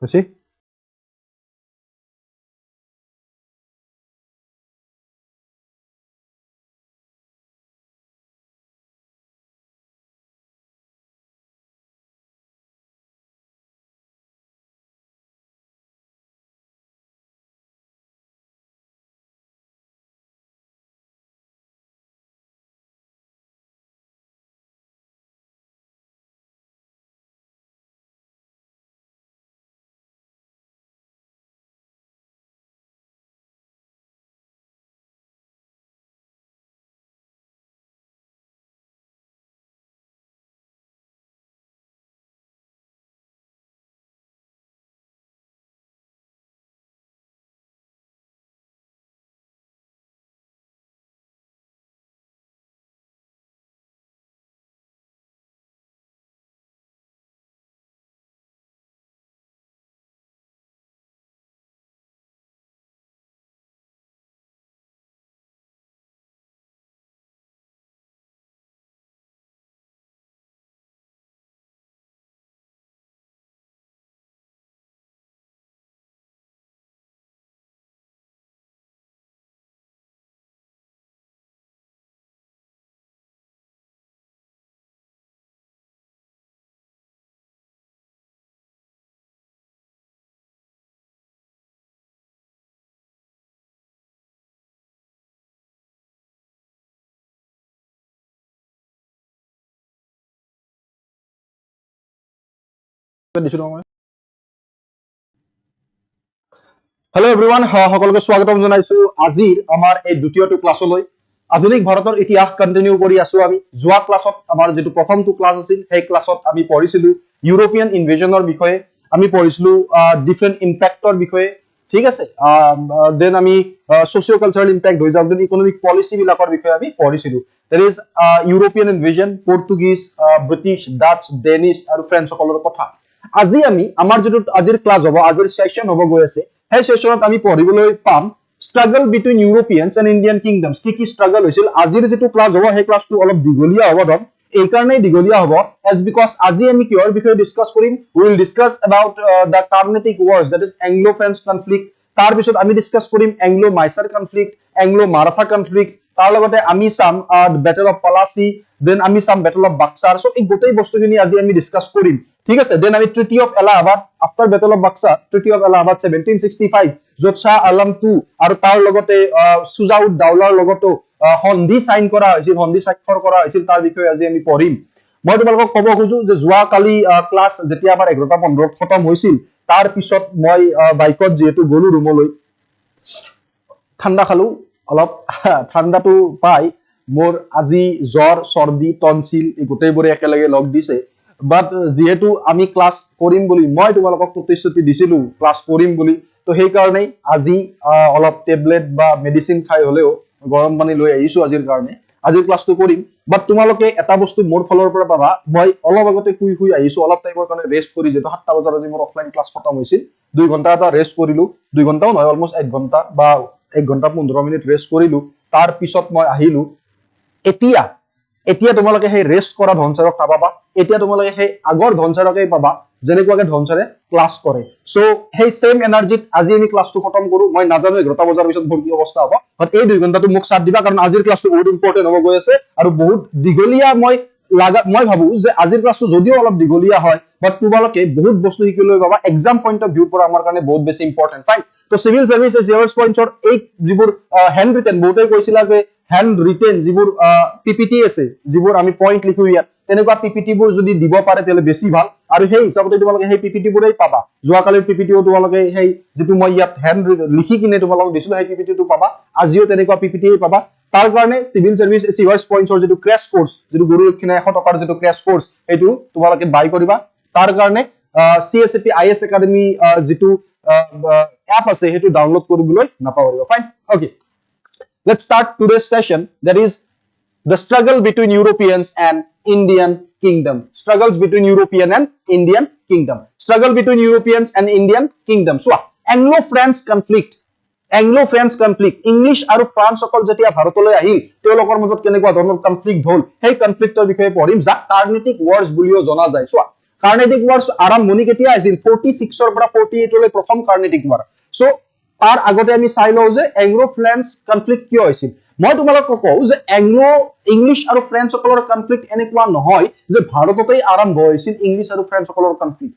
হৈছে Hello everyone, সকলোকে স্বাগতম জনাইছো আজিৰ আমাৰ এই দ্বিতীয়টো ক্লাছলৈ আধুনিক ভাৰতৰ ইতিহাস কন্টিনিউ কৰি আছো আমি যোৱা ক্লাছত আমাৰ যেটো প্ৰথমটো ক্লাছ আছিল সেই ক্লাছত আমি পঢ়িছিলো ইউৰোপিয়ান ইনভেশনৰ বিষয়ে আমি পঢ়িছিলো ডিফাৰেন্ট ইম্প্যাক্টৰ বিষয়ে ঠিক আছে দেন আমি সোশিও কালচাৰাল ইম্প্যাক্ট হৈ যাওক দেন ইকোনমিক পলিসি বিলাকৰ বিষয়ে আমি পঢ়িছিলো there is European invasion Portuguese British Dutch Danish আৰু ফ্ৰেঞ্চ সকলৰ কথা আজি আমি আমাৰ যেটো আজিৰ ক্লাছ হ'ব আজিৰ সেশন হ'ব গৈ আছে এই সেশনত আমি পঢ়িবলৈ পাম struggle between Europeans and Indian kingdoms কি struggle হৈছিল আজিৰ যেটো ক্লাছ হ'ব সেই ক্লাছটো অলপ দিগলীয়া হ'ব দম এই কাৰণে দিগলীয়া হ'ব as because আজি আমি কিহৰ বিষয়ে ডিসকাস কৰিম we will discuss about the Carnatic Wars that is Anglo-French conflict তাৰ পিছত আমি ডিসকাস কৰিম Anglo-Mysore conflict Anglo-Maratha conflict তাৰ লগতে আমি চাম battle of Plassey then আমি চাম battle of Buxar so এই গোটেই বস্তুখিনি আজি আমি ডিসকাস কৰিম ঠিক আছে দেন আমি Treaty of Allahabad after battle of Buxar Treaty of Allahabad 1765 যত শাহ আলম II আৰু তাৰ লগতে সুজাউদ দাউলাৰ লগতো সন্ধি সাইন কৰা হৈছিল সন্ধি স্বাক্ষৰ কৰা হৈছিল তাৰ বিষয়ে আজি আমি পঢ়িম মই তোমালোকক ক'ব খুজো যে যোৱা কালি ক্লাছ যেতিয়া আমাৰ 11:15 খতম হৈছিল তাৰ পিছত মই বাইকত যেটো গলো ৰুমলৈ ঠাণ্ডা খালো অলপ ঠাণ্ডাটো পাই মোৰ আজি জ্বৰ সৰ্দি টনসিল এই গোটেইবোৰে একেলগে লগ দিছে বাট যেহেতু আমি ক্লাছ কৰিম বুলি মই তোমালোকক প্ৰতিশ্ৰুতি দিছিলো ক্লাছ কৰিম বুলি তো সেই কাৰণে আজি অলপ টেবলেট বা মেডিসিন খাই হলেও গৰম পানী লৈ আহিছো আজিৰ কাৰণে আজিৰ ক্লাছটো কৰিম বাট তোমালোকে এটা বস্তু মোৰ ফলৰ পৰা পাবা মই অলপ আগতে শুই আহিছো অলপ টাইমৰ কাৰণে ৰেষ্ট কৰি যেটো 7টা বজাৰ আজি মোৰ অফলাইন ক্লাছ খতম হৈছিল 2 ঘণ্টা এটা ৰেষ্ট কৰিলো 2 ঘণ্টাও নহয় অলমোস্ট 1 ঘণ্টা বা 1 ঘণ্টা 15 মিনিট ৰেষ্ট কৰিলো তাৰ পিছত মই আহিলো এতিয়া তোমালোকে সেই ৰেষ্ট কৰা ধনচাৰক পাবা এতিয়া তোমালোকে সেই আগৰ ধনচাৰকে পাবা যেনেকুৱাকে ধনচাৰে ক্লাছ কৰে সো সেই সেম এনাৰ্জিত আজি আমি ক্লাছটো খতম কৰো মই নাজানো 11টা বজাৰ পিছত ভৰ্তি অৱস্থা হ'ব বাট এই 2 ঘণ্টাটো মোক সাথ দিবা কাৰণ আজিৰ ক্লাছটো বহুত ইম্পৰ্টেন্ট হ'ব গৈ আছে আৰু বহুত দিগলীয়া মই ভাবো যে আজিৰ ক্লাছটো যদিও অলপ দিগলীয়া হয় বাট তোমালোকে বহুত বস্তু শিকিলৈ পাবা এক্সাম পইণ্ট অফ ভিউ পৰা আমাৰ কাৰণে বহুত বেছি ইম্পৰ্টেন্ট ফাইন তো সিভিল সাৰ্ভিস ইয়াৰ্স পইণ্টৰ এই যিবোৰ হ্যান্ড ৰিটেন বহুতে কৈছিলা যে হ্যান্ড ৰিটেন যিবোৰ পিপিটি আছে যিবোৰ আমি পইণ্ট লিখো ইয়াত তেনেকুৱা পিপিটি বোৰ যদি দিব পাৰে তেলে বেছি ভাল আৰু সেই হিচাপতে তোমালোকে সেই পিপিটি বোৰেই পাবা যোৱা কালিৰ পিপিটিও তোমালোকে সেই যেটো মই ইয়াত হ্যান্ড লিখি কিনে তোমালোকক দিছিলো সেই পিপিটিটো পাবা আজিও তেনেকুৱা পিপিটিই পাবা তাৰ কাৰণে সিভিল সাৰ্ভিস ইয়াৰ্স পইণ্টৰ যেটো ক্ৰ্যাশ কোৰ্স যেটো গুৰু কিনা 100 টকাৰ যেটো ক্ৰ্যাশ কোৰ্স এটো তোমালোকে বাই কৰিবা তাৰ কাৰণে CSAP IS একাডেমি যেটো এপ আছে হেতু ডাউনলোড কৰিবলৈ নাপাবৰিবা fine okay let's start today's session that is the struggle between Europeans and Indian kingdom struggles between European and Indian kingdom struggle between Europeans and Indian kingdom so Anglo-French conflict English আৰু France সকল যেতিয়া ভাৰতলৈ আহিল তেওঁলোকৰ মাজত কেনেকুৱা ধৰণৰ conflict হ'ল সেই কনফ্লিক্টৰ বিষয়ে পঢ়িম যা কাৰ্নেটিক ওয়াৰ্স বুলিও জনা যায় so কাৰ্নেটিক ৱাৰ আৰম্ভণি কেতিয়া আছিল 46 ৰ পৰা 48 লৈ প্ৰথম কাৰ্নেটিক ৱাৰ সো তাৰ আগতে আমি চাই লও যে এংলো ফ্ৰেঞ্চ কনফ্লিক্ট কিয় হৈছিল মই তোমালোকক কওঁ যে এংলো ইংলিছ আৰু ফ্ৰেঞ্চ সকলৰ কনফ্লিক্ট এনেকুৱা নহয় যে ভাৰততেই আৰম্ভ হৈছিল ইংলিছ আৰু ফ্ৰেঞ্চ সকলৰ কনফ্লিক্ট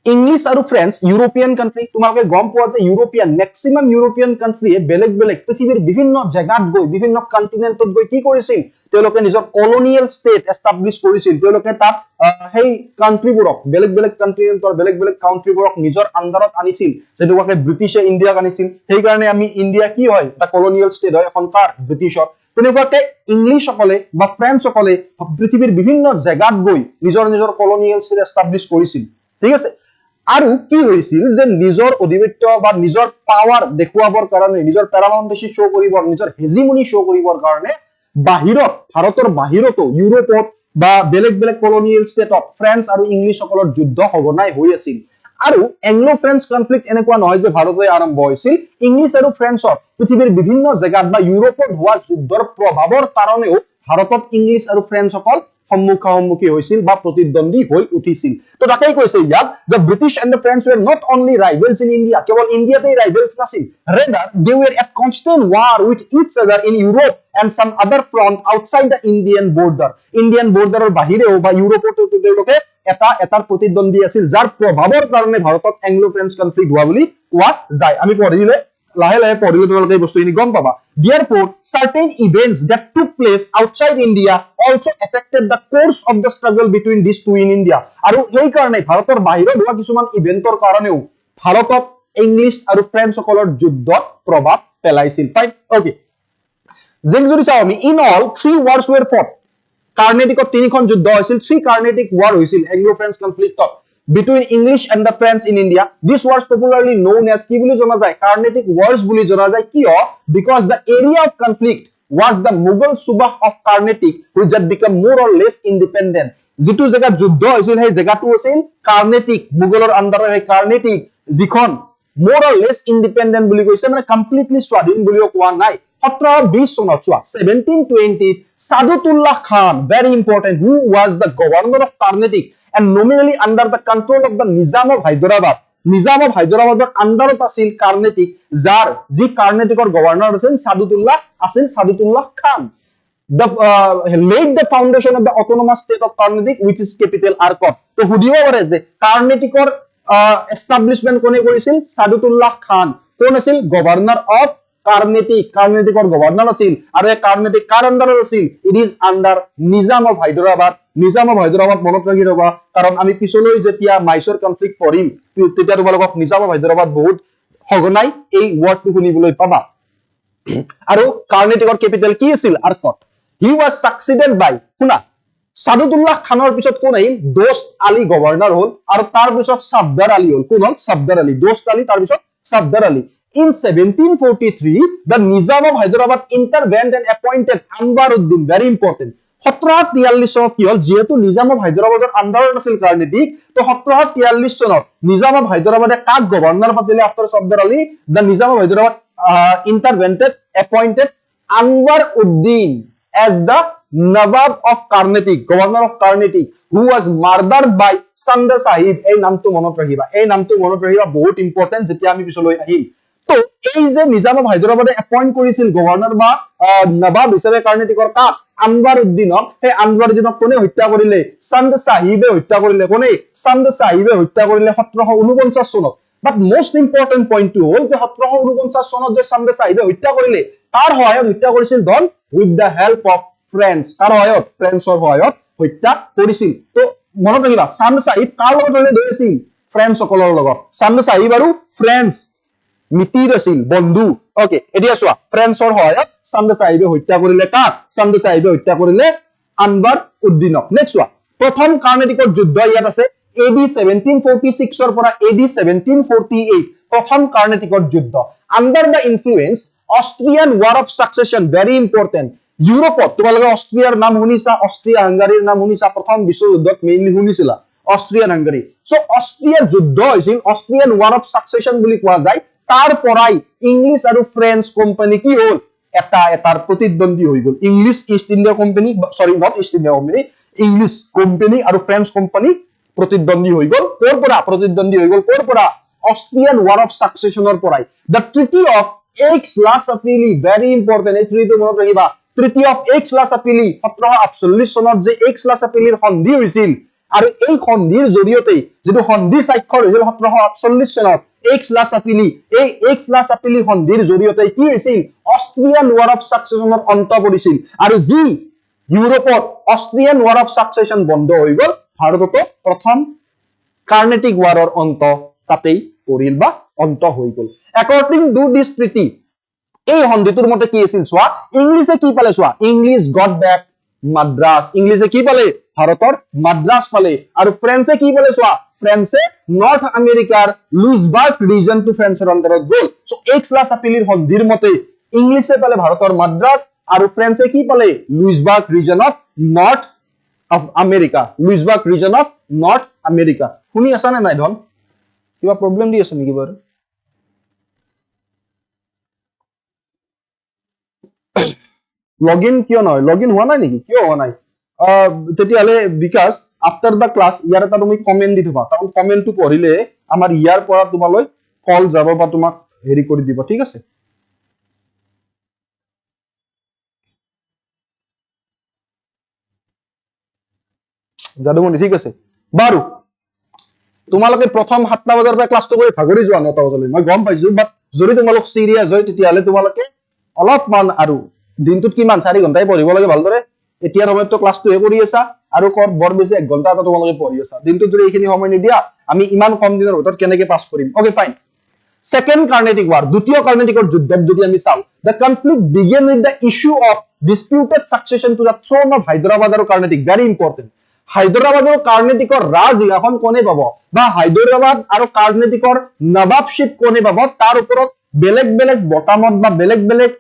ইংলিছ আৰু ফ্ৰেঞ্চ ইউৰোপিয়ান কান্ট্ৰি তোমালোকে গম পোৱা যে ইউৰোপিয়ান ম্যাক্সিমাম ইউৰোপিয়ান কান্ট্ৰিয়ে বেলেগ বেলেগ পৃথিৱীৰ বিভিন্ন জায়গাত গৈ বিভিন্ন কন্টিনেন্টত গৈ কি কৰিছিল তেওঁলোকে নিজৰ কলোনিয়েল ষ্টেট এস্টাব্লিশ কৰিছিল তেওঁলোকে তাত সেই কান্ট্ৰিবোৰক বেলেগ বেলেগ কন্টিনেন্টৰ বেলেগ বেলেগ কাউন্ট্ৰিবোৰক নিজৰ আন্ডাৰত আনিছিল যেনেকুৱাকে ব্ৰিটিছে ইণ্ডিয়াক আনিছিল সেই কাৰণে আমি ইণ্ডিয়া কি হয় এটা কলোনিয়েল ষ্টেট হয় এখন কাৰ ব্ৰিটিছৰ তেনেকুৱাকে ইংলিছ সকলে বা ফ্ৰেঞ্চ সকলে পৃথিৱীৰ বিভিন্ন জায়গাত গৈ নিজৰ নিজৰ কলোনিয়েল ষ্টেট এস্টাব্লিশ কৰিছিল ঠিক আছে আৰু কি হৈছিল যে নিজৰ অধিপত্য বা নিজৰ পাৱাৰ দেখুৱাবৰ কাৰণে নিজৰ প্যাৰামাউন্টেচি শো কৰিবৰ নিজৰ হেজিমনি শো কৰিবৰ কাৰণে বাহিৰত ভাৰতৰ বাহিৰতো ইউৰোপত বা বেলেগ বেলেগ কলোনিয়েল ষ্টেটত ফ্ৰেঞ্চ আৰু ইংলিছ সকলৰ যুদ্ধ সঘনাই হৈ আছিল আৰু এংলো ফ্ৰেঞ্চ কনফ্লিক্ট এনেকুৱা নহয় যে ভাৰতে আৰম্ভ হৈছিল ইংলিছ আৰু ফ্ৰেঞ্চৰ পৃথিৱীৰ বিভিন্ন জায়গাত বা ইউৰোপত হোৱা যুদ্ধৰ প্ৰভাৱৰ কাৰণেও ভাৰতত ইংলিছ আৰু ফ্ৰেঞ্চ সকল সম্মুখী হৈছিল বা প্ৰতিদ্বন্দ্বী হৈ উঠিছিল তো তাকেই কৈছে ইয়াত যে British and the French were not only rivals in India কেৱল ইণ্ডিয়াতেই ৰাইভেলছ নাছিল rather they were at constant war with each other in Europe and some other front outside the Indian bordeৰৰ বাহিৰেও বা ইউৰোপতো তেওঁলোকে এটাৰ প্ৰতিদ্বন্দ্বী আছিল যাৰ প্ৰভাৱৰ কাৰণে ভাৰতত এংলো ফ্ৰেঞ্চ কনফ্লিক্ট হোৱা বুলি কোৱা যায় আমি পঢ়িলে লাহে লাহে পঢ়িলে তোমালোকে এই বস্তুখিনি গম পাবা therefore certain events that took place outside India also affected the course of the struggle between these two in India আৰু সেই কাৰণে ভাৰতৰ বাহিৰত হোৱা কিছুমান ইভেন্টৰ কাৰণেও ভাৰতত ইংলিছ আৰু ফ্ৰেঞ্চ সকলৰ যুদ্ধত প্ৰভাৱ পেলাইছিল ফাইন ওকে যেন যদি চাও আমি in all 3 wars were fought কাৰ্নেটিকত তিনিখন যুদ্ধ হৈছিল 3 কাৰ্নেটিক war হৈছিল এংলো ফ্ৰেঞ্চ কনফ্লিক্টত between English and the French in India. This was popularly known as কি বুলি জনা যায় Carnatic Wars বুলি জনা যায় কিয় because the area of conflict was the Mughal Subah of Carnatic which had become more or less independent. যেটো জায়গা যুদ্ধ হৈছিল সেই জায়গাটো আছিল Carnatic মুগলৰ আন্ডাৰৰ সেই Carnatic যিখন more or less independent বুলি কৈছে মানে completely স্বাধীন বুলিও কোৱা নাই 1720 চনত চোৱা 1720 Sadutullah Khan very important who was the governor of Carnatic and nominally under the control of the Nizam of Hyderabad. Nizam of Hyderabad under asil Carnatic jar ji Carnatic or governor asil Sadutullah Khan. The laid the foundation of the autonomous state of Carnatic which is capital Arcot. So hudibo pare je Carnatic or establishment kone korisil Sadutullah Khan. Kon asil governor of Carnatic or governor asil aru Carnatic kar under asil it is under Nizam of Hyderabad মনত ৰাখি ৰবা কাৰণ আমি পিছলৈ যেতিয়া মাইসৰ conflict পঢ়িম তেতিয়া তোমালোকক নিজাম অফ হায়দৰাবাদ বহুত সঘনাই এই ওয়াৰ্ডটো শুনিবলৈ পাবা আৰু কাৰ্নেটিকৰ ক্যাপিটেল কি আছিল আৰকট হি ওয়াজ সাকসিডেড বাই শুনা সাদুতুল্লাহ খানৰ পিছত কোন আহিল দোস্ত আলী গভৰ্ণৰ হল আৰু তাৰ পিছত সাফদাৰ আলী হল কোন হল সাফদাৰ আলী দোস্ত আলী তাৰ পিছত সাফদাৰ Ali In 1743, the Nizam of Hyderabad intervened and appointed Anwaruddin, very important. 1743 চনত কি হল যেহেতু নিজাম অফ হায়দৰাবাদৰ আন্ডাৰত আছিল কাৰ্নেটিক তো 1743 চনত নিজাম অফ হায়দৰাবাদে কাক গভৰ্ণৰ পাতিলে after Safdar Ali the Nizam of Hyderabad intervened appointed Anwaruddin as the Nawab of Carnatic governor of Carnatic who was murdered by Sanda Sahib এই নামটো মনত ৰাখিবা বহুত ইম্পৰ্টেন্ট যেতিয়া আমি পিছলৈ আহিম তো এই যে নিজাম অফ হায়দৰাবাদে এপইন্ট কৰিছিল গভৰ্ণৰ বা নবাব হিচাপে কাৰ্নেটিকৰ কাক আনৱাৰুদ্দিনক সেই আনৱাৰুদ্দিনক কোনে হত্যা কৰিলে সন্দ সাহিবে হত্যা কৰিলে কোনে সন্দ সাহিবে হত্যা কৰিলে 1749 চনত বাট মোস্ট ইম্পৰ্টেন্ট পইণ্ট টু হল যে 1749 চনত যে সন্দ সাহিবে হত্যা কৰিলে তাৰ সহায়ত হত্যা কৰিছিল ধন with the help of French তাৰ সহায়ত ফ্ৰেঞ্চৰ সহায়ত হত্যা কৰিছিল তো মনত ৰাখিবা সন্দ সাহিব কাৰ লগত ধৰিছিল ফ্ৰেঞ্চ সকলৰ লগত সন্দ সাহিব আৰু ফ্ৰেঞ্চ মিতিৰ আছিল বন্ধু ওকে এতিয়া চোৱা ফ্ৰেঞ্চৰ সহায়ত সন্দ সাহিবে হত্যা কৰিলে কাক সন্দ সাহিবে হত্যা কৰিলে আনৱাৰুদ্দিনক নেক্সট চোৱা প্ৰথম কাৰ্নেটিকৰ যুদ্ধ ইয়াত আছে AD 1746 ৰ পৰা AD 1748 প্ৰথম কাৰ্নেটিকৰ যুদ্ধ under da influence Austrian war of succession very important ইউৰোপত তোমালোকে অষ্ট্ৰিয়াৰ নাম শুনিছা অষ্ট্ৰিয়া হাংগাৰীৰ নাম শুনিছা প্ৰথম বিশ্বযুদ্ধত মেইনলি শুনিছিলা অষ্ট্ৰিয়ান হাংগাৰী সো অষ্ট্ৰিয়াৰ যুদ্ধ হৈছিল অষ্ট্ৰিয়ান ওয়াৰ অফ সাকসেশন বুলি কোৱা যায় তাৰ পৰাই ইংলিছ আৰু ফ্ৰেঞ্চ কোম্পানী কি হল এটাৰ প্ৰতিদ্বন্দ্বী হৈ গল ইংলিছ ইষ্ট ইণ্ডিয়া কোম্পানী সৰি not east India company English company আৰু ফ্ৰেঞ্চ কোম্পানী প্ৰতিদ্বন্দ্বী হৈ গল কৰ পৰা অষ্ট্ৰিয়ান ওয়াৰ অফ সাকসেশনৰ পৰাই the treaty of Aix-la-Chapelle very important এই treaty মনত ৰাখিবা treaty of Aix-la-Chapelle 1748 চনত যে Aix-la-Chapelle সন্ধি হৈছিল আৰু এই সন্ধিৰ জৰিয়তে যেটো সন্ধি স্বাক্ষৰ হৈছিল 1748 চনত Aix-la-Chapelle সন্ধিৰ জৰিয়তে কি হৈছিল অষ্ট্ৰিয়ান ওয়াৰ অফ সাকসেশনৰ অন্ত পৰিছিল আৰু যি ইউৰোপত অষ্ট্ৰিয়ান ওয়াৰ অফ সাকসেশন বন্ধ হৈ গল ভাৰততো প্ৰথম কাৰ্নেটিক ওয়াৰৰ অন্ত তাতেই পৰিল বা অন্ত হৈ গল according to this treaty এই সন্ধিটোৰ মতে কি আছিল সোৱা ইংলিশে কি পালে সোৱা ইংলিশ গট ব্যাক মাদ্ৰাজ ইংলিশে কি পালে ভাৰতৰ মাদ্ৰাজ পালে আৰু ফ্ৰেন্সে কি পালে সোৱা ফ্ৰেন্সে নৰ্থ আমেৰিকাৰ লুইসবাৰ্গ ৰিজন টু ফ্ৰেন্সৰ অন্তৰত গল সো Aix-la-Chapelle সন্ধিৰ মতে ইংলিশে পালে ভাৰতৰ মাদ্ৰাজ আৰু ফ্ৰেন্সে কি পালে Louisbourg region of north of America Louisbourg region of north America শুনি আছা নে নাই ধন কিবা প্ৰবলেম দি আছে নেকি বাৰু লগইন কিয় নহয় লগইন হোৱা নাই নেকি কিয় হোৱা নাই তেতিয়ালে বিকাশ আফটাৰ দা ক্লাস ইয়াৰ এটা তুমি কমেন্ট দি থবা কাৰণ কমেন্টটো পঢ়িলে আমাৰ ইয়াৰ পৰা তোমালৈ কল যাব বা তোমাক হেৰি কৰি দিব ঠিক আছে যাদুমণি ঠিক আছে বাৰু তোমালোকে প্ৰথম 7টা বজাৰ পৰা ক্লাসটো কৰি ভাগৰি যোৱা 9টা বজালৈ মই গম পাইছো বাট যদি তোমালোক সিৰিয়াস হয় তেতিয়ালে তোমালোকে অলপমান আৰু দিনটোত কিমান 4 ঘণ্টাই পঢ়িব লাগে ভালদৰে এতিয়া সময়তো ক্লাসটো হে কৰি আছা আৰু কৰ বৰ বেছি 1 ঘণ্টা এটা তোমালোকে পঢ়ি আছা দিনটোত যদি এইখিনি সময় নিদিয়া আমি ইমান কম দিনৰ ভিতৰত কেনেকৈ পাস কৰিম okay fine Second Carnatic War, দ্বিতীয় কাৰ্নেটিকৰ যুদ্ধত যদি আমি চাও the conflict began with the issue of disputed succession to the throne of Hyderabad আৰু Carnatic very important হায়দৰাবাদ আৰু কাৰ্নেটিকৰ ৰাজসিংহাসন কোনে পাব বা হায়দৰাবাদ আৰু কাৰ্নেটিকৰ নবাবশিপ কোনে পাব তাৰ ওপৰত বেলেগ বেলেগ বটামত বা বেলেগ বেলেগ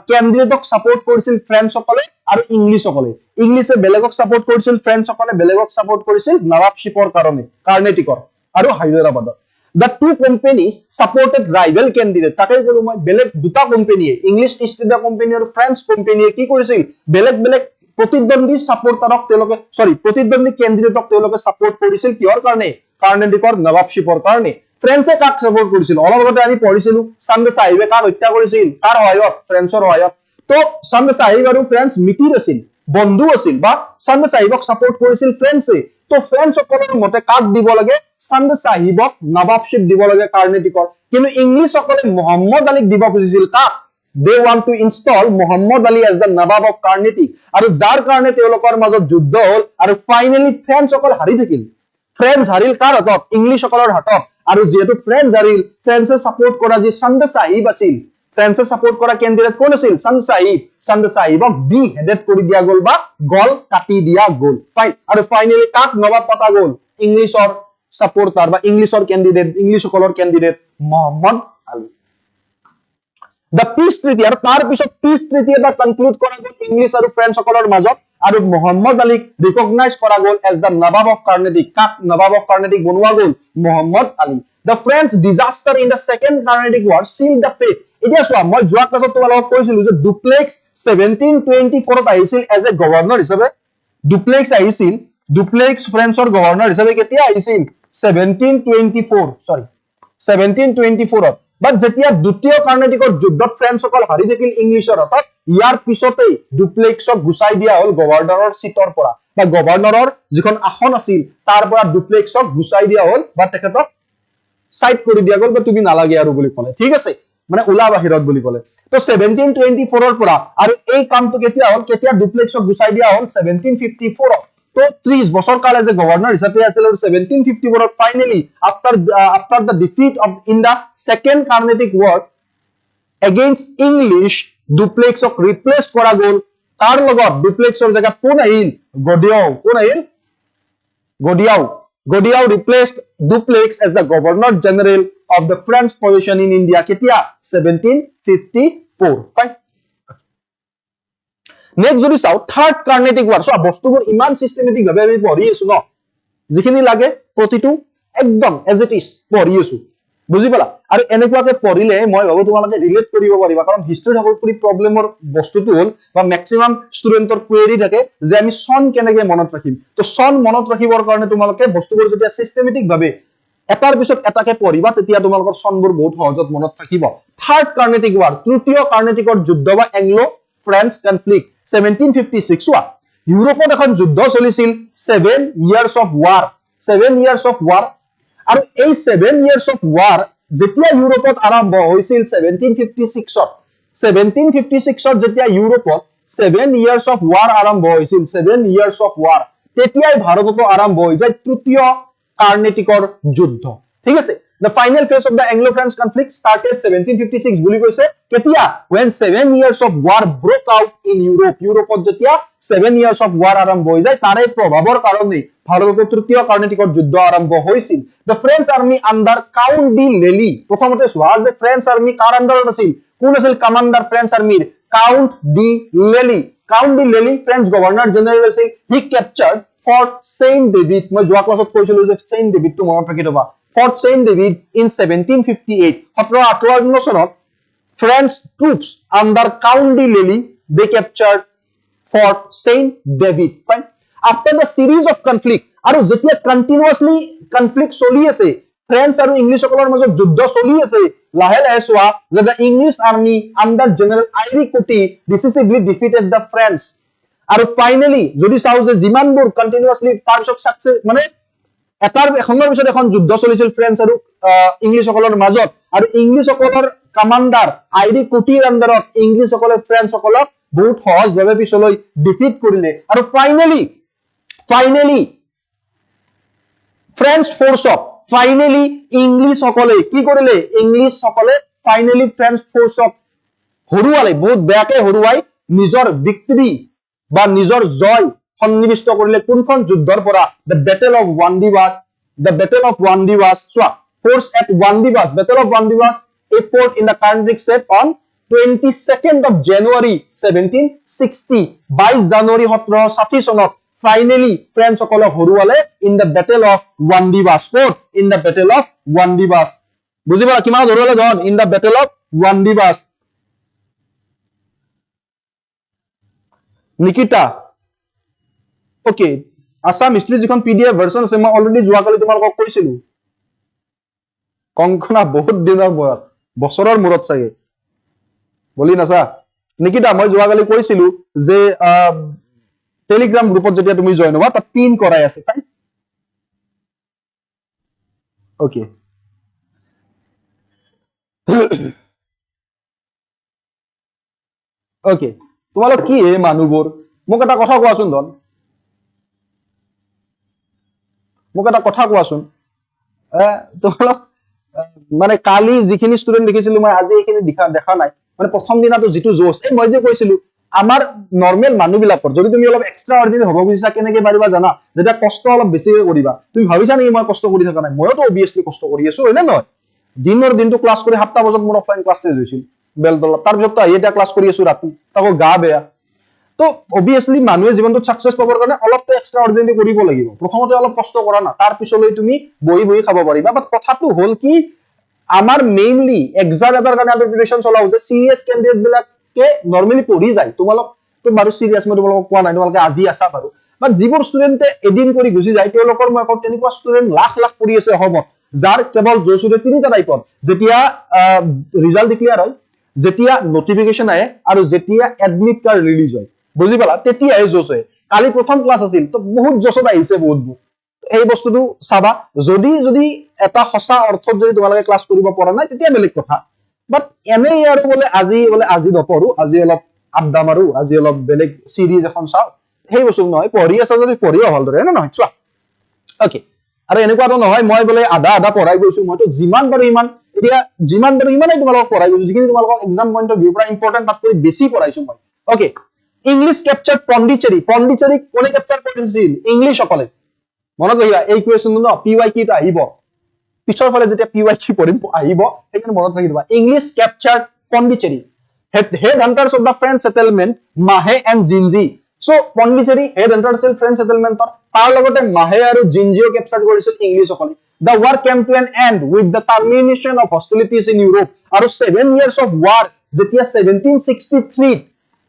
ক্যান্ডিডেটক সাপোৰ্ট কৰিছিল ফ্ৰেঞ্চ সকলে আৰু ইংলিশ সকলে ইংলিশে বেলেগক সাপোৰ্ট কৰিছিল ফ্ৰেঞ্চ সকলে বেলেগক সাপোৰ্ট কৰিছিল নবাবশিপৰ কাৰণে কাৰ্নেটিকৰ আৰু হায়দৰাবাদৰ The two companies supported rival candidate. তাকে কলো মই বেলেগ দুটা কোম্পানীয়ে ইংলিশ ইষ্ট ইণ্ডিয়া কোম্পানী আৰু ফ্ৰেঞ্চ কোম্পানীয়ে কি কৰিছিল বেলেগ বেলেগ প্ৰতিদ্বন্দ্বী সাপোৰ্টাৰক তেওঁলোকে প্ৰতিদ্বন্দ্বী ক্যান্ডিডেটক তেওঁলোকে সাপোৰ্ট কৰিছিল কিহৰ কাৰণে কাৰ্নেটিকৰ নবাবশিপৰ কাৰণে ফ্ৰেঞ্চে কাক সাপোৰ্ট কৰিছিল অলপ আগতে আমি পঢ়িছিলো চান্দে সাহেবে কাক হত্যা কৰিছিল কাৰ সহায়ত ফ্ৰেঞ্চৰ সহায়ত তো চান্দে সাহেব আৰু ফ্ৰেঞ্চ মিতিৰ আছিল বন্ধু আছিল বা চান্দে সাহেবক সাপোৰ্ট কৰিছিল ফ্ৰেঞ্চে তো ফ্ৰেঞ্চ সকলৰ মতে কাক দিব লাগে চান্দে সাহেবক নবাবশিপ দিব লাগে কাৰ্নেটিকৰ কিন্তু ইংলিশ সকলে মোহাম্মদ আলীক দিব খুজিছিল কাক they want to install Muhammad Ali as the Nawab of Carnatic আৰু যাৰ কাৰণে তেওঁলোকৰ মাজত যুদ্ধ হল আৰু ফাইনালি ফ্ৰেঞ্চ সকল হাৰি থাকিল ফ্ৰেঞ্চ হাৰিল কাৰ হাতত ইংলিশ সকলৰ হাতত আৰু যেহেতু ফ্ৰেঞ্চ হাৰিল ফ্ৰেঞ্চে সাপোৰ্ট কৰা যি চান্দে সাহেব আছিল ফ্ৰেঞ্চে সাপোৰ্ট কৰা ক্যান্ডিডেট কোন আছিল চান্দে সাহেবক বি হেডেড কৰি দিয়া গল বা গল কাটি দিয়া গল ফাইন আৰু ফাইনালি কাক নবাব পাতা গল ইংলিশৰ সাপোৰ্টাৰ বা ইংলিশৰ ক্যান্ডিডেট ইংলিশ সকলৰ candidate Muhammad Ali The peace treaty আৰু তাৰ পিছত peace treaty এটা কনক্লুড কৰা গল ইংলিশ আৰু ফ্ৰেঞ্চ সকলৰ মাজত আৰু মোহাম্মদ আলীক ৰিকগনাইজ কৰা গল এজ দা নবাব অফ কাৰ্নেটিক কাক নবাব অফ কাৰ্নেটিক বনোৱা গল Muhammad Ali The French disaster in the Second Carnatic War sealed the fate এতিয়া চোৱা মই যোৱা ক্লাছত তোমালোকক কৈছিলো যে ডুপ্লেক্স 1724 ত আহিছিল এজ এ গভৰ্ণৰ হিচাপে ডুপ্লেক্স আহিছিল ডুপ্লেক্স ফ্ৰেঞ্চৰ গভৰ্ণৰ হিচাপে কেতিয়া আহিছিল 1724 ত বাট যেতিয়া দ্বিতীয় কাৰ্নেটিকৰ যুদ্ধত ফ্ৰেঞ্চ সকল হাৰি থাকিল ইংলিশৰ হাতত ইয়াৰ পিছতে ডুপ্লেক্সক গুচাই দিয়া হল গভৰ্ণৰৰ সিটৰ পৰা বা গভৰ্ণৰৰ যিখন আসন আছিল তাৰ পৰা ডুপ্লেক্সক গুচাই দিয়া হল বা তেখেতক সাইড কৰি দিয়া গল বা তুমি নালাগে আৰু বুলি ক'লে ঠিক আছে মানে উলা বাহিৰত বুলি ক'লে তো 1724 ৰ পৰা আৰু এই কামটো কেতিয়া হল কেতিয়া ডুপ্লেক্সক গুচাই দিয়া হল 1754 তো 30 বছৰ কাল এজ এ গভৰ্ণৰ হিচাপে আছিল আৰু 1754 finally after the defeat of in the Second Carnatic War against English ডুপ্লেক্সক ৰিপ্লেস কৰা গল তাৰ লগত ডুপ্লেক্সৰ জায়গা কোন আহিল গডিয়াও replaced Duplex as the Governor General of the French position in India কেতিয়া 1754 fine নেক্সট যদি চাও থাৰ্ড কাৰ্নেটিক ওয়াৰ সো বস্তুবোৰ ইমান সিস্টেমেটিক ভাবে আমি পঢ়ি আছো ন যিখিনি লাগে প্ৰতিটো একদম এজ ইট ইজ পঢ়ি আছো বুজি পালা আৰু এনেকুৱাকে পঢ়িলে মই ভাবো তোমালোকে ৰিলেট কৰিব পাৰিবা কাৰণ হিষ্ট্ৰী সকলোতকৈ প্ৰব্লেমৰ বস্তুটো হ'ল বা ম্যাক্সিমাম ষ্টুডেন্টৰ কোৱেৰি থাকে যে আমি সন কেনেকৈ মনত ৰাখিম তো সন মনত ৰাখিবৰ কাৰণে তোমালোকে বস্তুবোৰ যেতিয়া সিস্টেমেটিক ভাবে এটাৰ পিছত এটাকে পঢ়িবা তেতিয়া তোমালোকৰ সনবোৰ বহুত সহজত মনত থাকিব থাৰ্ড কাৰ্নেটিক ৱাৰ তৃতীয় কাৰ্নেটিকৰ যুদ্ধ বা এংলো ফ্ৰেঞ্চ কনফ্লিক্ট 1756 ওয়া ইউৰোপত এখন যুদ্ধ চলিছিল 7 years of war 7 years of war আৰু এই 7 ইয়াৰ্স অফ ৱাৰ যেতিয়া ইউৰোপত আৰম্ভ হৈছিল 1756 ত 1756 ত যেতিয়া ইউৰোপত 7 ইয়াৰ্স অফ ৱাৰ আৰম্ভ হৈছিল 7 ইয়াৰ্স অফ ৱাৰ তেতিয়াই ভাৰততো আৰম্ভ হৈ যায় তৃতীয় কাৰ্নেটিকৰ যুদ্ধ ঠিক আছে the final phase of the Anglo-French conflict started 1756 বুলি কৈছে কেতিয়া when 7 years of war broke out in Europe ইউৰোপত যেতিয়া 7 years of war আৰম্ভ হৈ যায় তাৰে প্ৰভাৱৰ কাৰণে ভাৰতত তৃতীয় কাৰ্নেটিকৰ যুদ্ধ আৰম্ভ হৈছিল the French army under Count de Lely প্ৰথমতে চোৱা যে French army কাৰ আণ্ডাৰত আছিল কোন আছিল commander French army Count de Lely Count de Lely French governor general আছিল he captured Fort Saint David মই যোৱা ক্লাছত কৈছিলো যে Saint David টো মনত ৰাখি থবা Fort Saint David in 1758 1758 চনত French troops under Count de Lely they captured Fort Saint David fine after the series of conflict আৰু যেতিয়া continuously conflict চলি আছে French আৰু ইংলিছ সকলৰ মাজত যুদ্ধ চলি আছে লাহে লাহে সোৱা যে the English army under General Iri Couty decisively defeated the French আৰু ফাইনালি যদি চাও যে জিমানবোৰ কন্টিনিউয়াসলি টাৰ্মস অফ সাকসেস মানে এটাৰ এখনৰ পিছত এখন যুদ্ধ চলিছিল ফ্ৰেঞ্চ আৰু ইংলিছ সকলৰ মাজত আৰু ইংলিছ সকলৰ কমান্ডাৰ আইৰি কুটিৰ আণ্ডাৰত ইংলিছ সকলে ফ্ৰেঞ্চ সকলক বহুত সহজভাৱে পিছলৈ ডিফিট কৰিলে আৰু ফাইনালি ফ্ৰেঞ্চ ফোৰ্সক ফাইনালি ইংলিছ সকলে কি কৰিলে ইংলিছ সকলে ফাইনালি ফ্ৰেঞ্চ ফোৰ্সক হৰুৱালে বহুত বেয়াকে হৰুৱাই নিজৰ ভিক্টৰি বা নিজৰ জয় সন্নিবিষ্ট কৰিলে কোনখন যুদ্ধৰ পৰা the battle of Vandivas so force at Vandivas battle of Vandivas a fort in the Carnatic state on 22nd of January 1760 22 জানুৱাৰী 1760 চনত finally French সকলক হৰুৱালে in the battle of Vandivas fort in the battle of Vandivas বুজিবা কিমান হৰুৱালে ধন in the battle of Vandivas Nikita Okay, Assam history যিখন PDF version আছে মই already যোৱাকালি তোমালোকক কৈছিলো কংকনা বহুত দিনৰ মূৰত বছৰৰ মূৰত চাগে বলি নাছা নিকিতা মই যোৱাকালি কৈছিলো যে টেলিগ্ৰাম গ্ৰুপত যেতিয়া তুমি জয়েন হোৱা তাত পিন কৰাই আছে ফাইন ওকে ওকে তোমালোক কি হে মানুহবোৰ মোক এটা কথা কোৱাচোন ধন মোক এটা কথা কোৱাচোন তোমালোক মানে কালি যিখিনি ষ্টুডেন্ট দেখিছিলো মই আজি এইখিনি দেখা নাই মানে প্ৰথম দিনাটো যেটো জোশ এই মই যে কৈছিলো আমাৰ নৰমাল মানুহবিলাকৰ যদি তুমি অলপ এক্সট্ৰা অৰ্ডিনাৰি হ'ব খুজিছা কেনেকৈ পাৰিবা জানা যেটা কষ্ট অলপ বেছিকৈ কৰিবা তুমি ভাবিছা নেকি মই কষ্ট কৰি থকা নাই মইতো অবিয়াসলি কষ্ট কৰি আছো হয়নে নহয় দিনটো ক্লাছ কৰি 7টা বজাত মোৰ অফলাইন ক্লাছ শেষ হৈছিল বেলতলা তাৰ পিছত এটা ক্লাছ কৰি আছো ৰাতি তাকো গা বেয়া তো অবিয়াসলি মানুহে জীৱনটোত সাকসেস পাবৰ কাৰণে অলপতে এক্সট্ৰা অৰ্ডিনাৰি কৰিব লাগিব প্ৰথমতে অলপ কষ্ট কৰা না তাৰ পিছলৈ তুমি বহি খাব পাৰিবা বাট কথাটো হ'ল কি আমাৰ মেইনলি এক্সাম এটাৰ কাৰণে আমি প্ৰিপাৰেচন চলাও যে সিৰিয়াস ক্যান্ডিডেট বিলাকে নৰমালি পঢ়ি যায় তোমালোক তো বাৰু সিৰিয়াস মই তোমালোকক কোৱা নাই তোমালোকে আজি আছা বাৰু বাট যিবোৰ ষ্টুডেন্টে এদিন কৰি গুচি যায় তেওঁলোকৰ মই আকৌ তেনেকুৱা ষ্টুডেন্ট লাখ পঢ়ি আছে অসমত যাৰ কেৱল জোসুৰে তিনিটা টাইপৰ যেতিয়া ৰিজাল্ট ডিক্লেয়াৰ হয় যেতিয়া নোটিফিকেশন আহে আৰু যেতিয়া এডমিট কাৰ্ড ৰিলিজ হয় বুজি পালা তেতিয়াহে জোস হয় কালি প্ৰথম ক্লাছ আছিল তো বহুত জোসত আহিছে বহুত এই বস্তুটো চাবা যদি এটা সঁচা অৰ্থত যদি তোমালোকে ক্লাছ কৰিব পৰা নাই তেতিয়া বেলেগ কথা বাট এনেই আৰু বলে আজি নপঢ়ো আজি অলপ আড্ডা মাৰো আজি অলপ বেলেগ সিৰিজ এখন চাও সেই বস্তু নহয় পঢ়ি আছা যদি পঢ়িও হল ধৰে না নহয় চোৱা ওকে আৰু এনেকুৱাটো নহয় মই বলে আধা পঢ়াই গৈছো মইতো যিমান পাৰো ইমান এতিয়া যিমান পাৰো ইমানেই তোমালোকক পঢ়াই গৈছো যিখিনি তোমালোকক এক্সাম পইণ্ট অফ ভিউ পৰা ইম্পৰ্টেন্ট তাত কৰি বেছি পঢ়াইছো মই ওকে ইংলিছ ক্যাপচাৰ পণ্ডিচেৰী কোনে ক্যাপচাৰ কৰিছিল ইংলিছ সকলে মনত ৰাখিবা এই কোৱেশ্চনটো ন পিৱাই কি টা আহিব পিছৰ ফালে যেতিয়া পিৱাই কি পঢ়িম আহিব সেইকাৰণে মনত ৰাখি দিবা English capture Pondicherry head hunters of the French settlement Mahe and Jinji so Pondicherry head hunters of French settlement তাৰ লগতে Mahe আৰু Jinji ক্যাপচাৰ কৰিছিল ইংলিছ সকলে The war came to an end with the termination of hostilities in Europe. আৰু 7 years of war যেতিয়া 1763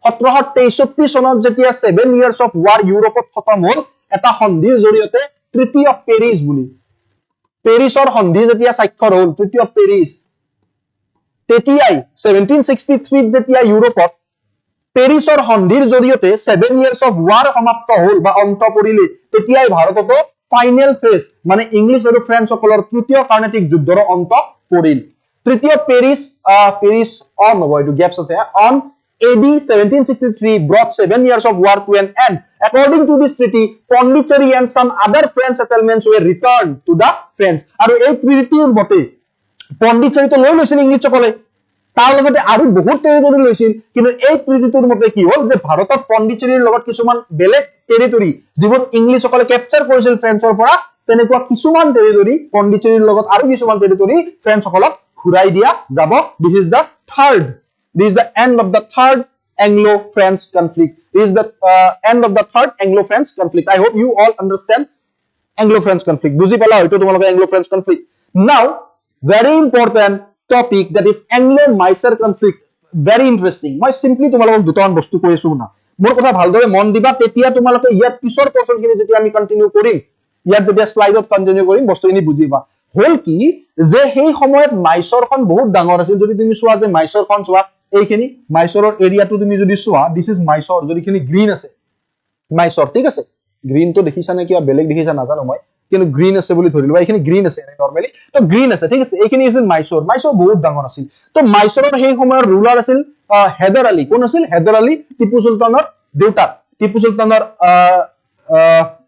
1763 চনত যেতিয়া 7 years of war ইউৰোপত খতম হ'ল এটা সন্ধিৰ জৰিয়তে ট্ৰিটি অফ পেৰিছ বুলি পেৰিছৰ সন্ধি যেতিয়া স্বাক্ষৰ হ'ল ট্ৰিটি অফ পেৰিছ তেতিয়াই 1763 যেতিয়া ইউৰোপত পেৰিছৰ সন্ধিৰ জৰিয়তে 7 years of war সমাপ্ত হ'ল বা অন্ত পৰিলে তেতিয়াই ভাৰততো ফাইনেল ফেজ মানে ইংলিছ আৰু ফ্ৰেঞ্চ সকলৰ তৃতীয় কাৰ্ণেটিক যুদ্ধৰ অন্ত পৰিল তৃতীয় পেৰিছ অন হ'ব এইটো গেপছ আছে on AD 1763 brought 7 years of war to an end. According to this treaty, Pondicherry and some other French settlements were returned to the French. আৰু এই ট্ৰিটিৰ মতে পণ্ডিচেৰীটো লৈ লৈছিল ইংলিছসকলে তাৰ লগতে আৰু বহুত টেৰিটৰি লৈছিল কিন্তু এই ট্ৰিটিটোৰ মতে কি হ'ল যে ভাৰতত পণ্ডিচেৰীৰ লগত কিছুমান বেলেগ টেৰিটৰি যিবোৰ ইংলিছসকলে কেপচাৰ কৰিছিল ফ্ৰেঞ্চৰ পৰা তেনেকুৱা কিছুমান টেৰিটৰি পণ্ডিচেৰীৰ লগত আৰু কিছুমান টেৰিটৰি ফ্ৰেঞ্চসকলক ঘূৰাই দিয়া যাব This is the end of the third Anglo-French conflict. This is the end of the third Anglo-French conflict. I hope you all understand Anglo-French conflict. Buji pala hoito tumaloke Anglo-French conflict. Now, very important topic that is Anglo-Mysore conflict. Very interesting. Moi simply tumaloke duton bostu koi asu na. Mor kotha bhaldore mon diba tetia tumaloke yar pisor portion kini jeti ami continue korim. Yar jeti slide ot continue korim bostu ini bujiba. হল কি যে সেই সময়ত মাইসৰখন বহুত ডাঙৰ আছিল যদি তুমি চোৱা যে মাইসৰখন চোৱা এইখিনি মাইসৰৰ এৰিয়াটো তুমি যদি চোৱা দিস ইজ মাইসৰ যদিখিনি গ্ৰীন আছে মাইসৰ ঠিক আছে গ্ৰীন তো দেখিছা নে কিবা বেলেগ দেখিছা নাজানো মই কিন্তু গ্ৰীন আছে বুলি ধৰিলো এইখিনি গ্ৰীন আছে নৰমালি তো গ্ৰীন আছে ঠিক আছে এইখিনি আছিল মাইসৰ বহুত ডাঙৰ আছিল তো মাইসৰৰ সেই সময়ৰ ৰুলাৰ আছিল হেদাৰ আলী কোন আছিল হেদাৰ আলী টিপু সুলতানৰ দেউতা টিপু সুলতানৰ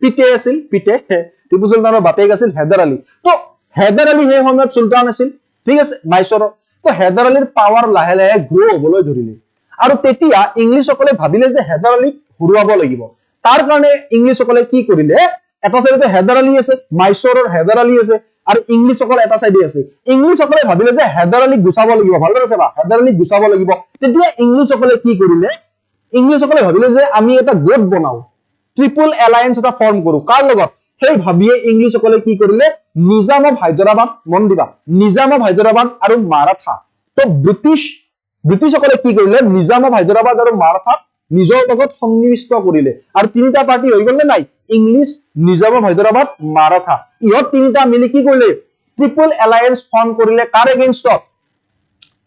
পিতে আছিল পিতে টিপু সুলতানৰ বাপেক আছিল হেদাৰ আলী তো হেদাৰ আলী সেই সময়ত সুলতান আছিল ঠিক আছে মাইসৰৰ তো হেদাৰ আলীৰ পাৱাৰ লাহে লাহে গ্ৰো হ'বলৈ ধৰিলে আৰু তেতিয়া ইংলিছসকলে ভাবিলে যে হেদাৰ আলীক হৰুৱাব লাগিব তাৰ কাৰণে ইংলিছসকলে কি কৰিলে এটা সাইডে হেদাৰ আলী আছে মাইসৰৰ হেদাৰ আলী আছে আৰু ইংলিছসকল এটা সাইডে আছে ইংলিছসকলে ভাবিলে যে হেদাৰ আলীক গুচাব লাগিব ভালদৰে আছে বা হেদাৰ আলীক গুচাব লাগিব তেতিয়া ইংলিছসকলে কি কৰিলে ইংলিছসকলে ভাবিলে যে আমি এটা গোট বনাও ট্ৰিপল এলায়েন্স এটা ফৰ্ম কৰো কাৰ লগত সেই ভাবিয়ে ইংলিছসকলে কি কৰিলে নিজাম অফ হায়দৰাবাদ মন দিবা নিজাম অফ হায়দৰাবাদ আৰু মাৰাঠা তো ব্ৰিটিছসকলে কি কৰিলে নিজাম অফ হায়দৰাবাদ আৰু মাৰাঠা নিজৰ লগত সংনিবিষ্ট কৰিলে আৰু তিনিটা পাৰ্টি হৈ গ'ল নাই ইংলিছ নিজাম অফ হায়দৰাবাদ মাৰাঠা ইহত তিনিটা মিলি কি কৰিলে ট্ৰিপল এলায়েন্স ফৰ্ম কৰিলে কাৰ এগেইনষ্টত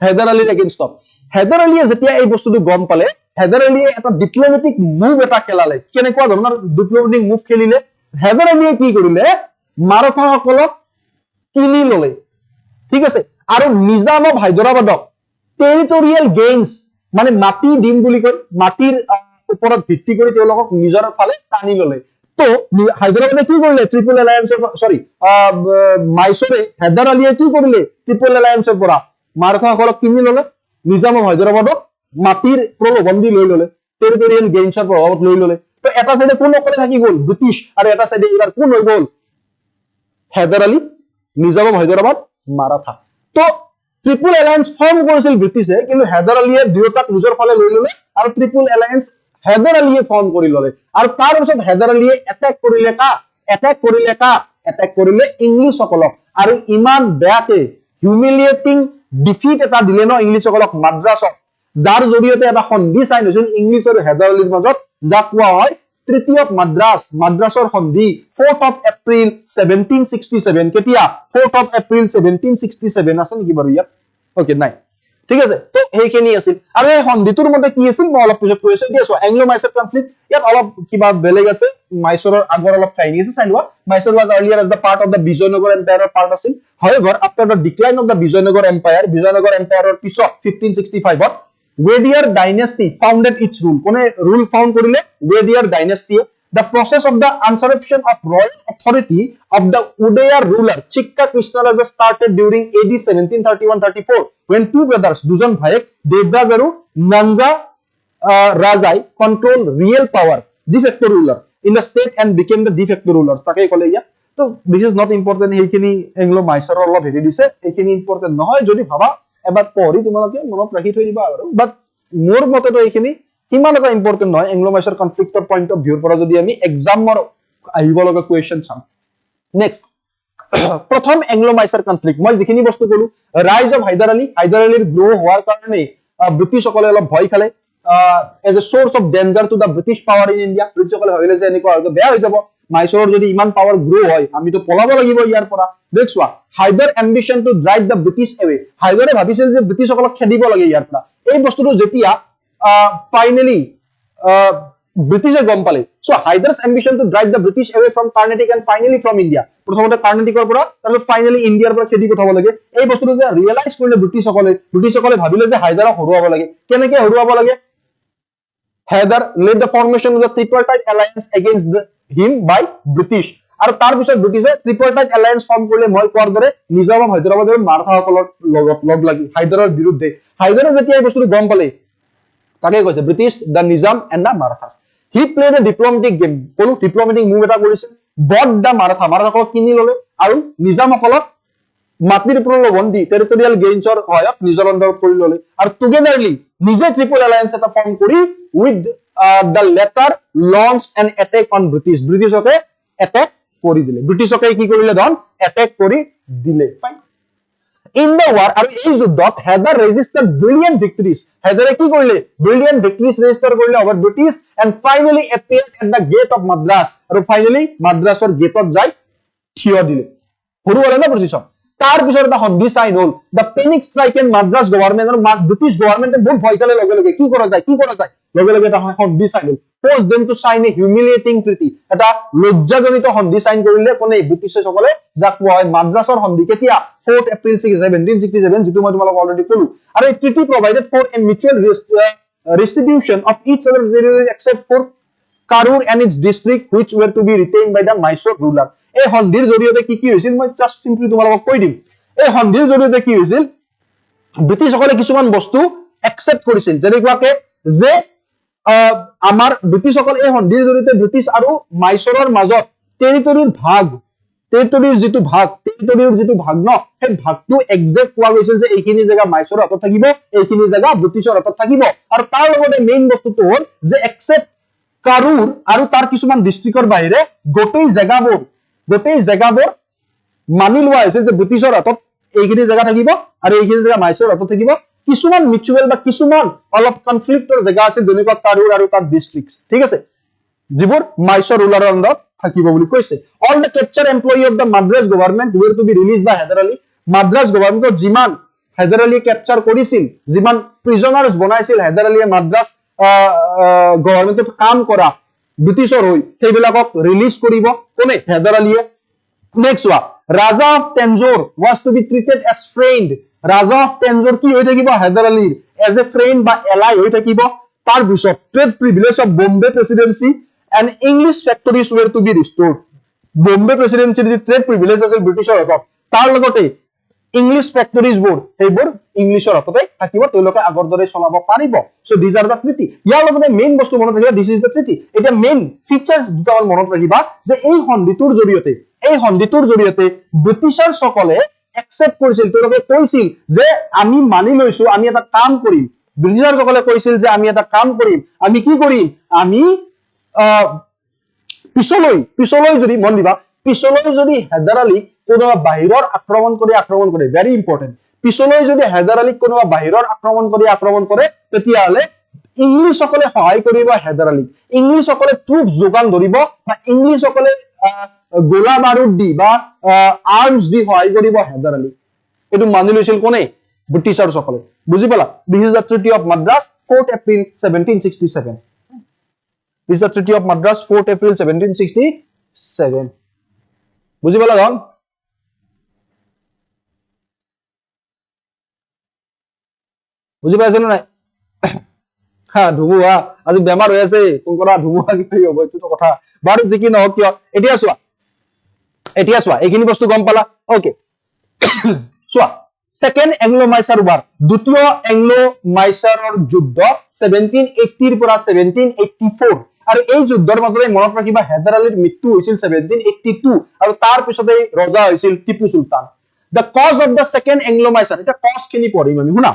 হেদাৰ আলীৰ এগেইনষ্টত হেদাৰ আলীয়ে যেতিয়া এই বস্তুটো গম পালে হেদাৰ আলীয়ে এটা ডিপ্লমেটিক মুভ এটা খেলালে কেনেকুৱা ধৰণৰ ডিপ্লমেটিক মুভ খেলিলে হেদাৰ আলীয়ে কি কৰিলে মাৰাঠাসকলক কিনি ললে ঠিক আছে আৰু নিজাম অফ হায়দৰাবাদক টেৰিটৰিয়েল গেইনছ মানে মাটি দিম বুলি কয় মাটিৰ ওপৰত ভিত্তি কৰি তেওঁলোকক নিজৰ ফালে টানি ললে তো হায়দৰাবাদে কি কৰিলে ট্ৰিপল এলায়েন্সৰ মাইসৰে হেদাৰ আলীয়ে কি কৰিলে ট্ৰিপল এলায়েন্সৰ পৰা মাৰাঠাসকলক কিনি ললে নিজাম অফ হায়দৰাবাদক মাটিৰ প্ৰলোভন দি লৈ ললে টেৰিটৰিয়েল গেইনছৰ প্ৰভাৱত লৈ ললে তো এটা সাইডে কোন অকলে থাকি গ'ল ব্ৰিটিছ আৰু এটা সাইডে এবাৰ কোন হৈ গ'ল হেদাৰ আলী নিজাম অফ হায়দৰাবাদ মাৰাঠা তো ট্ৰিপল এলায়েন্স ফৰ্ম কৰিছিল ব্ৰিটিছে কিন্তু হেদাৰ আলীয়ে দুয়োটাক নিজৰ ফালে লৈ ললে আৰু ট্ৰিপল এলায়েন্স হেদাৰ আলীয়ে ফৰ্ম কৰি ললে আৰু তাৰ পিছত হেদাৰ আলীয়ে এটেক কৰিলে ইংলিছসকলক আৰু ইমান বেয়াকে হিউমিলিয়েটিং ডিফিট এটা দিলে ন ইংলিছসকলক মাদ্ৰাছত যাৰ জৰিয়তে এটা সন্ধি সাইন হৈছিল ইংলিছ আৰু হেদাৰ আলীৰ মাজত যাক কোৱা হয় তৃতীয় মাদ্ৰাছৰ সন্ধি 4th of April 1767 কেতিয়া 4th of April 1767 আছে নেকি বাৰু ইয়াত ওকে নাই ঠিক আছে তো হেইখিনি আছিল আৰু এই সন্ধিটোৰ মতে কি আছিল মই অলপ পিছত কৈ আছো এতিয়া সো এংলো-মাইসৰ কনফ্লিক্ট ইয়াত অলপ কিবা বেলেগ আছে মাইসৰৰ আগৰ অলপ কাহিনী আছে চাইলোৱা মাইসৰ was earlier as the part of the Bijoynagar এম্পায়াৰৰ part আছিল however after the decline of the Bijoynagar এম্পায়াৰৰ পিছত 1565 ত Wadier dynasty founded its rule. Kone rule found korile Wadier dynasty. The process of the usurpation of royal authority of the Udayar ruler Chikka Krishnaraja started during AD 1731-34 when two brothers Dujan Bhayek Devraj aru Nanja Rajai controlled real power de facto ruler in the state and became the de facto rulers. Takai kole ya. So this is not important. Heikini Anglo-Mysore অলপ হেৰি দিছে এইখিনি important নহয় যদি ভাবা এবাৰ পঢ়ি তোমালোকে মনত ৰাখি থৈ দিবা আৰু বাট মোৰ মতে তো এইখিনি কিমান এটা ইম্পৰ্টেন্ট নহয় এংলো-মাইসৰ কনফ্লিক্টৰ পইণ্ট অফ ভিউৰ পৰা যদি আমি এক্সামৰ আহিব লগা কোৱেশ্চন চাম নেক্সট প্ৰথম এংলো-মাইচাৰ কনফ্লিক্ট মই যিখিনি বস্তু কলো ৰাইজ অফ হায়দাৰ আলীৰ গ্ৰো হোৱাৰ কাৰণে ব্ৰিটিছসকলে অলপ ভয় খালে as a source of danger to the British power in India ব্ৰিটিছসকলে ভাবিলে যে এনেকুৱা হয়তো বেয়া হৈ যাব মাইচৰৰ যদি ইমান পাৱাৰ গ্ৰো হয় আমিতো পলাব লাগিব ইয়াৰ পৰা দেখছোৱা Haydar ambition to drive the British away হায়দাৰে ভাবিছিল যে ব্ৰিটিছসকলক খেদিব লাগে ইয়াৰ পৰা এই বস্তুটো যেতিয়া ফাইনালি ব্ৰিটিছে গম পালে so Hyder's ambition to drive the British away from Carnatic and finally from India প্ৰথমতে কাৰ্ণাটিকৰ পৰা তাৰপিছত ফাইনালি ইণ্ডিয়াৰ পৰা খেদি পঠাব লাগে এই বস্তুটো যে ৰিয়েলাইজ কৰিলে ব্ৰিটিছসকলে ভাবিলে যে হায়দাৰক হৰুৱাব লাগে কেনেকৈ হৰুৱাব লাগে Hyder led the formation of the tripartite alliance against him by British. আৰু তাৰ পিছত ব্ৰিটিছে tripartite alliance ফৰ্ম কৰিলে মই কোৱাৰ দৰে নিজাম অফ হায়দৰাবাদৰ মাৰাঠাসকলৰ লগত লগ লাগি হায়দাৰৰ বিৰুদ্ধে হায়দাৰে যেতিয়া এই বস্তুটো গম পালে তাকে কৈছে British the Nizam and the Marathas he played a diplomatic game কলো ডিপ্লমেটিক মুভ এটা কৰিছিল বট দা মাৰাঠাসকলক কিনি ললে আৰু নিজামসকলক মাটিৰ প্ৰলোভন দি টেৰিটৰিয়েল গেইনছৰ সহায়ত নিজৰ অন্ডাৰত কৰি ললে আৰু টুগেদাৰলি নিজে ট্ৰিপল এলায়েন্স এটা ফৰ্ম কৰি with the latter launch an attack on ব্ৰিটিছকে এটেক কৰি দিলে ব্ৰিটিছকে কি কৰিলে ধন এটেক কৰি দিলে ফাইন ইন দা war আৰু এই যুদ্ধত হায়দাৰ ৰেজিষ্টাৰ্ড ব্ৰিলিয়েন্ট ভিক্টৰিজ হায়দাৰে কি কৰিলে ব্ৰিলিয়েন্ট ভিক্টৰিজ ৰেজিষ্টাৰ কৰিলে over British and finally appeared at the gate of Madras আৰু ফাইনালি মাদ্ৰাছৰ গেটত যাই থিয় দিলে হৰুৱালে না ব্ৰিটিছক তাৰ পিছত এটা সন্ধি সাইন হল the panic struck and Madras government আৰু ব্ৰিটিছ গভৰ্ণমেণ্টে বহুত ভয় খালে লগে লগে কি কৰা যায় লগে লগে এটা সন্ধি সাইন হল forced them to sign a humiliating treaty এটা লজ্জাজনিত সন্ধি সাইন কৰিলে কোনে ব্ৰিটিছসকলে যাক কোৱা হয় মাদ্ৰাছৰ সন্ধি কেতিয়া 4 এপ্ৰিল 1767 যেটো মই তোমালোকক অলৰেডি কলো আৰু এই treaty provided for a mutual restitution of each other territory except for Karur and its district which were to be retained by the Mysore ruler এই সন্ধিৰ জৰিয়তে কি হৈছিল মই জাস্ট সিম্পলি তোমালোকক কৈ দিম এই সন্ধিৰ জৰিয়তে কি হৈছিল ব্ৰিটিছসকলে কিছুমান বস্তু একচেপ্ট কৰিছিল যেনেকুৱাকে যে আমাৰ ব্ৰিটিছসকল এই সন্ধিৰ জৰিয়তে ব্ৰিটিছ আৰু মাইচৰৰ মাজত টেৰিটৰিৰ যিটো ভাগ ন সেই ভাগটো এক্সাক্ট কোৱা গৈছিল যে এইখিনি জায়গা মাইচৰৰ হাতত থাকিব এইখিনি জায়গা ব্ৰিটিছৰ হাতত থাকিব আৰু তাৰ লগতে মেইন বস্তুটো হ'ল যে এক্সেপ্ট কাৰুৰ আৰু তাৰ কিছুমান ডিস্ট্ৰিক্টৰ বাহিৰে গোটেই জায়গাবোৰ মানি লোৱা হৈছে যে ব্ৰিটিছৰ হাতত এইখিনি জায়গা থাকিব আৰু এইখিনি জায়গা মাইচৰৰ হাতত থাকিব কিছুমান মিউচুৱেল বা কিছুমান অলপ কনফ্লিক্টৰ জায়গা আছে যেনেকুৱা কাৰুৰ আৰু তাৰ ডিস্ট্ৰিক্ট ঠিক আছে যিবোৰ মাইচৰ ৰুলাৰৰ আন্ডাৰত থাকিব বুলি কৈছে all the captured employee of the Madras government were to be release by Hyder Ali Madras গভৰ্ণমেণ্টৰ যিমান হায়দাৰ আলীয়ে কেপচাৰ কৰিছিল যিমান প্ৰিজনাৰ্ছ বনাইছিল হায়দাৰ আলীয়ে মাদ্ৰাছ গভৰ্ণমেণ্টত কাম কৰা ব্ৰিটিছৰ হৈ সেইবিলাকক ৰিলিজ কৰিব কোনে হায়দাৰ আলীয়ে নেক্সট ওয়া Raja of Tanjore was to be treated as friend Raja of Tanjore কি হৈ থাকিব হায়দাৰ আলীৰ এজ এ ফ্ৰেণ্ড বা এলাই হৈ থাকিব তাৰ পিছত trade privilege of Bombay presidency and English factories were to be restored Bombay প্ৰেসিডেন্সিৰ যি ট্ৰেড প্ৰিভিলেজ আছিল ব্ৰিটিছৰ হাতত তাৰ লগতে ইংলিছ ফেক্টৰিজবোৰ সেইবোৰ ইংলিছৰ হাততে থাকিব তেওঁলোকে আগৰ দৰে চলাব পাৰিব so this are the treaty ইয়াৰ লগতে মেইন বস্তু মনত ৰাখিবা দিস ইজ দা ট্ৰিটি এটা মেইন ফিচাৰ্স দুটা মনত ৰাখিবা যে এই সন্ধিটোৰ জৰিয়তে ব্ৰিটিছাৰ সকলে একচেপ্ট কৰিছিল তেওঁলোকে কৈছিল যে আমি মানি লৈছো আমি এটা কাম কৰিম ব্ৰিটিছাৰ সকলে কৈছিল যে আমি এটা কাম কৰিম আমি কি কৰিম আমি পিছলৈ যদি মন দিবা পিছলৈ যদি হায়দাৰ আলীক কোনোবা বাহিৰৰ আক্ৰমণ কৰে ভেৰি ইম্পৰ্টেন্ট পিছলৈ যদি হায়দাৰ আলীক কোনোবা বাহিৰৰ আক্ৰমণ কৰে তেতিয়াহলে ইংলিছ সকলে সহায় কৰিব হায়দাৰ আলীক ইংলিছ সকলে ট্ৰুপছ যোগান ধৰিব বা ইংলিছ সকলে গোলা বাৰুদ দি বা আৰ্মছ দি সহায় কৰিব হায়দাৰ আলীক এটো মানি লৈছিল কোনে ব্ৰিটিছাৰ সকলে বুজি পালা this is the treaty of Madras 4th April 1767 This is the Treaty of Madras, 4th April 1767. বুজি পালা গম বুজি পাইছে নাই হা ধুমুহা আজি বেমাৰ হৈ আছে কোন কৰা ধুমুহা কি হ'ব এইটো কথা বাৰু যি কি নহওক কিয় এতিয়া চোৱা এইখিনি বস্তু গম পালা ওকে চোৱা সেকেন্ড এংলো-মাইচাৰ ওয়াৰ দ্বিতীয় এংলো-মাইচাৰৰ যুদ্ধ 1780 ৰ পৰা 1784 আৰু এই যুদ্ধৰ মাজতে মনত ৰাখিবা হায়দাৰ আলীৰ মৃত্যু হৈছিল 1782 আৰু তাৰ পিছতে ৰজা হৈছিল Tipu Sultan the cause of the second Anglo-Mysore এটা কজ খিনি পঢ়িম আমি শুনা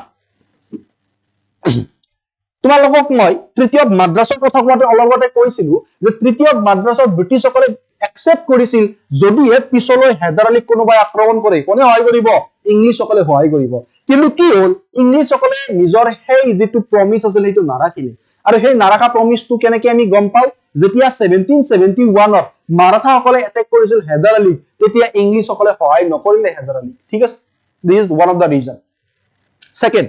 তোমালোকক মই তৃতীয় মাদ্ৰাছৰ কথা কোৱাতে অলপতে কৈছিলো যে তৃতীয় মাদ্ৰাছৰ ব্ৰিটিছসকলে একসেপ্ট কৰিছিল যদিহে পিছলৈ হায়দাৰ আলীক কোনোবাই আক্ৰমণ কৰে কোনে সহায় কৰিব ইংলিছসকলে সহায় কৰিব কিন্তু কি হ'ল ইংলিছসকলে নিজৰ সেই যেটো প্ৰমিস আছিল সেইটো নাৰাখিলে আৰু সেই নাৰাখা প্ৰমিসটো কেনেকৈ আমি গম পাও যেতিয়া 1771 ত মাৰাঠাসকলে এটেক কৰিছিল হায়দাৰ আলীক তেতিয়া ইংলিছসকলে সহায় নকৰিলে হায়দাৰ আলীক ঠিক আছে this is one of the reason second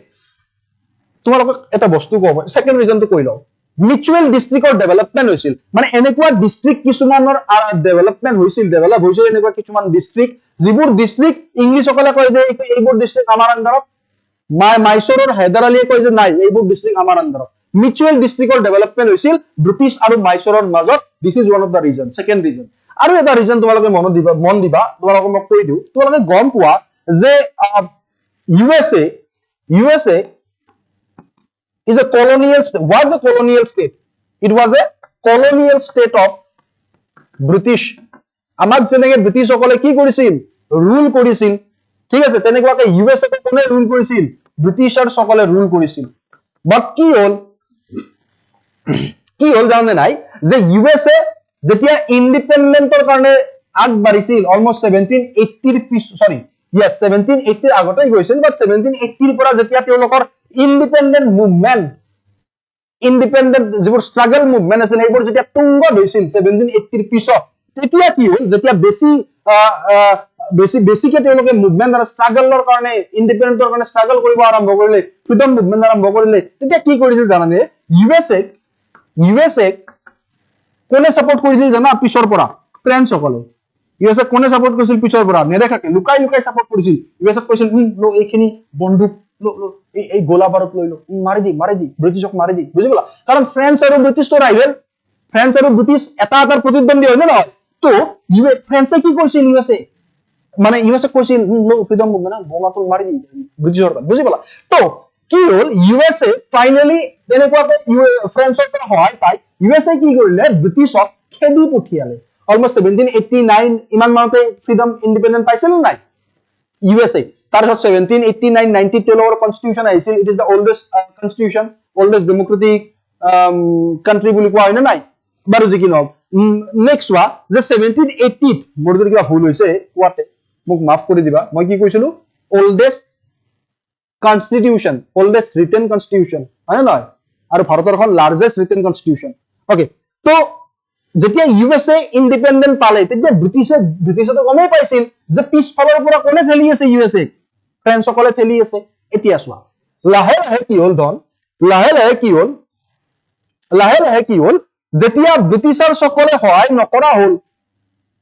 তোমালোকক এটা বস্তু কব সেকেন্ড ৰিজনটো কৈ লও মিউচুৱেল ডিস্ট্ৰিক্টৰ ডেভেলপমেন্ট হৈছিল মানে এনেকুৱা ডিস্ট্ৰিক্ট কিছুমানৰ ডেভেলপমেন্ট হৈছিল ডেভেলপ হৈছিল এনেকুৱা কিছুমান ডিস্ট্ৰিক্ট যিবোৰ ডিস্ট্ৰিক্ট ইংলিছসকলে কয় যে এইবোৰ ডিস্ট্ৰিক্ট আমাৰ আন্ডাৰত মাইসোৰৰ হায়দাৰ আলীয়ে কয় যে নাই এইবোৰ ডিস্ট্ৰিক্ট আমাৰ আন্ডাৰত মিউচুৱেল ডিস্ট্ৰিক্টৰ ডেভেলপমেন্ট হৈছিল ব্ৰিটিছ আৰু মাইসোৰৰ মাজত this is one of the reason second reason আৰু এটা ৰিজন তোমালোকে মন দিবা তোমালোকক মই কৈ দিও তোমালোকে গম পোৱা যে USA is a colonial was a colonial state it was a colonial state of British আমাক যেনেকে ব্ৰিটিছ সকলে কি কৰিছিল ৰুল কৰিছিল ঠিক আছে তেনেকুৱাকে USA ক কোনে ৰুল কৰিছিল ব্ৰিটিছাৰ সকলে ৰুল কৰিছিল বাট কি হল জানে নাই যে USA যেতিয়া ইন্ডিপেন্ডেন্টৰ কাৰণে আগবাঢ়িছিল অলমোস্ট 1780 yes 1780 আগতে গৈছিল বাট 1780 পৰা যেতিয়া তেওঁলোকৰ independent movement independent যিবোৰ struggle movement আছিল এইবোৰ যেতিয়া তুংগত হৈছিল 1780 পিছত তেতিয়া কি হ'ল যেতিয়া বেছিকে তেওঁলোকে মুভমেন্ট আৰু ষ্ট্ৰাগলৰ কাৰণে ইন্ডিপেন্ডেন্টৰ কাৰণে ষ্ট্ৰাগল কৰিব আৰম্ভ কৰিলে ফ্ৰীডম মুভমেন্ট আৰম্ভ কৰিলে তেতিয়া কি কৰিছিল জানানে USA কোনে সাপোৰ্ট কৰিছিল জানা পিছৰ পৰা ফ্ৰেঞ্চ সকলে USA কোনে সাপোৰ্ট কৰিছিল পিছৰ পৰা নেদেখাকে লুকাই সাপোৰ্ট কৰিছিল USA কৈছিল লো এইখিনি বন্দুক লো এই গোলা বাৰুদ লৈ লো মাৰি দি ব্ৰিটিছক মাৰি দি বুজিলা কাৰণ ফ্ৰেঞ্চ আৰু ব্ৰিটিছ তো ৰাইভেল ফ্ৰেঞ্চ আৰু ব্ৰিটিছ এটা প্ৰতিদ্বন্দ্বী হয় না তো ফ্ৰেঞ্চে কি কৰিছিল USA কৈছিল লো ফ্ৰীডম মুভমেন্ট বোমাটো মাৰি দি ব্ৰিটিছৰ বুজিলা তো কি হ'ল USA ফাইনালি তেনেকুৱাকে ফ্ৰেঞ্চৰ পৰা সহায় পাই USA কি কৰিলে ব্ৰিটিছক খেদি পঠিয়ালে অলমোস্ট 1789 ইমান মানতে ফ্ৰীডম ইন্ডিপেন্ডেন্ট পাইছিল নাই USA তাৰপিছত 1789-90 তেওঁলোকৰ কনস্টিটিউশন আহিছিল it is the oldest constitution oldest democratic country বুলি কোৱা হয় না নাই বাৰু যি কি নহওক নেক্সট ওয়া যে 1780 মোৰ যদি কিবা ভুল হৈছে কোৱাতে মোক মাফ কৰি দিবা মই কি কৈছিলো ওল্ডেষ্ট কনস্টিটিউশন ওল্ডেষ্ট ৰিটেন কনস্টিটিউশন হয় না আৰু ভাৰতৰখন লাৰ্জেষ্ট ৰিটেন কনস্টিটিউশন ওকে তো যেতিয়া USA ইন্ডিপেন্ডেন্ট পালে তেতিয়া ব্ৰিটিছে তো গমেই পাইছিল যে পিছফালৰ পৰা কোনে ঠেলি আছে USA ফ্ৰেঞ্চ সকলে ঠেলি আছে এতিয়া চোৱা লাহে লাহে কি হ'ল যেতিয়া ব্ৰিটিছাৰ সকলে সহায় নকৰা হ'ল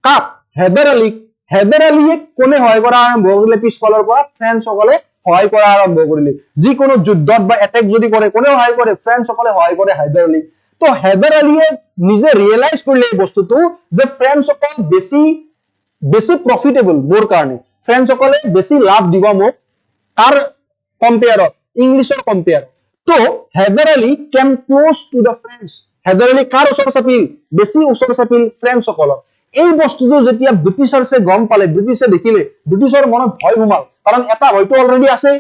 কাক হায়দাৰ আলীয়ে কোনে সহায় কৰা আৰম্ভ কৰিলে পিছফালৰ পৰা ফ্ৰেঞ্চ সকলে সহায় কৰা আৰম্ভ কৰিলে যিকোনো যুদ্ধত বা এটেক যদি কৰে কোনে সহায় কৰে ফ্ৰেঞ্চ সকলে সহায় কৰে হায়দাৰ আলীক তো হায়দাৰ আলীয়ে নিজে ৰিয়েলাইজ কৰিলে এই বস্তুটো যে ফ্ৰেঞ্চ সকল বেছি প্ৰফিটেবল মোৰ কাৰণে ফ্ৰেঞ্চ সকলে বেছি লাভ দিব মোক কাৰ কম্পেয়াৰত ইংলিছৰ কম্পেয়াৰ তো Hyder Ali came close to the French Hyder Ali কাৰ ওচৰ চাপিল বেছি ওচৰ চাপিল ফ্ৰেঞ্চ সকলৰ এই বস্তুটো যেতিয়া ব্ৰিটিছাৰছে গম পালে ব্ৰিটিছে দেখিলে ব্ৰিটিছৰ মনত ভয় সোমাল কাৰণ এটা ভয়টো অলৰেডি আছে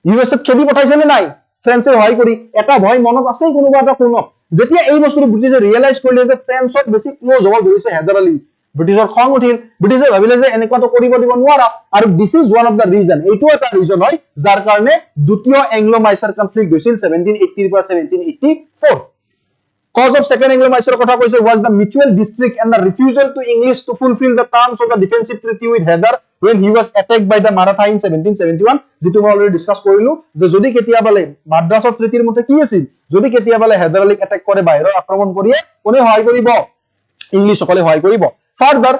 USA খেদি পঠাইছে নে নাই ফ্ৰেঞ্চে সহায় কৰি এটা ভয় মনত আছে কোনোবা এটা কোণত যেতিয়া এই বস্তুটো ব্ৰিটিছে ৰিয়েলাইজ কৰিলে যে ফ্ৰেঞ্চত বেছি ক্লোজ হ'ব ধৰিছে হায়দাৰ আলী ব্ৰিটিছৰ খং উঠিল ব্ৰিটিছে ভাবিলে যে এনেকুৱাটো কৰিব দিব নোৱাৰা আৰু this is one of the reason এইটো এটা ৰিজন হয় যাৰ কাৰণে দ্বিতীয় এংলো-মাইসোৰ কনফ্লিক্ট হৈছিল 1780 পৰা 1784 cause of second Anglo-Mysore কথা কৈছে was the mutual district and the refusal to English to fulfill the terms of the defensive treaty with Hyder when he was attacked by the Maratha in 1771 যেটো মই already discuss কৰিলো যে যদি কেতিয়াবালে মাদ্ৰাছৰ ট্ৰিটিৰ মতে কি আছিল যদি কেতিয়াবালে হায়দাৰ আলীক এটেক কৰে বাহিৰৰ আক্ৰমণ কৰিয়ে কোনে সহায় কৰিব ইংলিছ সকলে সহায় কৰিব further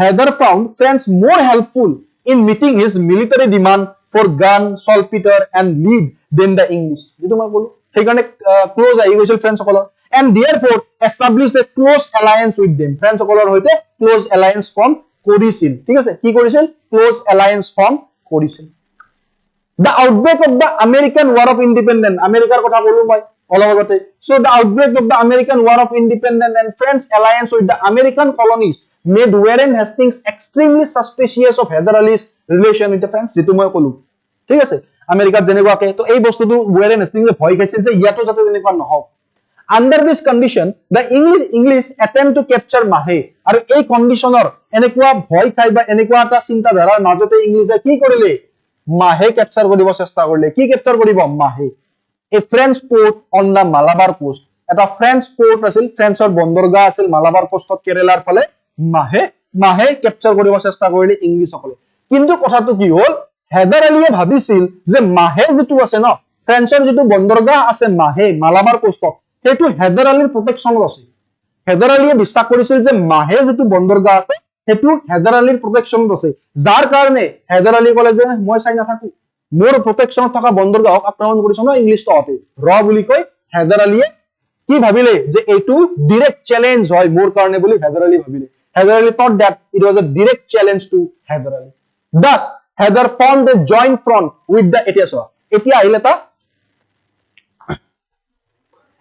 Hyder found France more helpful in meeting his military demand for gun saltpeter and lead than the English যেটো মই বলো সেইকাৰণে ক্লোজ আহি গৈছিল ফ্ৰেঞ্চ সকলৰ and therefore established a close alliance with them French সকলৰ হৈতে ক্লোজ alliance ফৰ্ম কৰিছিল ঠিক আছে কি কৰিছিল ক্লোজ alliance ফৰ্ম কৰিছিল the outbreak of the American War of Independence আমেৰিকাৰ কথা বলো মই অলগতে so the outbreak of the American War of Independence and French alliance with the American colonies made Warren Hastings extremely suspicious of Hyder Ali's relation with the French যেটো মই কলো ঠিক আছে আমেৰিকাত জেনেকুৱাকে তো এই বস্তুটো ওয়াৰেন হেস্টিংসে ভয় খাইছিল যে ইয়াতো যাতে জেনেকুৱা নহওক Under this condition, the English attempt to capture Mahe. আৰু এই কণ্ডিশনৰ এনেকুৱা ভয় খাই বা এনেকুৱা এটা চিন্তাধাৰাৰ মাজতে ইংলিছে কি কৰিলে মাহে ক্যাপচাৰ কৰিব চেষ্টা কৰিলে কি ক্যাপচাৰ কৰিব মাহে a French port on the Malabar coast এটা ফ্ৰেঞ্চ পোৰ্ট আছিল ফ্ৰেঞ্চৰ বন্দৰগাহ আছিল মালাবাৰ কোষ্টত কেৰেলাৰ ফালে মাহে ক্যাপচাৰ কৰিব চেষ্টা কৰিলে ইংলিছসকলে কিন্তু কথাটো কি হ'ল হেদাৰ আলীয়ে ভাবিছিল যে মাহে যেটো আছে ন ফ্ৰেঞ্চৰ যেটো বন্দৰগাহ আছে মাহে মালাবাৰ কোষ্টত হেতু হেদাৰ আলীৰ প্ৰটেকচনত আছে হেদাৰ আলীয়ে বিশ্বাস কৰিছিল যে মাহে যেটো বন্দৰগাহ আছে হেতু হেদাৰ আলীৰ প্ৰটেকচনত আছে যাৰ কাৰণে হেদাৰ আলী কলে যে মই চাই নাথাকো মোৰ প্ৰটেকচনত থকা বন্দৰগাহক আক্ৰমণ কৰিছ ন ইংলিছ তহতে ৰ বুলি কৈ হেদাৰ আলীয়ে কি ভাবিলে যে এটো ডাইৰেক্ট চ্যালেঞ্জ হয় মোৰ কাৰণে বুলি হেদাৰ আলী ভাবিলে header Ali thought that it was a direct challenge to header Ali thus header formed a joint front with the এতিয়া আহিলে তা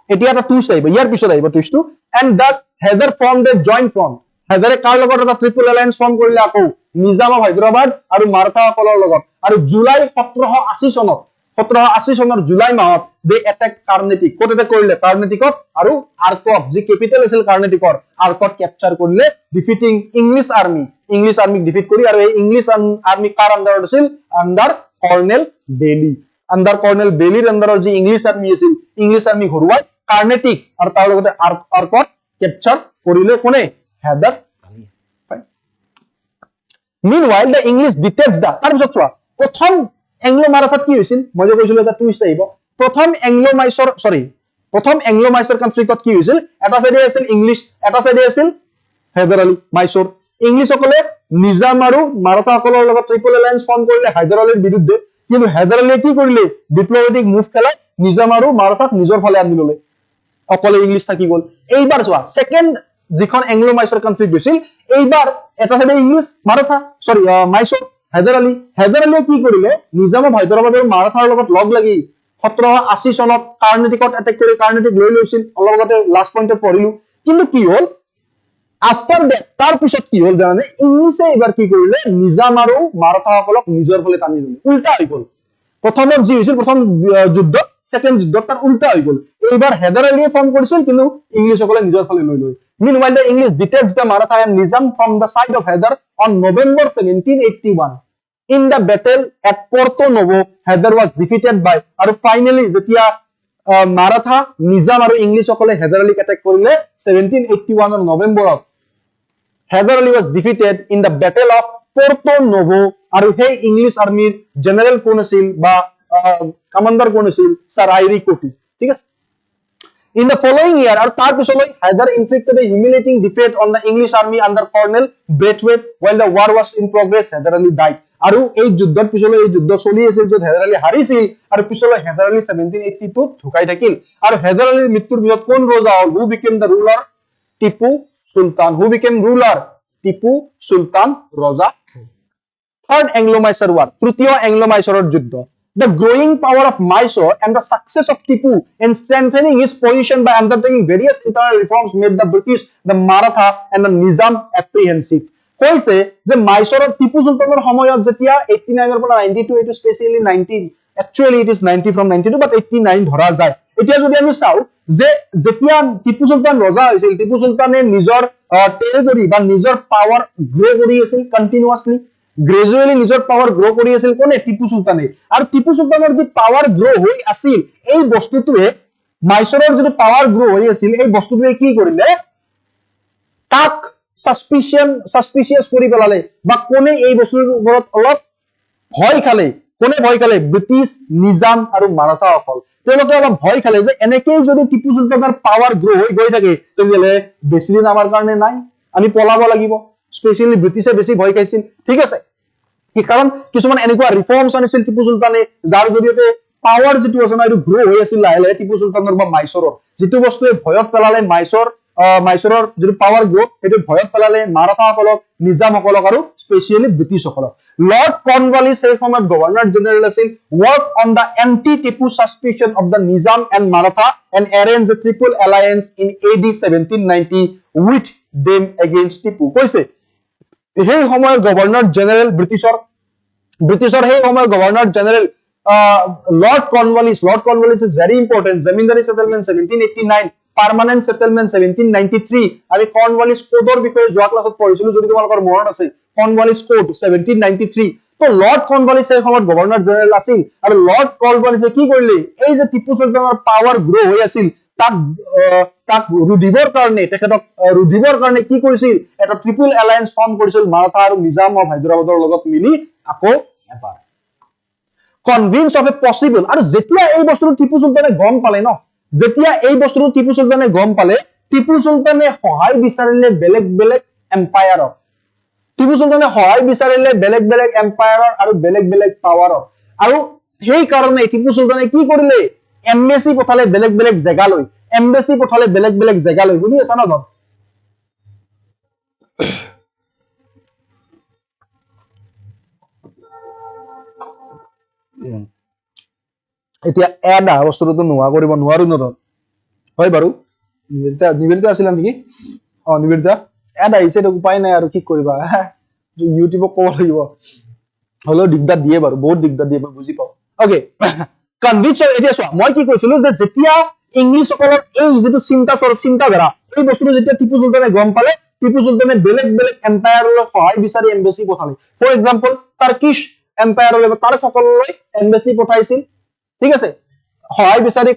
এতিয়া এটা টুইষ্ট আহিব ইয়াৰ পিছত আহিব টুইষ্টটো and thus header formed a joint front হেদাৰে কাৰ লগত এটা ট্ৰিপল এলায়েন্স ফৰ্ম কৰিলে আকৌ নিজাম অফ হায়দৰাবাদ আৰু মাৰাঠাসকলৰ লগত আৰু জুলাই 1780 চনৰ জুলাই মাহত they attacked Carnatic কোট এটা কৰিলে কাৰ্নেটিকত আৰু আৰ্কট যি ক্যাপিটেল আছিল কাৰ্নেটিকৰ আৰ্কট ক্যাপচাৰ কৰিলে ডিফিটিং ইংলিছ আৰ্মিক ডিফিট কৰি আৰু এই ইংলিছ আৰ্মি কাৰ আন্ডাৰত আছিল আন্ডাৰ কৰ্নেল বেলিৰ আন্ডাৰৰ যি ইংলিছ আৰ্মি আছিল ইংলিছ আৰ্মি ঘৰুৱাই কাৰ্নেটিক আৰু তাৰ লগতে আৰ্কট ক্যাপচাৰ কৰিলে কোনে header Ali meanwhile the English detached the তাৰ পিছত চোৱা প্ৰথম এংলো মাৰাঠাত কি হৈছিল মই যে কৈছিলো এটা টুইষ্ট আহিব প্ৰথম এংলো-মাইছৰ কনফ্লিক্টত কি হৈছিল এটা সাইডে আছিল ইংলিশ এটা সাইডে আছিল হেদাৰ আলী মাইছৰ ইংলিছসকলে নিজাম আৰু মাৰাঠাসকলৰ লগত ট্ৰিপল এলায়েন্স ফৰ্ম কৰিলে হায়দৰ আলীৰ বিৰুদ্ধে কিন্তু হেদাৰ আলীয়ে কি কৰিলে ডিপ্লোমেটিক মুভ খেলাই নিজাম আৰু মাৰাঠাক নিজৰ ফালে আনি ললে অকলে ইংলিশ থাকি গল এইবাৰ চোৱা সেকেন্ড যিখন এংলো-মাইছৰ কনফ্লিক্ট হৈছিল এইবাৰ এটা সাইডে ইংলিশ মাৰাঠা মাইছৰ হেদাৰ আলীয়ে কি কৰিলে নিজাম অফ হায়দৰাবাদ আৰু মাৰাঠাৰ লগত লগ লাগি 1780 চনত কাৰ্নেটিকত এটেক কৰি কাৰ্নেটিক লৈ লৈছিল অলপতে লাষ্ট পইণ্টত পঢ়িলো কিন্তু কি হ'ল আফটাৰ দ্যাট তাৰ পিছত কি হ'ল জানে ইংলিছে এবাৰ কি কৰিলে নিজাম আৰু মাৰাঠাসকলক নিজৰ ফালে টানি ললে উল্টা হৈ গল প্ৰথমত যি হৈছিল প্ৰথম যুদ্ধ সেকেন্ড যুদ্ধত তাৰ উল্টা হৈ গল এইবাৰ হেদাৰ আলীয়ে ফৰ্ম কৰিছিল কিন্তু ইংলিছসকলে নিজৰ ফালে লৈ লয় meanwhile the English detached the Maratha and Nizam from the side of Hyder on November 1781 in the battle at Porto Novo Hyder was defeated by আৰু finally যেতিয়া মাৰাঠা নিজাম আৰু ইংলিছসকলে হেদাৰ আলীক এটেক কৰিলে 1781 ৰ নৱেম্বৰত header Ali was defeated in the battle of Porto Novo আৰু সেই English আৰ্মিৰ জেনাৰেল কোন আছিল বা কমান্ডাৰ কোন আছিল স্যাৰ আইৰি কোটি ঠিক আছে In the following year, or tar pisoloi Hyder inflicted a humiliating defeat on the English army under Colonel Braithwaite while the war was in progress. Hyder Ali died. আৰু এই যুদ্ধৰ পিছলৈ এই যুদ্ধ চলি আছিল যত হেদাৰ আলী হাৰিছিল আৰু পিছলৈ হেদাৰ আলী 1782 ঢুকাই থাকিল আৰু হেদাৰ আলীৰ মৃত্যুৰ পিছত কোন ৰজা হ'ল who became the ruler Tipu Sultan ৰজা third Anglo-Mysore War তৃতীয় এংলো-মাইছৰৰ যুদ্ধ The growing power of Mysore and the success of Tipu in strengthening his position by undertaking various internal reforms made the British, the Maratha and the Nizam apprehensive. কৈছে যে মাইছৰৰ টিপু সুলতানৰ সময়ত যেতিয়া 89 ৰ পৰা 92 এটো specially 19 actually it is 90 from 92 but 89 ধৰা যায় এতিয়া যদি আমি চাও যে যেতিয়া টিপু সুলতান ৰজা হৈছিল টিপু সুলতানে নিজৰ টেৰিটৰি বা নিজৰ পাৱাৰ গ্ৰো কৰি আছিল কন্টিনিউয়াসলি গ্ৰেজুৱেলি নিজৰ পাৱাৰ গ্ৰো কৰি আছিল কোনে টিপু সুলতানে আৰু টিপু সুলতানৰ যি পাৱাৰ গ্ৰো হৈ আছিল এই বস্তুটোৱে মাইছৰৰ যি পাৱাৰ গ্ৰো হৈ আছিল এই বস্তুটোৱে কি কৰিলে তাক সাসপিশিয়াস কৰি পেলালে বা কোনে এই বস্তুৰ ওপৰত অলপ ভয় খালে ব্ৰিটিছ নিজাম আৰু মাৰাঠা সকল তেওঁলোকে অলপ ভয় খালে যে এনেকৈ যদি টিপু সুলতানৰ পাৱাৰ গ্ৰো হৈ গৈ থাকে তেতিয়ালে বেছি দিন আমাৰ কাৰণে নাই আমি পলাব লাগিব স্পেশালি ব্ৰিটিছে বেছি ভয় খাইছিল ঠিক আছে কি কাৰণ কিছুমান এনেকুৱা ৰিফৰ্মছ আনিছিল টিপু সুলতানে যাৰ জৰিয়তে পাৱাৰ যেটো আছে না এটো গ্ৰো হৈ আছিল লাহে টিপু সুলতানৰ বা মাইছৰৰ যেটো বস্তুৱে ভয়ত পেলালে মাইছৰৰ যেটো পাৱাৰ গ্ৰো এটো ভয়ত পেলালে মাৰাঠাসকলক নিজামসকলক আৰু স্পেশালি ব্ৰিটিছসকলক লৰ্ড কৰ্ণৱালিছ সেই সময়ত গভৰ্ণৰ জেনেৰেল আছিল work on the anti Tipu suspicion of the Nizam and Maratha and arrange a triple alliance in AD 1790 with them against Tipu কৈছে সেই সময়ৰ গভৰ্ণৰ জেনেৰেল ব্ৰিটিছৰ সেই সময়ৰ governor general Lord Cornwallis is very important. Zamindari settlement 1789 permanent settlement 1793 আমি কৰ্নওয়ালিস কোডৰ বিষয়ে যোৱা ক্লাছত পঢ়িছিলো যদি তোমালোকৰ মনত আছে কৰ্নওয়ালিস কোড 1793 তো লৰ্ড কৰ্নওয়ালিস এই সময়ত গভৰ্নৰ জেনাৰেল আছিল আৰু লৰ্ড কৰ্নওয়ালিসে কি কৰিলে এই যে টিপু সুলতানৰ পাৱাৰ গ্ৰো হৈ আছিল তাক ৰুধিবৰ কাৰণে কি কৰিছিল এটা ট্ৰিপল এলায়েন্স ফৰ্ম কৰিছিল মাৰাঠা আৰু নিজাম অফ হায়দৰাবাদৰ লগত মিলি আকৌ এবাৰ কনভিন্স অফ এ পসিবল আৰু যেতিয়া এই বস্তুটো টিপু সুলতানে গম পালে ন যেতিয়া এই বস্তুটো টিপু সুলতানে গম পালে টিপু সুলতানে সহায় বিচাৰিলে বেলেগ বেলেগ এম্পায়াৰৰ টিপু সুলতানে সহায় বিচাৰিলে বেলেগ বেলেগ এম্পায়াৰৰ আৰু বেলেগ বেলেগ পাৱাৰৰ আৰু সেই কাৰণে টিপু সুলতানে কি কৰিলে এমবেসি পঠালে বেলেগ বেলেগ জায়গালৈ এমবেসি পঠালে বেলেগ বেলেগ জায়গালৈ শুনি আছা না এতিয়া এডা বস্তুটো নোৱা কৰিব নোৱাৰো ন হয় বাৰু নিবেদিতা আছিল নেকি নিবেদিতা এড আহিছে তো উপায় নাই আৰু কি কৰিবা ইউটিউবক ক'ব লাগিব হলো দিগদাৰ দিয়ে বাৰু বহুত দিগদাৰ দিয়ে বুজি পাও ওকে কনভিকশন এতিয়া চোৱা মই কি কৈছিলো যে যেতিয়া ইংলিছ সকলৰ এই যেটো চিন্তাধাৰা এই বস্তুটো যেতিয়া টিপু সুলতানে গম পালে টিপু সুলতানে বেলেগ বেলেগ এম্পায়াৰলৈ সহায় বিচাৰি এমবেসি পঠালে ফৰ এক্সাম্পল টাৰ্কিশ এম্পায়াৰলৈ তাৰ সকললৈ এমবেসি পঠাইছিল ঠিক আছে সহায় বিচাৰি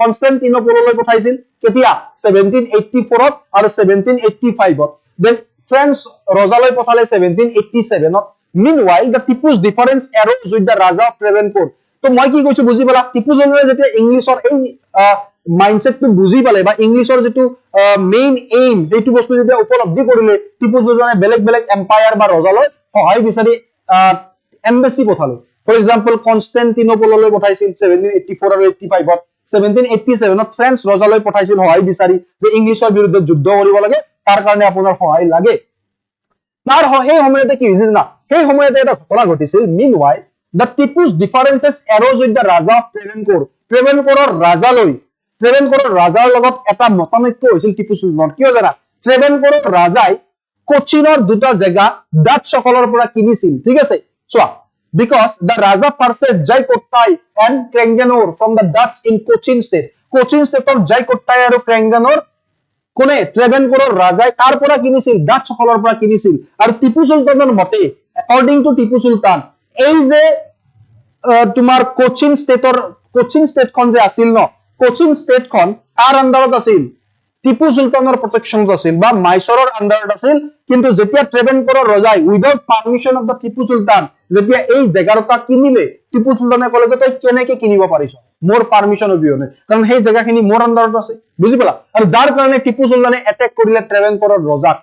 কনষ্টেন্টিনোপললৈ পঠাইছিল কেতিয়া 1784 ত আৰু 1785 ত দেন ফ্ৰেঞ্চ ৰজালৈ পঠালে 1787 ত meanwhile the Tipu's difference arose with the Raja of Travancore তো মই কি কৈছো বুজি পালা টিপু সুলতানে যেতিয়া ইংলিছৰ এই মাইন্ডসেটটো বুজি পালে বা ইংলিছৰ যেটো মেইন এইম এইটো বস্তু যেতিয়া উপলব্ধি কৰিলে টিপু সুলতানে বেলেগ বেলেগ এম্পায়াৰ বা ৰজালৈ সহায় বিচাৰি এমবেসি পঠালে ফৰ এক্সাম্পল কনষ্টেন্টিনোপললৈ পঠাইছিল 1784 আৰু 85 ত 1787 ত ফ্ৰেঞ্চ ৰজালৈ পঠাইছিল সহায় বিচাৰি যে ইংলিছৰ বিৰুদ্ধে যুদ্ধ কৰিব লাগে তাৰ কাৰণে আপোনাৰ সহায় লাগে তাৰ সেই সময়তে কি হৈছিল না সেই সময়তে এটা ঘটনা ঘটিছিল meanwhile the Tipu's differences arose with the Raja of Travancoreৰ ৰাজাৰ লগত এটা মতানৈক্য হৈছিল টিপু সুলতানৰ কিয় জানা ট্ৰেভেনকোৰৰ ৰাজাই কোচিনৰ দুটা জায়গা ডাচ সকলৰ পৰা কিনিছিল ঠিক আছে চোৱা because the Raja purchased Jaikottai and Kranganore from the Dutch in Cochin state of Jaikottai আৰু Kranganore কোনে ট্ৰেভেনকোৰৰ ৰাজাই কাৰ পৰা কিনিছিল ডাচ সকলৰ পৰা কিনিছিল আৰু টিপু সুলতানৰ মতে according to টিপু সুলতান এই যে তোমাৰ কোচিন ষ্টেটখন যে আছিল ন কোচিন ষ্টেটখন কাৰ আন্ডাৰত আছিল টিপু সুলতানৰ প্ৰটেকচনত আছিল বা মাইসৰৰ আন্ডাৰত আছিল কিন্তু যেতিয়া ট্ৰেভেনকোৰৰ ৰজাই without permission of the Tipu Sultan যেতিয়া এই জায়গাটা কিনিলে টিপু সুলতানে কলে যে তই কেনেকে কিনিব পাৰিছ মোৰ পাৰমিশন অবিহনে কাৰণ সেই জায়গাখিনি মোৰ আন্ডাৰত আছে বুজি পালা আৰু যাৰ কাৰণে টিপু সুলতানে এটেক কৰিলে ট্ৰেভেনকোৰৰ ৰজাক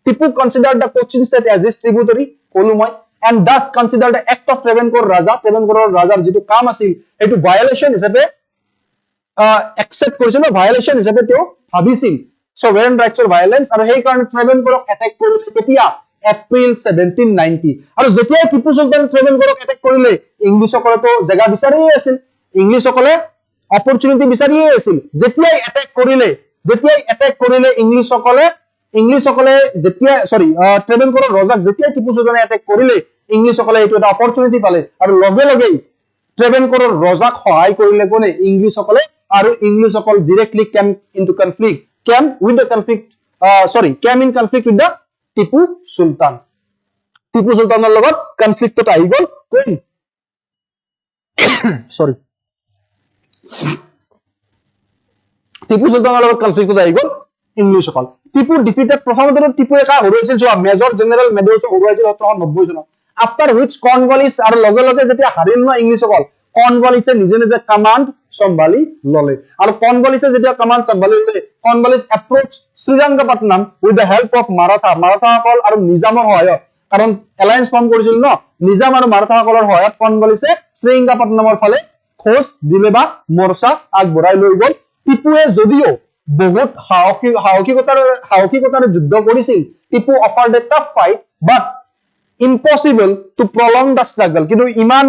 Tipu considered the Cochin state as his tributary কলো মই and thus considered the act of Travancore Rajar যেটো কাম আছিল এটো ভায়োলেশন হিচাপে accept কৰিছিল ভায়োলেশন হিচাপে তেও ভাবিছিল sovereign rights or violence আৰু সেই কাৰণে ট্ৰেভেনকোৰক এটেক কৰিলে কেতিয়া এপ্ৰিল 1790 আৰু যেতিয়া টিপু সুলতানে ট্ৰেভেনকোৰক এটেক কৰিলে ইংলিছসকলে তো জায়গা বিচাৰিয়ে আছিল ইংলিছসকলে অপৰচুনিটি বিচাৰিয়ে আছিল যেতিয়াই এটেক কৰিলে ইংলিছসকলে যেতিয়া ট্ৰেভেনকোৰৰ ৰজাক যেতিয়া টিপু সুলতানে এটেক কৰিলে ইংলিছসকলে এইটো এটা অপৰচুনিটি পালে আৰু লগে লগে ট্ৰেভেনকোৰৰ ৰজাক সহায় কৰিলে কোনে ইংলিছসকলে আৰু ইংলিছসকল directly came in conflict with the Tipu সুলতানৰ লগত কনফ্লিক্টত আহি গল কোন টিপু সুলতানৰ লগত কনফ্লিক্টত আহি গল ইংলিছসকল টিপু ডিফিটেড প্ৰথমতে টিপু একা হৰুৱাইছিল যোৱা মেজৰ জেনেৰেল মেডোছ হৰুৱাইছিল 1790 চনত আফটাৰ হুইচ কৰ্নৱালিছ আৰু লগে লগে যেতিয়া হাৰিল ন ইংলিছসকল কৰ্নৱালিছে নিজে নিজে কমান্ড সম্ভালি ললে আৰু কৰ্নৱালিছে যেতিয়া কমান্ড সম্ভালি ললে Cornwallis approach Srirangapatnam with the help of মাৰাঠাসকল আৰু নিজামৰ সহায়ত কাৰণ এলায়েন্স ফৰ্ম কৰিছিল ন নিজাম আৰু মাৰাঠাসকলৰ সহায়ত কৰ্নৱালিছে শ্ৰীৰংগপট্টনমৰ ফালে খোজ দিলে বা মৰ্চা আগবঢ়াই লৈ গল টিপুৱে যদিও বহুত সাহসিকতাৰে যুদ্ধ কৰিছিল Tipu offered a tough fight but impossible to prolong the struggle কিন্তু ইমান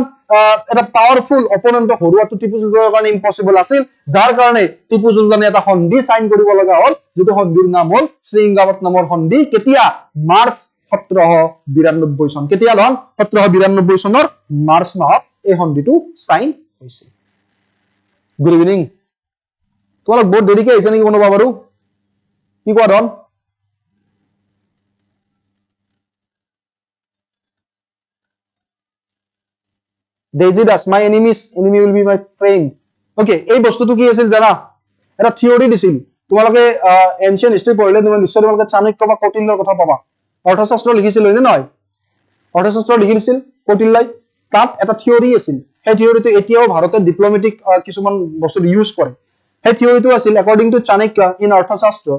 এটা পাওয়ারফুল অপোনেন্ট হৰুৱাটো টিপু সুলতানৰ কাৰণে ইম্পসিবল আছিল যাৰ কাৰণে টিপু সুলতানে এটা সন্ধি সাইন কৰিব লগা হ'ল যেটো সন্ধিৰ নাম হ'ল শ্ৰীৰংগপট্টনমৰ সন্ধি কেতিয়া মাৰ্চ 1792 চন কেতিয়া লন 1792 চনৰ মাৰ্চ মাহত এই সন্ধিটো সাইন হৈছিল গুড ইভিনিং তোমালোক বহুত দেৰিকে আহিছে নেকি কোনোবা বাৰু কি কোৱা ধন Daisy Das, my enemy will be my friend. Okay, এই বস্তুটো কি আছিল জানা এটা থিওৰি দিছিল তোমালোকে এনশিয়েন্ট হিষ্ট্ৰী পঢ়িলে তুমি নিশ্চয় তোমালোকে চাণক্য বা কৌটিল্যৰ কথা পাবা অৰ্থশাস্ত্ৰ লিখিছিল হয় নে নহয় অৰ্থশাস্ত্ৰ লিখিছিল কৌটিল্যই তাত এটা থিওৰি আছিল সেই থিওৰিটো এতিয়াও ভাৰতে ডিপ্লোমেটিক কিছুমান বস্তু ইউজ কৰে সেই থিওৰিটো আছিল according to Chanakya in অৰ্থশাস্ত্ৰ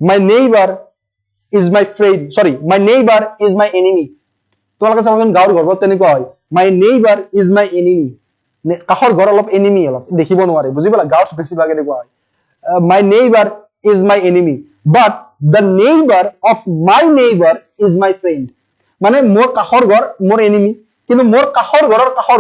my neighbor is my friend sorry my neighbor is my enemy তোমালোকে চাবাচোন গাঁৱৰ ঘৰত তেনেকুৱা হয় my neighbor is my enemy কাষৰ ঘৰ অলপ enemy অলপ দেখিব নোৱাৰে বুজি পালা গাঁৱত বেছিভাগ এনেকুৱা হয় my neighbor is my enemy but the neighbor of my neighbor is my friend মানে মোৰ কাষৰ ঘৰ মোৰ enemy কিন্তু মোৰ কাষৰ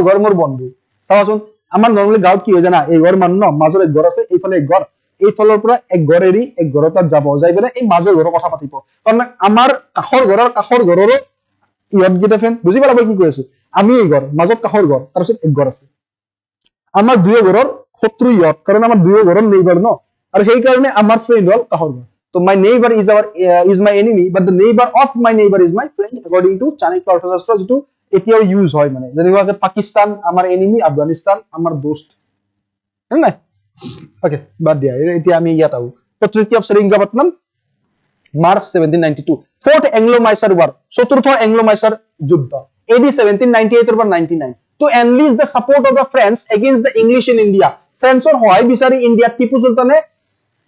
ঘৰ মোৰ বন্ধু চাবাচোন আমাৰ নৰমালি গাঁৱত কি হয় জানা এই ঘৰ মানুহ ন মাজৰ এক ঘৰ আছে এইফালে এক ঘৰ এইফালৰ পৰা এক ঘৰ এৰি এক ঘৰৰ তাত যাব যাই পেলাই এই মাজৰ ঘৰৰ কথা পাতিব কাৰণ আমাৰ কাষৰ ঘৰৰো ইহঁত গিটা ফ্ৰেণ্ড বুজি পালা মই কি কৈ আছো আমি এই ঘৰ মাজত কাষৰ ঘৰ তাৰপিছত এক ঘৰ আছে আমাৰ দুই ঘৰৰ শত্ৰু ইহঁত কাৰণ আমাৰ দুই ঘৰৰ নেইবাৰ ন আৰু সেই কাৰণে আমাৰ ফ্ৰেণ্ড হল কাষৰ ঘৰ তো my neighbour is my enemy but the neighbour of my neighbour is my friend according to Chanakya Arthashastra যেটো এতিয়াও ইউজ হয় মানে যেনেকুৱা পাকিস্তান আমাৰ এনিমি আফগানিস্তান আমাৰ দোস্ত হয় না ওকে বাদ দিয়া এতিয়া আমি ইয়াত আহো তো treaty of সেৰিঙ্গাপট্টনম March 1792 Fourth Anglo-Mysore War চতুৰ্থ Anglo-Mysore যুদ্ধ AD 1798 পৰা 99 to enlist the support of the French against the English in India ফ্ৰেন্সৰ সহায় বিচাৰি ইন্ডিয়াত টিপু সুলতানে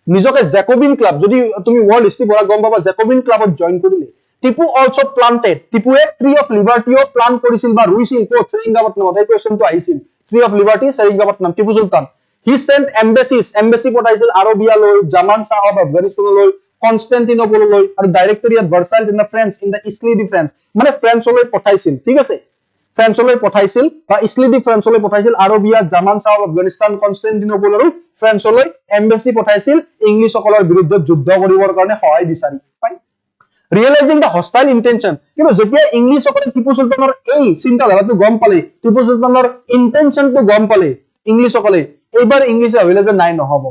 নিজকে জেকবিন ক্লাব যদি তুমি ওয়াৰ্ল্ড হিস্ট্ৰি পড়া গম পাবা জেকবিন ক্লাবত জয়েন কৰিলে টিপু অলসো প্লান্টেড টিপুৱে ট্ৰি অফ লিবাৰ্টিও প্লান কৰিছিল বা ৰুইছিল কোত সেৰিঙ্গাপট্টনমত এই কোৱেশ্চনটো আহিছিল tree of liberty Seringapatam Tipu Sultan he sent embassy পঠাইছিল আৰবিয়ালৈ জামান শাহ অফ আফগানিস্তানলৈ কনষ্টেন্টিনোপললৈ আৰু directorate Versailles in the French in the Isle de French মানে ফ্ৰেন্সলৈ পঠাইছিল ঠিক আছে ফ্ৰেন্সলৈ পঠাইছিল বা ইসলি ডি ফ্ৰেন্সলৈ পঠাইছিল Arabia Zaman Shah of Afghanistan Constantinople আৰু ফ্ৰেন্সলৈ এম্বাসি পঠাইছিল ইংলিছসকলৰ বিৰুদ্ধে যুদ্ধ কৰিবৰ কাৰণে সহায় বিচাৰি ফাইন ৰিয়েলাইজিং দা হস্টাইল ইন্টেনশন কিন্তু যেতিয়া ইংলিছসকলে টিপু সুলতানৰ এই চিন্তাধাৰাটো গম পালে টিপু সুলতানৰ ইন্টেনশনটো গম পালে ইংলিছসকলে এইবাৰ ইংলিছে ভাবিলে যে নাই নহব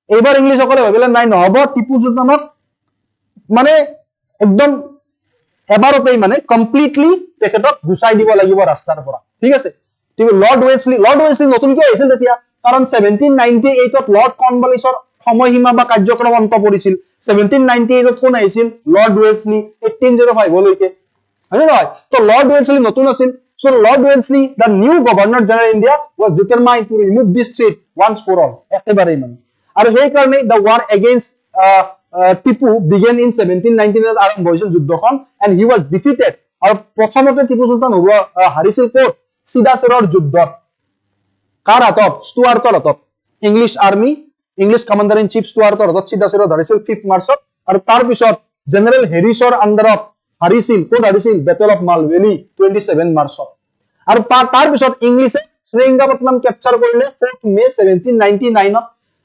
এইবাৰ ইংলিছসকলে ভাবিলে নাই নহব টিপু সুলতানক মানে একদম এবাৰতেই মানে কমপ্লিটলি তেখেতক গুচাই দিব লাগিব ৰাস্তাৰ পৰা ঠিক আছে লৰ্ড ওয়েসলি নতুনকৈ আহিছিল তেতিয়া কাৰণ 1798 ত লৰ্ড কৰ্নৱালিছৰ সময়সীমা বা কাৰ্যক্ৰম অন্ত পৰিছিল 1798 ত কোন আহিছিল লৰ্ড ওয়েসলি 1805 লৈকে হয় নহয় তো লৰ্ড ওয়েসলি নতুন আছিল so lord wellesley the new governor general india was determined to remove this threat once for all একেবাৰে মানে আৰু সেই কাৰণে the war against Tipu began in 1799 আৰম্ভ হৈছিল যুদ্ধখন and he was defeated আৰু প্ৰথমতে টিপু সুলতান হাৰিছিল কোত সিদাসেৰৰ যুদ্ধত কাৰ হাতত ষ্টুৱাৰ্টৰ হাতত English army English commander in chief ষ্টুৱাৰ্টৰ হাতত সিদাসেৰৰ ধৰিছিল 5 মাৰ্চত আৰু তাৰ পিছত জেনাৰেল হেৰিছৰ আন্ডাৰত হাৰিছিল কোত হাৰিছিল বেটেল অফ মালভেলি 27 মাৰ্চত আৰু তাৰ পিছত ইংলিছে সেৰিঙ্গাপট্টনম ক্যাপচাৰ কৰিলে 4 মে 1799 ত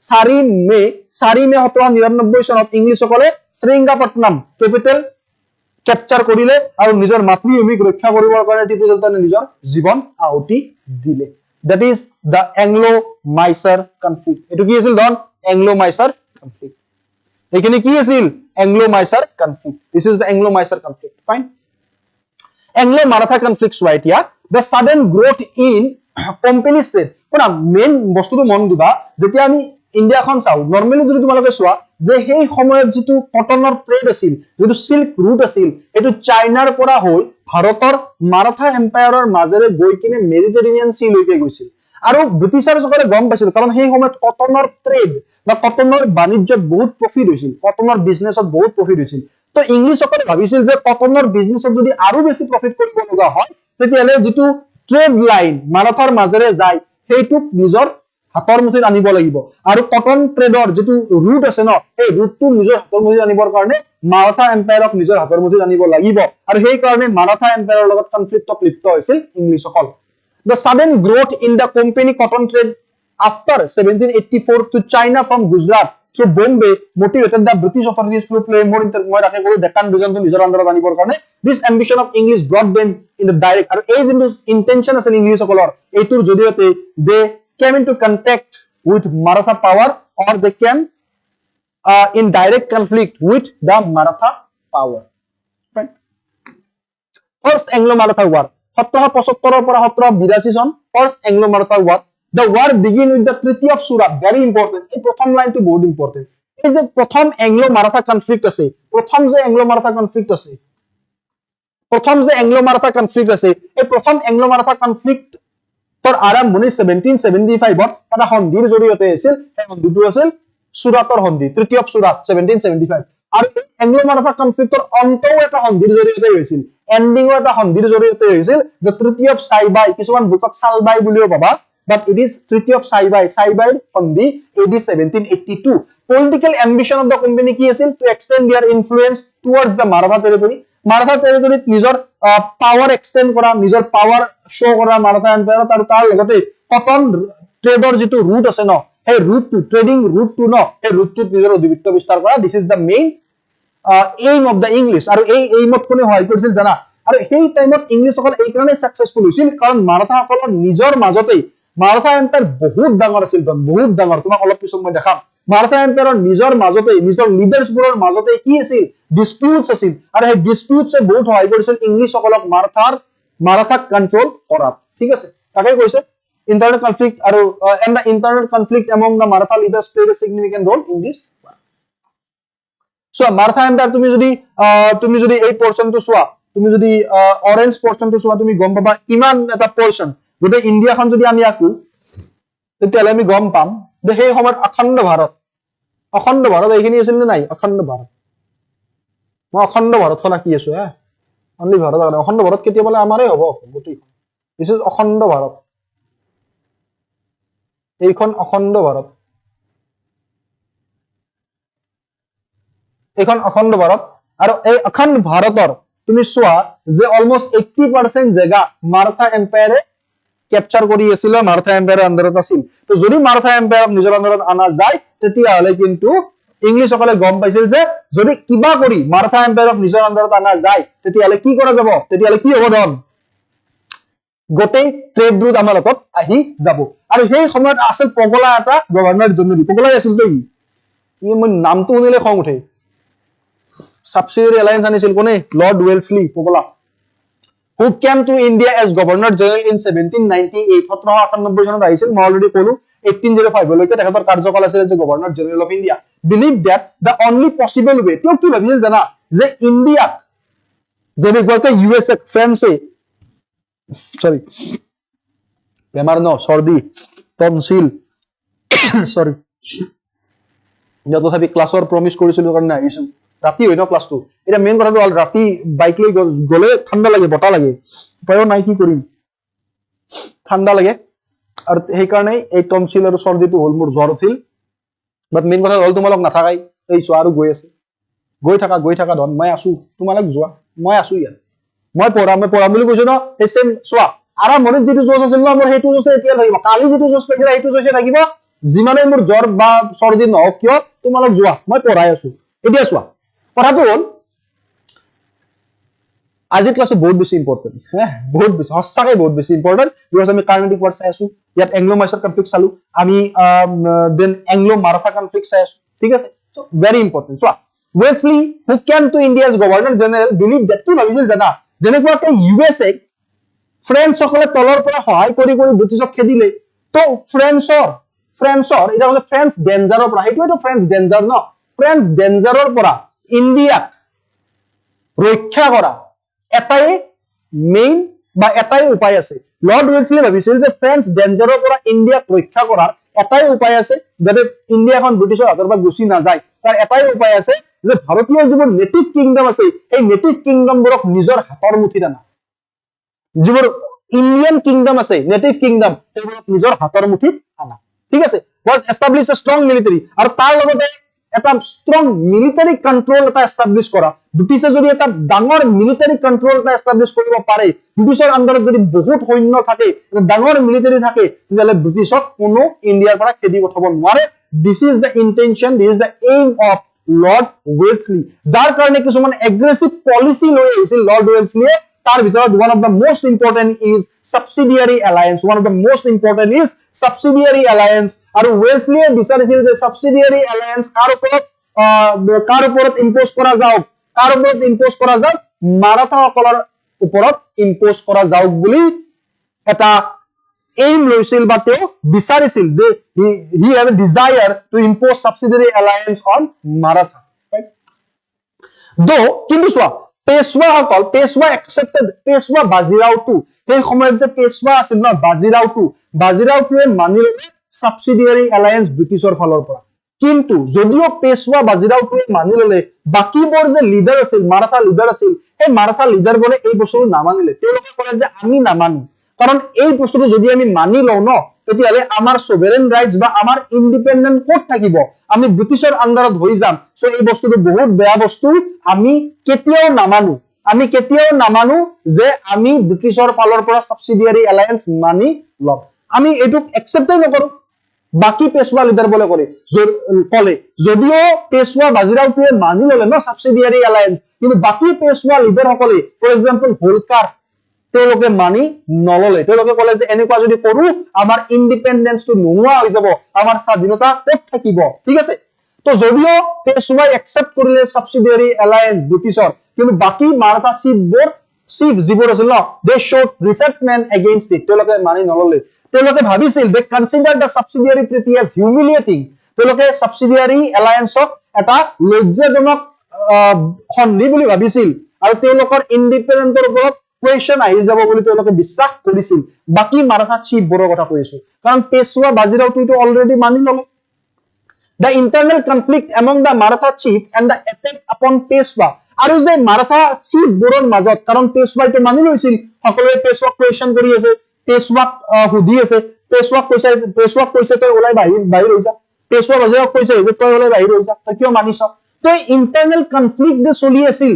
4 মে 1799 চনত ইংলিছসকলে সেৰিঙ্গাপট্টনম ক্যাপিটেল ক্যাপচাৰ কৰিলে আৰু নিজৰ মাতৃভূমিক ৰক্ষা কৰিবৰ কাৰণে টিপু সুলতানে নিজৰ জীৱন আহুতি দিলে that is the Anglo-Mysore conflict এটো কি আছিল ধন Anglo-Mysore conflict এখানে কি আছিল Anglo-Mysore conflict this is the Anglo-Mysore conflict fine Anglo-Maratha conflict right here the sudden growth in company trade কোনা মেইন বস্তুটো মন দিবা যেতিয়া আমি ইন্ডিয়াখন চাও নরমালি যদি তোমালোকে চোৱা যে সেই সময়ত যেটো কটনৰ ট্ৰেড আছিল যেটো সিল্ক ৰুট আছিল এটো চাইনাৰ পৰা হৈ ভাৰতৰ মাৰাঠা এম্পায়াৰৰ মাজেৰে গৈ কিনে মেডিটেৰিয়ান সি লৈকে গৈছিল আৰু ব্ৰিটিছাৰসকলে গম পাইছিল কাৰণ সেই সময়ত কটনৰ ট্ৰেড বা কটনৰ বাণিজ্যত বহুত প্ৰফিট হৈছিল কটনৰ বিজনেছত বহুত প্ৰফিট হৈছিল তো ইংলিছসকলে ভাবিছিল যে কটনৰ বিজনেছত যদি আৰু বেছি প্ৰফিট কৰিব লগা হয় তেতিয়ালে যেটো ট্ৰেড লাইন মাৰাঠাৰ মাজেৰে যায় সেইটোক নিজৰ হাতৰ মুঠিত আনিব লাগিব আৰু কটন ট্ৰেডৰ যেটো ৰুট আছে ন এই ৰুটটো নিজৰ হাতৰ মুঠিত আনিবৰ কাৰণে মাৰাঠা এম্পায়াৰক নিজৰ হাতৰ মুঠিত আনিব লাগিব আৰু সেই কাৰণে মাৰাঠা এম্পায়াৰৰ লগত কনফ্লিক্টত লিপ্ত হৈছিল ইংলিছসকল the sudden growth in the company cotton trade after 1784 to China from Gujarat so Bombay motivated the British authorities to play more মই ৰাখে কৰো ডেকান ৰিজনটো নিজৰ আন্ডাৰত আনিবৰ কাৰণে this ambition of English brought them in the direct আৰু এই যেটো intention আছিল ইংলিছসকলৰ এইটোৰ জৰিয়তে they came into contact with Maratha power, or they can in direct conflict with the Maratha power. Right? First Anglo-Maratha War, 1775 পৰা 1782 চন, first Anglo-Maratha War. The war begin with the Treaty of Surat. Very important. এই প্ৰথম লাইনটো বহুত important. এই যে প্ৰথম Anglo-Maratha conflict আছে, প্ৰথম যে Anglo-Maratha conflict আছে, প্ৰথম যে Anglo-Maratha conflict আছে, এই প্ৰথম Anglo-Maratha conflict তৰ আৰম্ভণি 1775 ত এটা সন্ধিৰ জৰিয়তে হৈছিল। এই সন্ধিটো আছিল সুৰাতৰ সন্ধি, Treaty of Surat 1775। আৰু Anglo-Maratha conflictor অন্তও এটা সন্ধিৰ জৰিয়তে হৈছিল, এন্ডিংও এটা সন্ধিৰ জৰিয়তে হৈছিল, the Treaty of Saibai, কিছুমান বুকত সালবাই বুলিও পাবা, but it is Treaty of Saibai, Saibai সন্ধি AD 1782। Political ambition of the company কি আছিল? To extend their influence towards the Maratha territory, Maratha territory নিজৰ power extend কৰা, নিজৰ power show কৰা Maratha empire, আৰু তাৰ লগতে cotton trader যিটো route আছে ন, সেই route to trading route to ন, সেই route to নিজৰ অধিপত্য বিস্তাৰ কৰা। This is the main aim of the English, আৰু এই aimত কোনে সহায় কৰিছিল জানা? আৰু সেই টাইমত ইংলিছ সকল এই কাৰণে সাকসেসফুল হৈছিল কাৰণ মাৰাঠা সকলৰ নিজৰ মাজতেই মাৰাঠা এম্পায়াৰ বহুত ডাঙৰ আছিল, বহুত ডাঙৰ। তোমাক অলপ পিছত মই দেখাম। মাৰাঠা এম্পায়াৰৰ নিজৰ মাজতেই, নিজৰ লিডাৰ্ছবোৰৰ মাজতেই কি আছিল? ডিসপিউটস আছিল, আৰু সেই ডিসপিউটসে বহুত সহায় কৰিছিল ইংলিছ সকলক মাৰাঠাক কন্ট্ৰোল কৰাত। ঠিক আছে, তাকে কৈছে internal conflict আৰু and the internal conflict among the Maratha leaders played a significant role in this war. So Maratha empire তুমি যদি এই পোরশনটো চোৱা, তুমি যদি অৰেঞ্জ পোৰশনটো চোৱা, তুমি গম পাবা ইমান এটা পোরশন গোটে ইন্ডিয়াখন যদি আমি আকো তেতিয়ালে আমি গম পাম যে সেই সময়ত অখণ্ড ভাৰত এইখিনি আছিল নে নাই? অখণ্ড ভাৰত, মই অখণ্ড ভাৰতখন আঁকি আছো। অনলি ভাৰত, অখণ্ড ভাৰত কেতিয়া বলে আমাৰে হ'ব গোটেইখন। দিস ইজ অখণ্ড ভাৰত, এইখন অখণ্ড ভাৰত, এইখন অখণ্ড ভাৰত। আৰু এই অখণ্ড ভাৰতৰ তুমি চোৱা যে অলমোস্ট 80% জায়গা মাৰাঠা এম্পায়াৰে ক্যাপচাৰ কৰি আছিল, মাৰাঠা এম্পায়াৰৰ আন্ডাৰত আছিল। তো যদি মাৰাঠা এম্পায়াৰক নিজৰ আন্ডাৰত আনা যায় তেতিয়াহলে কিন্তু ইংলিছ সকলে গম পাইছিল যে যদি কিবা কৰি মাৰাঠা এম্পায়াৰক নিজৰ আন্ডাৰত আনা যায় তেতিয়াহলে কি কৰা যাব, তেতিয়াহলে কি হ'ব? ধন গোটেই ট্ৰেড ৰুট আমাৰ হাতত আহি যাব। আৰু সেই সময়ত আছিল পগলা এটা গভৰ্ণৰ জেনেৰেল, পগলাই আছিল তো মই নামটো শুনিলে খং উঠে। সাবসিডিয়ারি অ্যালায়েন্স আনিছিল কোনে? লর্ড ওয়েলসলি পগলা, who came to India as governor general in 1798, 1798 চনত আহিছিল। মই অলৰেডি কলো 1805 লৈকে তেখেতৰ কাৰ্যকাল আছিল যে governor general of India. Believe that the only possible way, তেওঁ কি ভাবিছিল জানা? যে ইণ্ডিয়াক যেনেকুৱাকে USA ফ্ৰান্সে সৰি বেমাৰ ন, সৰ্দি টনসিল সৰি, তথাপি ক্লাছৰ প্ৰমিস কৰিছিলো কাৰণে আহিছো। ৰাতি হয় ন ক্লাছটো, এটা মেইন কথাটো হ'ল ৰাতি বাইক লৈ গলে ঠাণ্ডা লাগে, বতাহ লাগে, উপায়ো নাই, কি কৰিম, ঠাণ্ডা লাগে। আৰু সেইকাৰণে এই টনসিল আৰু সৰ্দিটো হ'ল, মোৰ জ্বৰ উঠিল। বাট মেইন কথা হ'ল তোমালোক নাথাকাই, এই চোৱা আৰু গৈ আছে, গৈ থাকা ধন, মই আছো, তোমালোক যোৱা, মই আছো ইয়াত, মই পঢ়াম বুলি কৈছো ন। সেই সেম চোৱা আৰম্ভণিত যিটো জোচ আছিল ন মোৰ, সেইটো জোচ এতিয়া থাকিব। কালি যিটো জোচ পাইছিলা সেইটো জোচে থাকিব, যিমানে মোৰ জ্বৰ বা সৰ্দি নহওক কিয়, তোমালোক যোৱা, মই পঢ়াই আছো। এতিয়া চোৱা কথাটো হ'ল আজিৰ ক্লাছটো বহুত বেছি ইম্পৰ্টেণ্ট, বহুত বেছি, সঁচাকে বহুত বেছি ইম্পৰ্টেণ্ট। বিকজ আমি কাৰ্নাটিক ৱাৰ চাই আছো, ইয়াত এংলো-মাইচৰ কনফ্লিক্ট চালো আমি, দেন এংলো-মাৰাঠা কনফ্লিক্ট চাই আছো। ঠিক আছে, সো ভেৰি ইম্পৰ্টেণ্ট। চোৱা Wellesley who came to India as governor general believe that, কি ভাবিছিল জানা? যেনেকুৱাকে USA ফ্ৰেঞ্চ সকলে তলৰ পৰা সহায় কৰি ব্ৰিটিছক খেদিলে, তো ফ্ৰেঞ্চৰ এটা হৈছে ফ্ৰেঞ্চ ডেঞ্জাৰৰ পৰা, সেইটোৱেতো ফ্ৰেঞ্চ ডেঞ্জাৰ ন, ফ্ৰেঞ্চ ডেঞ্জাৰৰ পৰা ইণ্ডিয়াক ৰক্ষা কৰা এটাই মেইন বা এটাই উপায় আছে। লৰ্ড ওয়েলসলি ভাবিছিল যে ফ্ৰেঞ্চ ডেঞ্জাৰৰ পৰা ইণ্ডিয়াক ৰক্ষা কৰাৰ এটাই উপায় আছে, যাতে ইণ্ডিয়াখন ব্ৰিটিছৰ হাতৰ পৰা গুচি নাযায়। তাৰ এটাই উপায় আছে যে ভাৰতীয় যিবোৰ নেটিভ কিংডম আছে সেই নেটিভ কিংডমবোৰক নিজৰ হাতৰ মুঠিত আনা, যিবোৰ ইণ্ডিয়ান কিংডম আছে নেটিভ কিংডম সেইবোৰক নিজৰ হাতৰ মুঠিত আনা। ঠিক আছে, was established a strong military, আৰু তাৰ লগতে এটা ষ্ট্ৰং মিলিটাৰী কন্ট্ৰোল এটা এস্টাব্লিশ কৰা। ব্ৰিটিছে যদি এটা ডাঙৰ মিলিটাৰী কন্ট্ৰোল এটা এস্টাব্লিশ কৰিব পাৰে, ব্ৰিটিছৰ আন্ডাৰত যদি বহুত সৈন্য থাকে, ডাঙৰ মিলিটাৰী থাকে, তেতিয়াহ'লে ব্ৰিটিছক কোনো ইণ্ডিয়াৰ পৰা খেদি পঠাব নোৱাৰে। This is the intention, this is the aim of lord Wellesley, যাৰ কাৰণে কিছুমান এগ্ৰেছিভ পলিচি লৈ আহিছিল লৰ্ড ওয়েলসলিয়ে তাৰ ভিতৰত one of the most important is subsidiary alliance. One of the most important is subsidiary alliance. আৰু ওয়েলছলিয়ে বিচাৰিছিল যে subsidiary alliance কাৰ ওপৰত ইম্পোজ কৰা যাওক, মাৰাঠাসকলৰ ওপৰত ইম্পোজ কৰা যাওক বুলি এটা aim লৈছিল বা তেওঁ বিচাৰিছিল যে he have a desire to impose subsidiary alliance on Maratha, right? Though কিন্তু চোৱা পেশৱা accepted, পেশৱা বাজিৰাওটো সেই সময়ত যে পেশৱা আছিল ন বাজিৰাওটোৱে মানি ললে subsidiary alliance ব্ৰিটিছৰ ফালৰ পৰা। কিন্তু যদিও পেশৱা বাজিৰাওটোৱে মানি ললে বাকিবোৰ যে লিডাৰ আছিল মাৰাঠা লিডাৰ আছিল এই মাৰাঠা লিডাৰবোৰে এই বস্তুটো নামানিলে। তেওঁলোকে ক'লে যে আমি নামানো, কাৰণ এই বস্তুটো যদি আমি মানি লওঁ ন তেতিয়াহলে আমাৰ সোভেৰেন ৰাইটস বা আমাৰ ইন্ডিপেন্ডেন্ট কোড থাকিব, আমি ব্ৰিটিছৰ আন্ডাৰত হৈ যাম। সো এই বস্তুটো বহুত বেয়া বস্তু, আমি কেতিয়াও নামানো যে আমি ব্ৰিটিছৰ ফালৰ পৰা সাবসিডিয়াৰী এলায়েন্স মানি লম, আমি এটুক একসেপ্টই নকৰো। বাকি পেশৱা লিডাৰ বলে ক'লে যদিও পেশৱা বাজিৰাওটোৱে মানি ললে ন সাবসিডিয়াৰী এলায়েন্স, কিন্তু বাকি পেশৱা লিডাৰ সকলে ফৰ এক্সাম্পল হোলকাৰ তেওঁলোকে মানি নললে। তেওঁলোকে ক'লে যে এনেকুৱা যদি কৰো আমাৰ ইন্ডিপেন্ডেন্সটো নোহোৱা হৈ যাব, আমাৰ স্বাধীনতা ক'ত থাকিব, ঠিক আছে। তো যদিও পেশৱাই একসেপ্ট কৰিলে সাবসিডিয়াৰী এলায়েন্স ব্ৰিটিছৰ, কিন্তু বাকি মাৰাঠা চিফ যিবোৰ আছিল ন দে showed resentment against it, তেওঁলোকে মানি নললে। তেওঁলোকে ভাবিছিল they considered the subsidiary treaty as humiliating, তেওঁলোকে সাবসিডিয়াৰী এলায়েন্সক এটা লজ্জাজনক সন্ধি বুলি ভাবিছিল আৰু তেওঁলোকৰ ইন্ডিপেন্ডেন্টৰ ওপৰত কুৱেশ্যন আহি যাব বুলি তেওঁলোকে বিশ্বাস কৰিছিল। বাকি মাৰাঠা চিফবোৰৰ কথা কৈছো, কাৰণ পেশৱা বাজিৰাওটো অলৰেডি মানি ললে। The internal conflict among the Maratha chief and the attack upon Peshwa, আৰু যে মাৰাঠা চিফবোৰৰ মাজত, কাৰণ পেশৱাইটো মানি লৈছিল, সকলোৱে পেশৱাক কুৱেশ্যন কৰি আছে, পেশৱাক সুধি আছে, পেশৱাক কৈছে তই ওলাই বাহিৰ হৈ যা, পেশৱা বাজিৰাওক কৈছে যে তই ওলাই বাহিৰ হৈ যা, তই কিয় মানিছ। তো ইন্টাৰনেল কনফ্লিক্ট যে চলি আছিল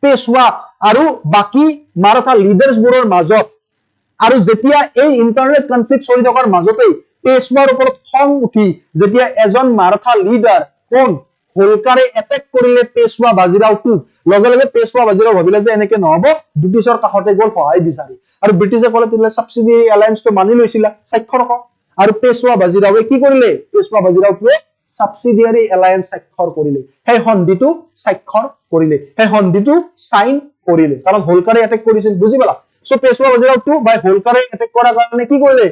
পেশৱা আৰু বাকি মাৰাঠা লিডাৰ্ছবোৰৰ মাজত, আৰু যেতিয়া এই ইন্টাৰনেল কনফ্লিক্ট চলি থকাৰ মাজতেই পেশৱাৰ ওপৰত খং উঠি যেতিয়া এজন মাৰাঠা লিডাৰ কোন হোলকাৰে এটেক কৰিলে পেশৱা বাজিৰাওটোক, লগে লগে পেশৱা বাজিৰাও ভাবিলে যে এনেকে নহব, ব্ৰিটিছৰ কাষতে গ'ল সহায় বিচাৰি, আৰু ব্ৰিটিছে ক'লে তেতিয়াহলে সাবসিডিয়াৰী এলায়েন্সটো মানি লৈছিলা, স্বাক্ষৰ কৰ। আৰু পেশৱা বাজিৰাওৱে কি কৰিলে, পেশৱা বাজিৰাওটোৱে সাবসিডিয়াৰী এলায়েন্স স্বাক্ষৰ কৰিলে, সেই সন্ধিটো স্বাক্ষৰ কৰিলে, সেই সন্ধিটো সাইন কৰিলে, কাৰণ হোলকাৰে এটেক কৰিছিল, বুজি পালা। সো পেশৱা বাজিৰাওটো বাই হোলকাৰে এটেক কৰাৰ কাৰণে কি কৰিলে,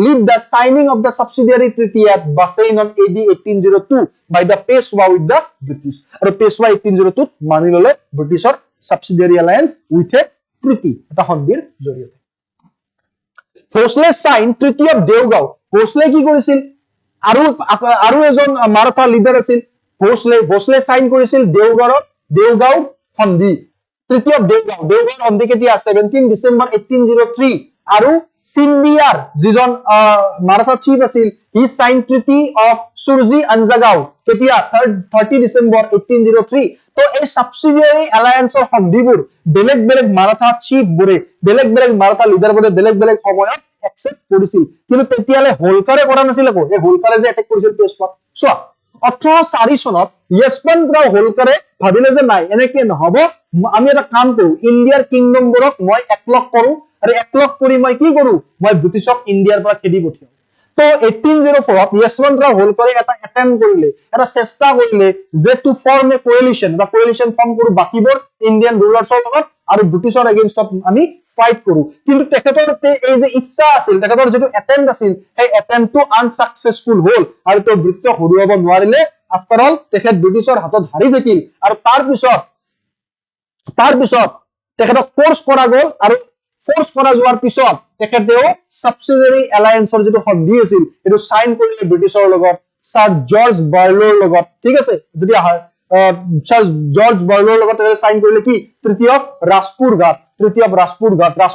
lead the signing of the subsidiary treaty at Bassein on AD 1802 by the Peshwa with the British, আৰু পেশৱা 1802 মানি ললে ব্ৰিটিছৰ subsidiary alliance with a treaty, এটা সন্ধিৰ জৰিয়তে। Bhonsle sign treaty of Deogaon, Bhonsle কি কৰিছিল, আৰু এজন মাৰাঠা লিডাৰ আছিল ভোসলে সাইন কৰিছিল দেওগাঁও সন্ধি, ট্ৰিটি অফ দেওগাঁও সন্ধি কেতিয়া 17 ডিসেম্বৰ 1803, আৰু সিন্ধিয়াৰ যিজন মাৰাঠা চিফ আছিল হি সাইন ট্ৰিটি অফ সুৰজি আঞ্জাগাঁও কেতিয়া 30 ডিসেম্বৰ 1803। তো এই সাবসিডিয়াৰী এলায়েন্সৰ সন্ধিবোৰ বেলেগ বেলেগ মাৰাঠা চিফবোৰে, বেলেগ বেলেগ মাৰাঠা লিডাৰবোৰে বেলেগ বেলেগ সময়ত একসেপ্ট কৰিছিল, কিন্তু তেতিয়ালে হোলকাৰে কৰা নাছিল। আকৌ এই হোলকাৰে যে এটেক কৰিছিল পেশৱাক, চোৱা 1804 চনত য়শৱন্তৰাও হোলকাৰে ভাবিলে যে নাই এনেকে নহব, আমি এটা কাম কৰো, ইণ্ডিয়াৰ কিংডমবোৰক মই একলগ কৰো, আৰু একলগ কৰি মই কি কৰো, মই ব্ৰিটিছক ইণ্ডিয়াৰ পৰা খেদি পঠিয়াও। তো 1804 য়শৱন্তৰাও হোলকাৰে এটা এটেম্প কৰিলে, এটা চেষ্টা কৰিলে যে টু ফৰ্ম এ কোয়েলিশন, এটা কোয়েলিশন ফৰ্ম কৰো বাকিবোৰ ইণ্ডিয়ান ৰুলাৰ্ছৰ লগত, আৰু ব্ৰিটিছৰ এগেইনষ্টত আমি ফাইট কৰো। কিন্তু তেখেতৰ এই যে ইচ্ছা আছিল, তেখেতৰ যেটো এটেম্প আছিল, সেই এটেম্পটো আনসাকসেসফুল হল, আৰু তো ব্ৰিটিছক হৰুৱাব নোৱাৰিলে। আফটাৰ অল তেখেত ব্ৰিটিছৰ হাতত হাৰি থাকিল, আৰু তাৰ পিছত তেখেতক ফোৰ্স কৰা গ'ল, আৰু ফোৰ্স কৰা যোৱাৰ পিছত তেখেতেও সাবসিডিয়াৰী এলায়েন্সৰ যেটো সন্ধি আছিল এটো সাইন কৰিলে ব্ৰিটিছৰ লগত, সাৰ জৰ্জ বাৰ্লোৰ লগত, ঠিক আছে। যেতিয়া সাৰ জৰ্জ বাৰ্লোৰ লগত সাইন কৰিলে কি ট্ৰিটি অফ ৰাজপুৰ ঘাটৰ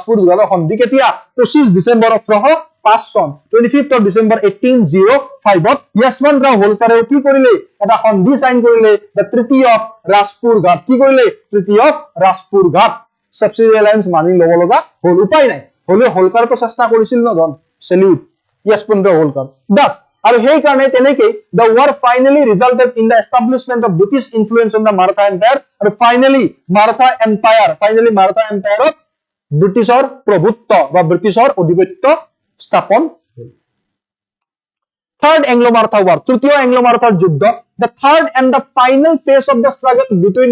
সন্ধি কেতিয়া 25 ডিসেম্বৰ 1805 চন, 25 অফ ডিসেম্বৰ 1805 য়শৱন্তৰাও হোলকাৰেও কি কৰিলে, এটা সন্ধি সাইন কৰিলে, দ্য ট্ৰিটি অফ ৰাজপুৰ ঘাট, কি কৰিলে, ট্ৰিটি অফ ৰাজপুৰ ঘাট। সাবসিডিয়াৰী এলায়েন্স মানি লব লগা হল, উপায় নাই, হলে হোলকাৰটো চেষ্টা কৰিছিল ন, ধন সেলিউট য়শৱন্তৰাও হোলকাৰ। দাস আৰু সেই কাৰণে তেনেকৈ the war finally resulted in the establishment of British influence on the Maratha Empire আৰু finally Maratha Empire ব্ৰিটিছৰ প্ৰভুত্ব বা ব্ৰিটিছৰ অধিপত্য স্থাপন হ'ল Third Anglo-Maratha War, তৃতীয় Anglo-Maratha যুদ্ধ the third and the final phase of the struggle between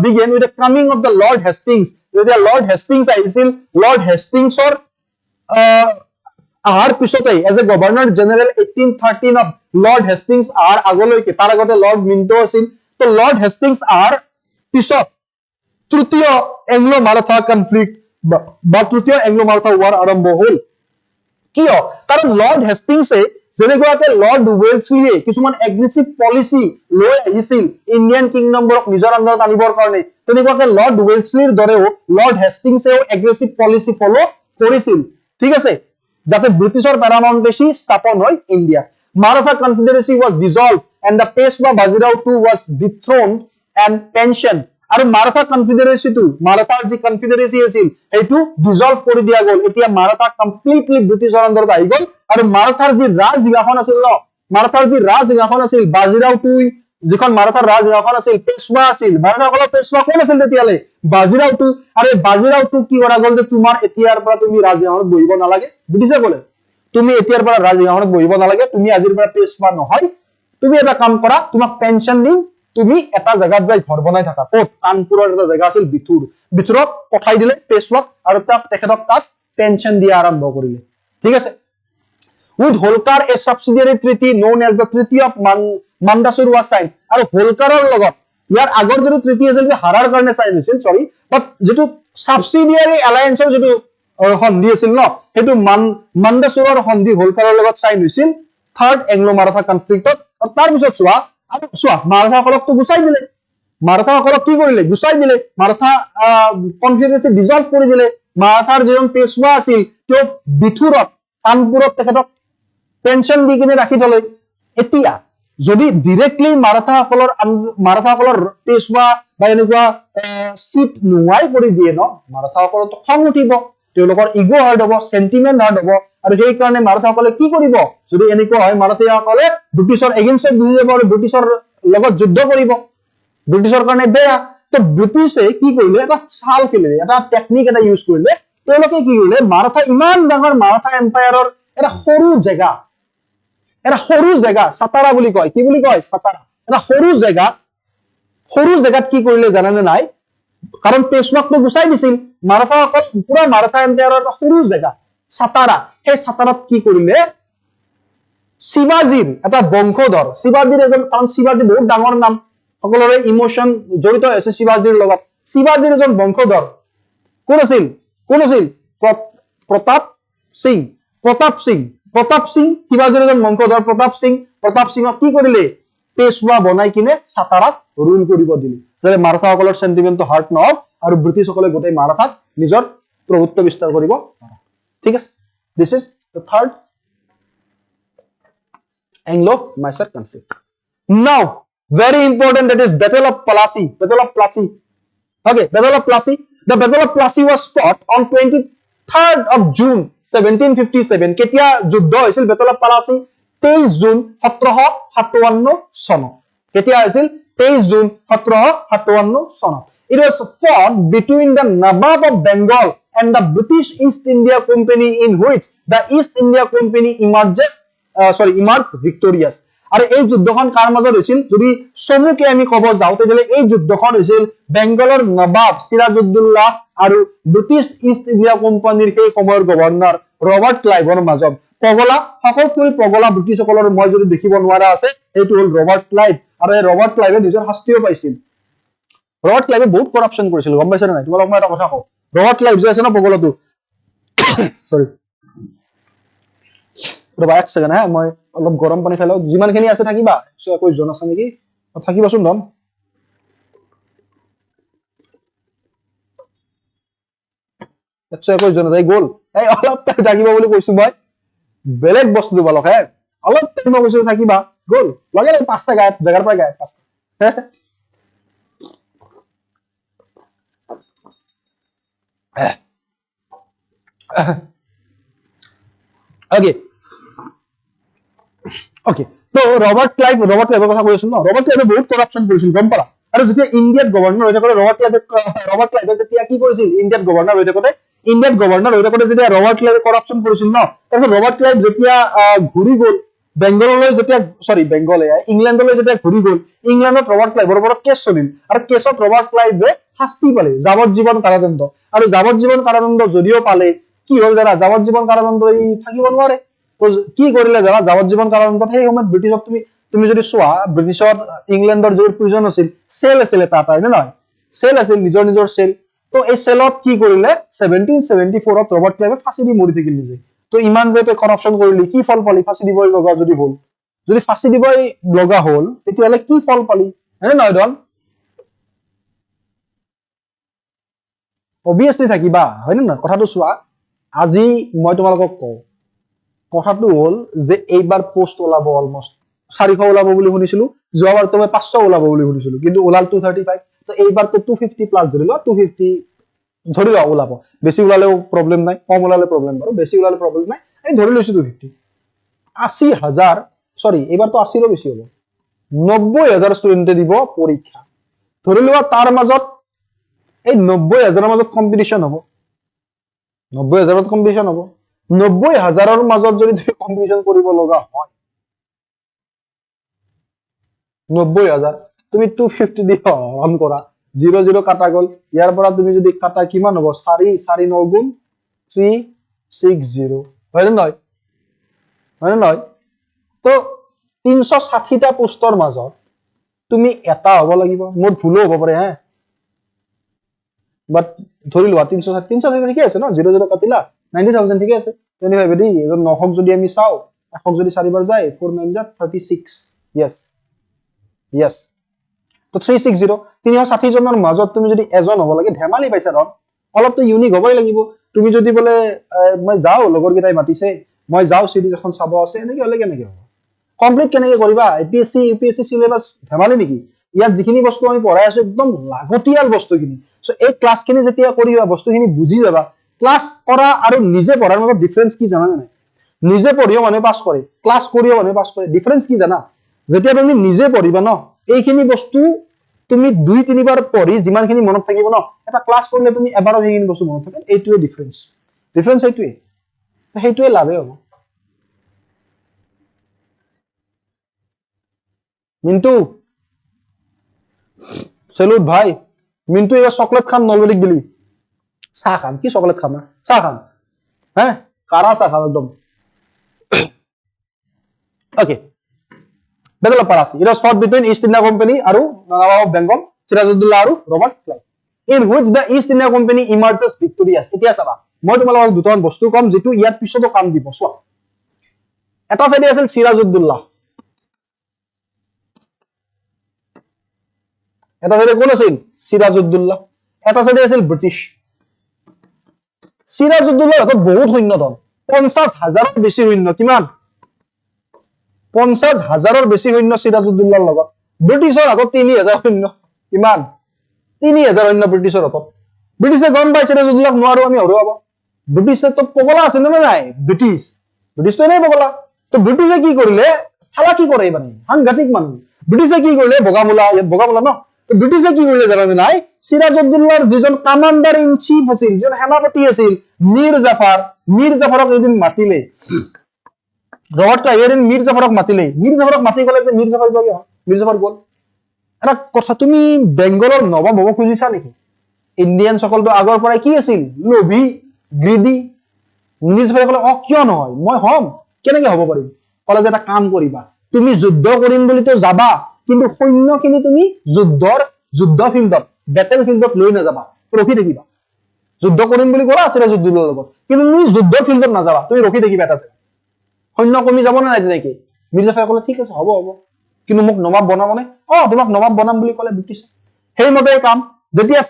began with the coming of the Lord Hastings যেতিয়া Lord Hastings আহিছিল Lord Hastingsৰ আহাৰ পিছতেই as a governor general 1813 of Lord Hastings আহাৰ আগলৈকে তাৰ আগতে Lord Minto আছিল তো Lord Hastings আহাৰ পিছত তৃতীয় Anglo-Maratha conflict বা তৃতীয় Anglo-Maratha War আৰম্ভ হ'ল কিয় কাৰণ Lord Hastingsে যেনেকুৱাকে Lord Wellesleyয়ে কিছুমান এগ্ৰেছিভ পলিসি লৈ আহিছিল ইণ্ডিয়ান কিংডমবোৰক নিজৰ আণ্ডাৰত আনিবৰ কাৰণে তেনেকুৱাকে Lord Wellesleyৰ দৰেও Lord Hastingছেও এগ্ৰেছিভ পলিসি ফলো কৰিছিল ঠিক আছে যাতে ব্ৰিটিছৰ প্যাৰামাউণ্টেচি স্থাপন হয় India Maratha Confederacy was dissolved and the Peshwa Bajirao II was dethroned and pensioned আৰু Maratha Confederacy টো Maratha যি Confederacy আছিল এইটো ডিসলভ কৰি দিয়া গল এতিয়া Maratha কমপ্লিটলি ব্ৰিটিছৰ আণ্ডাৰত আহি গল আৰু Marathaৰ যি ৰাজসিংহাসন আছিল ন Marathaৰ যি ৰাজসিংহাসন আছিল Bajirao II যিখন Marathaৰ ৰাজসিংহাসন আছিল পেশৱা আছিল Marathaসকলৰ পেশৱা কোন আছিল তেতিয়ালে Bajirao II আৰু Bajirao II কি কৰা গল যে তোমাৰ এতিয়াৰ পৰা তুমি ৰাজসিংহাসনত বহিব নালাগে ব্ৰিটিছে ক'লে তুমি এতিয়াৰ পৰা ৰাজসিংহাসনত বহিব নালাগে তুমি আজিৰ পৰা পেশৱা নহয় তুমি এটা কাম কৰা তোমাক পেনশন দিম তুমি এটা জায়গাত যাই ঘৰ বনাই থাকা কোট কানপুৰৰ এটা জায়গা আছিল বিথুৰত পঠাই দিলে পেশৱাক আৰু তেখেতক তাত পেনশন দিয়া আৰম্ভ কৰিলে ঠিক আছে with Holkar a subsidiary treaty known as the Treaty of Mandsaur was signed আৰু হোলকাৰৰ লগত ইয়াৰ আগৰ যেটো treaty আছিল যে হাৰাৰ কাৰণে সাইন হৈছিল সৰি বাট যেটো subsidiary allianceৰ যেটো সন্ধি আছিল ন হেতু Mandsaur সন্ধি হোলকাৰৰ লগত সাইন হৈছিল থাৰ্ড Anglo-Maratha conflict আৰু তাৰ পিছত চোৱা Marathaসকলক তো গুচাই দিলে Marathaসকলক কি কৰিলে গুচাই দিলে Maratha কনফেডাৰেচি ডিসলভ কৰি দিলে Marathaৰ যেজন পেশৱা আছিল তেওঁ বিথুৰত কানপুৰত তেখেতক পেনশন দি কিনে ৰাখি থলে এতিয়া যদি ডাইৰেক্টলি Marathaসকলৰ পেশৱা বা এনেকুৱা সিট নোয়াই কৰি দিয়ে ন Marathaসকলৰ তো খং উঠিব তেওঁলোকৰ ইগো হাৰ্ট হ'ব সেন্টিমেন্ট হাৰ্ট হ'ব আৰু সেই কাৰণে Marathaসকলে কি কৰিব যদি এনেকুৱা হয় Marathaসকলে ব্ৰিটিছৰ এগেইনষ্টত গুচি যাব আৰু ব্ৰিটিছৰ লগত যুদ্ধ কৰিব ব্ৰিটিছৰ কাৰণে বেয়া তো ব্ৰিটিছে কি কৰিলে এটা চাল খেলিলে এটা টেকনিক এটা ইউজ কৰিলে তেওঁলোকে কি কৰিলে Maratha ইমান ডাঙৰ Maratha এম্পায়াৰৰ এটা সৰু জায়গা সাতাৰা বুলি কয় কি বুলি কয় সাতাৰা এটা সৰু জায়গাত কি কৰিলে জানেনে নাই কাৰণ পেশৱাকটো গুচাই দিছিল Marathaসকল পুৰা Maratha এম্পায়াৰৰ এটা সৰু জায়গা সাতাৰা সেই সাতাৰাত কি কৰিলে শিৱাজীৰ এটা বংশধৰ শিৱাজীৰ এজন কাৰণ শিৱাজী বহুত ডাঙৰ নাম সকলোৰে ইমোশন জড়িত আছে শিৱাজীৰ লগত শিৱাজীৰ এজন বংশধৰ কোন আছিল প্ৰতাপ সিং শিৱাজীৰ এজন বংশধৰ প্ৰতাপ সিংক কি কৰিলে পেশৱা বনাই কিনে সাতাৰাত ৰুল কৰিব দিলে যাতে Marathaসকলৰ সেন্টিমেন্টটো হাৰ্ট নহওক আৰু ব্ৰিটিছসকলে গোটেই Marathaত নিজৰ প্ৰভুত্ব বিস্তাৰ কৰিব ঠিক আছে this is the third Anglo-Mysore conflict now very important that is Battle of Plassey okay Battle of Plassey the Battle of Plassey was fought on 23rd of June 1757 কেতিয়া যুদ্ধ হৈছিল Battle of Plassey 23 জুন 1757 চনত কেতিয়া হৈছিল 23 June 1757 চনত it was fought between the Nawab of Bengal and the British East India Company in which the East India Company emerged victorious আৰু এই যুদ্ধখন কাৰ মাজত হৈছিল যদি সমুকে আমি কব যাও তেলে এই যুদ্ধখন হৈছিল বেংগলৰ নবাব সিৰাজউদ্দৌলা আৰু ব্ৰিটিছ ইষ্ট ইণ্ডিয়া কোম্পানীৰ সেই সময়ৰ গভৰ্ণৰ ৰবাৰ্ট ক্লাইভৰ মাজত সকলোতকৈ পগলা ব্ৰিটিছসকলৰ মই যদি দেখিব নোৱাৰা আছে এইটো হল ৰবাৰ্ট ক্লাইভ আৰু এই ৰবাৰ্ট ক্লাইভে নিজৰ শাস্তিও পাইছিল ৰবাৰ্ট ক্লাইভে বহুত কৰাপচন কৰিছিল গম পাইছানে নাই তোমালোক মই এটা কথা কও ৰবাৰ্ট ক্লাইভ যে আছে না পগলাটো সৰি ৰবা এক সেকেন্ড মই অলপ গৰম পানী খাইলো যিমানখিনি আছে থাকিবা 121 জন আছে নেকি থাকিবাচোন ধন 121 জন যাই গল এই অলপ থাকিবা বুলি কৈছো মই বেলেগ বস্তু দিবালক অলপ টাইম কৈছো থাকিবা গল লাগে পাঁচটা গায়ব জাগাৰ পৰা গায়ব পাঁচটা okay ওকে তো ৰবাৰ্ট ক্লাইভৰ কথা কৈ আছো ন ৰবাৰ্ট ক্লাইভে বহুত কৰাপচন কৰিছিল গম পালা আৰু যেতিয়া ইণ্ডিয়াত গভৰ্ণৰ হৈ থাকোতে ৰবাৰ্ট ক্লাইভে যেতিয়া কি কৰিছিল ইণ্ডিয়াত গভৰ্ণৰ হৈ থাকোতে যেতিয়া ৰবাৰ্ট ক্লাইভে কৰাপচন কৰিছিল ন তাৰপিছত ৰবাৰ্ট ক্লাইভ যেতিয়া ঘূৰি গ'ল বেংগললৈ যেতিয়া ইংলেণ্ডলৈ যেতিয়া ঘূৰি গ'ল ইংলেণ্ডত ৰবাৰ্ট ক্লাইভৰ ওপৰত কেছ চলিল আৰু কেছত ৰবাৰ্ট ক্লাইভে শাস্তি পালে যাৱজ্জীৱন কাৰাদণ্ড আৰু যাৱজ্জীৱন কাৰাদণ্ড যদিও পালে কি হ'ল জানা যাৱজ্জীৱন কাৰাদণ্ড ই থাকিব নোৱাৰে তো কি কৰিলে জানা যাৱজ্জীৱন কাৰাদণ্ডত সেই সময়ত ব্ৰিটিছক তুমি যদি চোৱা ব্ৰিটিছত ইংলেণ্ডৰ যে প্ৰিজন আছিল সেল আছিল তাত হয় নহয় সেল আছিল নিজৰ সেল তো এই সেলত কি কৰিলে 1774 ত ৰবাৰ্ট ক্লাইভে ফাঁসি দি মৰি থাকিল নিজে তো ইমান যে তই কৰাপচন কৰিলি কি ফল পালি ফাঁসি দিবই লগা যদি ফাঁসি দিবই লগা হ'ল তেতিয়াহ'লে কি ফল পালি হয় নহয় ডন অবভিয়াসলি থাকিবা হয় না কথাটো চোৱা আজি মই তোমালোকক কওঁ কথাটো হ'ল যে এইবাৰ পোষ্ট ওলাব অলমোস্ট 400 ওলাব বুলি শুনিছিলো যোৱাবাৰ তুমি 500 ওলাব বুলি শুনিছিলো কিন্তু ওলাল 235 তো এইবাৰ তো 250 প্লাস ধৰি লোৱা 250 ধৰি লোৱা ওলাব বেছি ওলালেও প্ৰবলেম নাই কম ওলালে প্ৰবলেম বাৰু বেছি ওলালে প্ৰবলেম নাই আমি ধৰি লৈছো 250 80000 সৰি এইবাৰ তো 80 ৰ বেছি হ'ব 90000 ষ্টুডেন্টে দিব পৰীক্ষা ধৰি লোৱা তাৰ মাজত এই 90000 ৰ মাজত কম্পিটিশন হ'ব 90000 ত কম্পিটিশন হ'ব 90000 ৰ মাজত যদি তুমি কম্পিটিশন কৰিব লগা হয় 90000 তুমি 250 দি ৰান কৰা 00 কাটা গল ইয়াৰ পৰা তুমি যদি কাটা কিমান হ'ব 4 9 গুণ 360 হয় নহয় তো 360 টা পোষ্টৰ মাজত তুমি এটা হ'ব লাগিব মোৰ ভুল হ'ব পাৰে হা বাট ধৰি লোৱা 360 ঠিকে আছে ন 00 কাটিলা 90000 ঠিকে আছে 25 দি এজন 900 যদি আমি চাও 100 যদি 4 বাৰ যায় 4 9 36 yes তো 360 360 জনৰ মাজত তুমি যদি এজন হ'ব লাগে ধেমালি পাইছা ৰন অলপ তো ইউনিক হ'বই লাগিব তুমি যদি বলে মই যাও লগৰ কেইটাই মাতিছে মই যাও সিৰিজ এখন চাব আছে এনেকে হলে কেনেকে হ'ব কমপ্লিট কেনেকে কৰিবা APSC UPSC সিলেবাস ধেমালি নেকি ইয়াত যিখিনি বস্তু আমি পঢ়াই আছো একদম লাগতিয়াল বস্তুখিনি সো এই ক্লাছখিনি যেতিয়া কৰিবা বস্তুখিনি বুজি যাবা ক্লাছ কৰা আৰু নিজে পঢ়াৰ মাজত ডিফাৰেন্স কি জানা নাই নিজে পঢ়িও মানুহ পাস কৰে ক্লাছ কৰিও মানুহ পাস কৰে ডিফাৰেন্স কি জানা যেতিয়া তুমি নিজে পঢ়িবা ন এইখিনি বস্তু তুমি 2-3 বাৰ পঢ়ি যিমানখিনি মনত থাকিব ন এটা ক্লাছ কৰিলে তুমি এবাৰত এইখিনি বস্তু মনত থাকে এইটোৱে ডিফাৰেন্স সেইটোৱে লাভে হ'ব মিন্টু সেলুট ভাই মিন্টু এবার চকলেট খাম নলবেরিক দিলি চাহ খাম কি চকলেট খাম না চাহ খাম হ্যাঁ কারা চাহ খাম একদম okay Battle of Parasi. It was fought between East India Company and Nawab of Bengal, Sirajuddaulah and Robert Clive, in which the East India Company emerges victorious. Itia saba. Moi tomala duton bostu kom jitu iyat pisoto kam dibo. So, eta side asil Sirajuddaulah. Eta side kon asil Sirajuddaulah. Eta side asil British. Sirajuddaulah eto bahut সৈন্য দল 50000 বেছি সৈন্য কিমান 50000 বেছি সৈন্য সিৰাজউদ্দৌলাৰ লগত ব্ৰিটিছৰ আগত 3000 সৈন্য ইমান 3000 সৈন্য ব্ৰিটিছৰ আগত ব্ৰিটিছে গম পাই সিৰাজউদ্দৌলাক নোৱাৰো আমি হৰুৱাব ব্ৰিটিছে তো পগলা আছে না নাই ব্ৰিটিছ তো নাই পগলা তো ব্ৰিটিছে কি কৰিলে চালাকি কৰে মানে সাংঘাতিক মানুহ ব্ৰিটিছে কি কৰিলে বগামুলা ন তো ব্ৰিটিছে কি কৰিলে জানা নাই সিৰাজউদ্দৌলাৰ যিজন কমান্ডাৰ ইন চিফ আছিল যিজন সেনাপতি আছিল মীৰ জাফৰক এদিন মাতিলে ৰবাৰ্ট ক্লাইভে মীৰ জাফৰক মাতি গলে যে মীৰ জাফৰ গল এটা কথা তুমি বেংগলৰ নবাব হ'ব খুজিছা নেকি ইণ্ডিয়ান সকলটো আগৰ পৰাই কি আছিল লোভী গ্ৰিডি মীৰ জাফৰে কলে কিয় নহয় মই হম কেনেকে হ'ব পাৰিম কলে যে এটা কাম কৰিবা তুমি যুদ্ধ কৰিম বুলি তো যাবা কিন্তু সৈন্যখিনি তুমি যুদ্ধ ফিল্ডত বেটেল ফিল্ডত লৈ নাযাবা ৰখি থাকিবা যুদ্ধ কৰিম বুলি কোৱা সিৰাজউদ্দৌলাৰ লগত কিন্তু তুমি যুদ্ধ ফিল্ডত নাযাবা তুমি ৰখি থাকিবা এটা সৈন্য কমি যাব না নাই নেকি মীৰ জাফৰে কলে ঠিক আছে হ'ব কিন্তু মোক নবাব বনাবনে তোমাক নবাব বনাম বুলি কলে ব্ৰিটিছে সেইমতে কাম যেতিয়া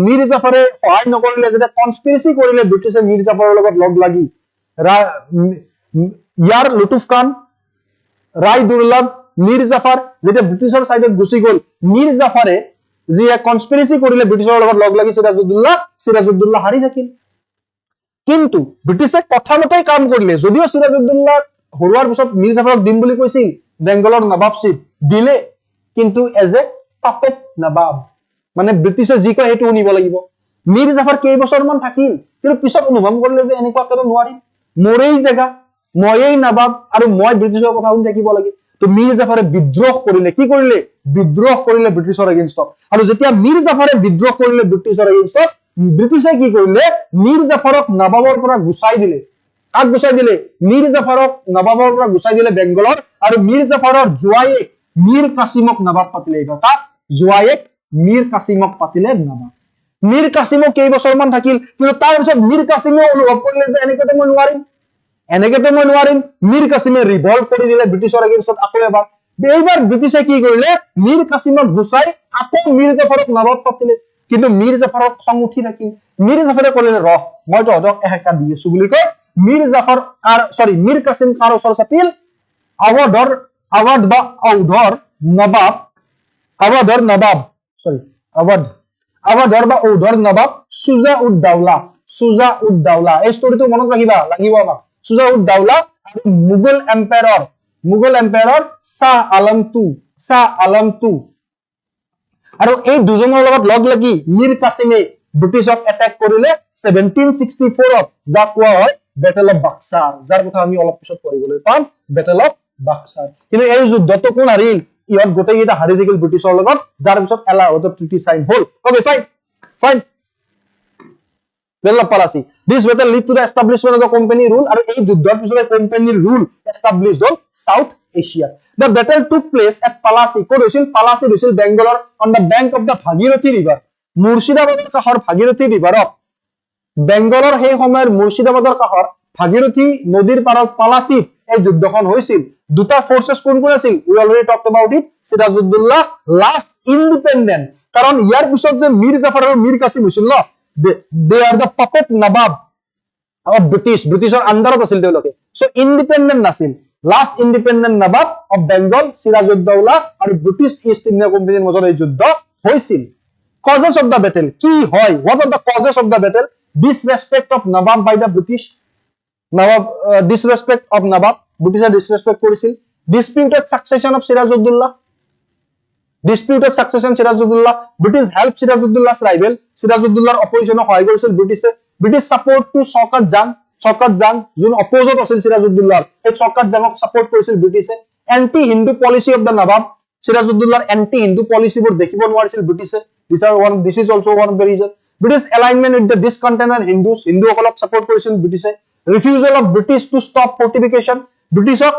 মীৰ জাফৰে সহায় নকৰিলে যেতিয়া কনস্পিৰেসি কৰিলে ব্ৰিটিছে মীৰ জাফৰৰ লগত লগ লাগি ইয়াৰ লুতুফ খান ৰায় দুৰ্লভ মীৰ জাফৰ যেতিয়া ব্ৰিটিছৰ সাইডত গুচি গল মীৰ জাফৰে যি কনস্পিৰেসি কৰিলে ব্ৰিটিছৰ লগত লগ লাগি সিৰাজউদ্দৌলা হাৰি থাকিল কিন্তু ব্ৰিটিছে কথা মতেই কাম কৰিলে যদিও সিৰাজউদ্দৌলাক হৰুৱাৰ পিছত মীৰ জাফৰক দিম বুলি কৈছিল বেংগলৰ নবাবশ্বিপ দিলে কিন্তু এজ এ পাপেট নবাব মানে ব্ৰিটিছে যি কয় সেইটো শুনিব লাগিব মীৰ জাফৰ কেইবছৰমান থাকিল কিন্তু পিছত অনুভৱ কৰিলে যে এনেকুৱা কৰিব নোৱাৰিম মোৰেই জাগা ময়েই নবাব আৰু মই ব্ৰিটিছৰ কথা শুনি থাকিব লাগে তো মীৰ জাফৰে বিদ্ৰোহ কৰিলে কি কৰিলে বিদ্ৰোহ কৰিলে ব্ৰিটিছৰ এগেইনষ্টত আৰু যেতিয়া মীৰ জাফৰে বিদ্ৰোহ কৰিলে ব্ৰিটিছৰ এগেইনষ্টত ব্ৰিটিছে কি কৰিলে মীৰ জাফৰক নবাবৰ পৰা গুচাই দিলে কাক গুচাই দিলে মীৰ জাফৰক নবাবৰ পৰা গুচাই দিলে বেংগলৰ আৰু মীৰ জাফৰৰ জোৱায়েক মীৰ কাছিমক নবাব পাতিলে এইবাৰ কাক জোৱায়েক মীৰ কাছিমক পাতিলে নবাব মীৰ কাছিমক কেইবছৰমান থাকিল কিন্তু তাৰ পিছত মীৰ কাছিমে অনুভৱ কৰিলে যে এনেকেতো মই নোৱাৰিম মীৰ কাছিমে ৰিভল্ট কৰি দিলে ব্ৰিটিছৰ এগেইনষ্টত আকৌ এবাৰ এইবাৰ ব্ৰিটিছে কি কৰিলে মীৰ কাছিমক গুচাই আকৌ মীৰ জাফৰক নবাব পাতিলে কিন্তু মীৰ জাফৰক খং উঠি থাকিল মীৰ জাফৰে ক'লে ৰহ মই তহঁতক এহেকা দি আছো বুলি কয় মীৰ জাফৰ মীৰ কাছিম কাৰ ওচৰ চাপিল আৱধৰ বা ঔধৰ নবাব সুজা-উদ-দাউলা এই ষ্টৰিটো মনত লাগিব আমাক সুজা-উদ-দাউলা আৰু মুঘল এম্পায়াৰৰ শাহ আলম টু আৰু এই দুজনৰ লগত লগ লাগি মীৰ কাছিমে ব্ৰিটিছক এটেক কৰিলে 1764 যাক কোৱা হয় বেটেল অফ বাক্সাৰ যাৰ কথা আমি অলপ পিছত পঢ়িবলৈ পাম বেটেল অফ বাক্সাৰ কিন্তু এই যুদ্ধটো কোন হাৰিল ইহত গোটেইকেইটা হাৰি থাকিল ব্ৰিটিছৰ লগত যাৰ পিছত এলাহাবাদৰ ট্ৰিটি সাইন হল okay fine Battle of Palasi. This battle lead to the establishment of the company rule and এই যুদ্ধৰ পিছতে company rule established on South Asia. The battle took place at Palasi. ক'ত হৈছিল Palasi হৈছিল বেংগলৰ on the bank of the Bhagirathi river. মুৰ্শিদাবাদৰ কাষৰ Bhagirathi riverত বেংগলৰ সেই সময়ৰ মুৰ্শিদাবাদৰ কাষৰ Bhagirathi নদীৰ পাৰত Palasi এই যুদ্ধখন হৈছিল দুটা ফোৰ্সেস কোন আছিল we already talked about it সিৰাজউদ্দৌলা last independent কাৰণ ইয়াৰ পিছত যে মীৰ জাফৰ আৰু মীৰ কাছিম হৈছিল ন they are the puppet nabab of Britishৰ আন্ডাৰত আছিল তেওঁলোকে so independent নাছিল last independent nabab of Bengal সিৰাজউদ্দৌলা আৰু ব্ৰিটিছ ইষ্ট ইণ্ডিয়া কোম্পানীৰ মাজত এই যুদ্ধ হৈছিল causes of the battle কি হয় what are the causes of the battle disrespect of nabab by the British disrespect of nabab British disrespect কৰিছিল disputed succession of Sirajuddaulah British helped Sirajuddaullah's rival Sirajuddaullahৰ opposition সহায় কৰিছিল British support to Shaukat Jang যোন opposite আছিল Sirajuddaullahৰ এই Shaukat Jangক support কৰিছিল British anti Hindu policy of the Nawab Sirajuddaullahৰ anti Hindu policy বোৰ দেখিব নোৱাৰিছিল British this is also one of the reason British alignment with the discontented Hindus হিন্দুসকলক support কৰিছিল British refusal of British to stop fortification Britishক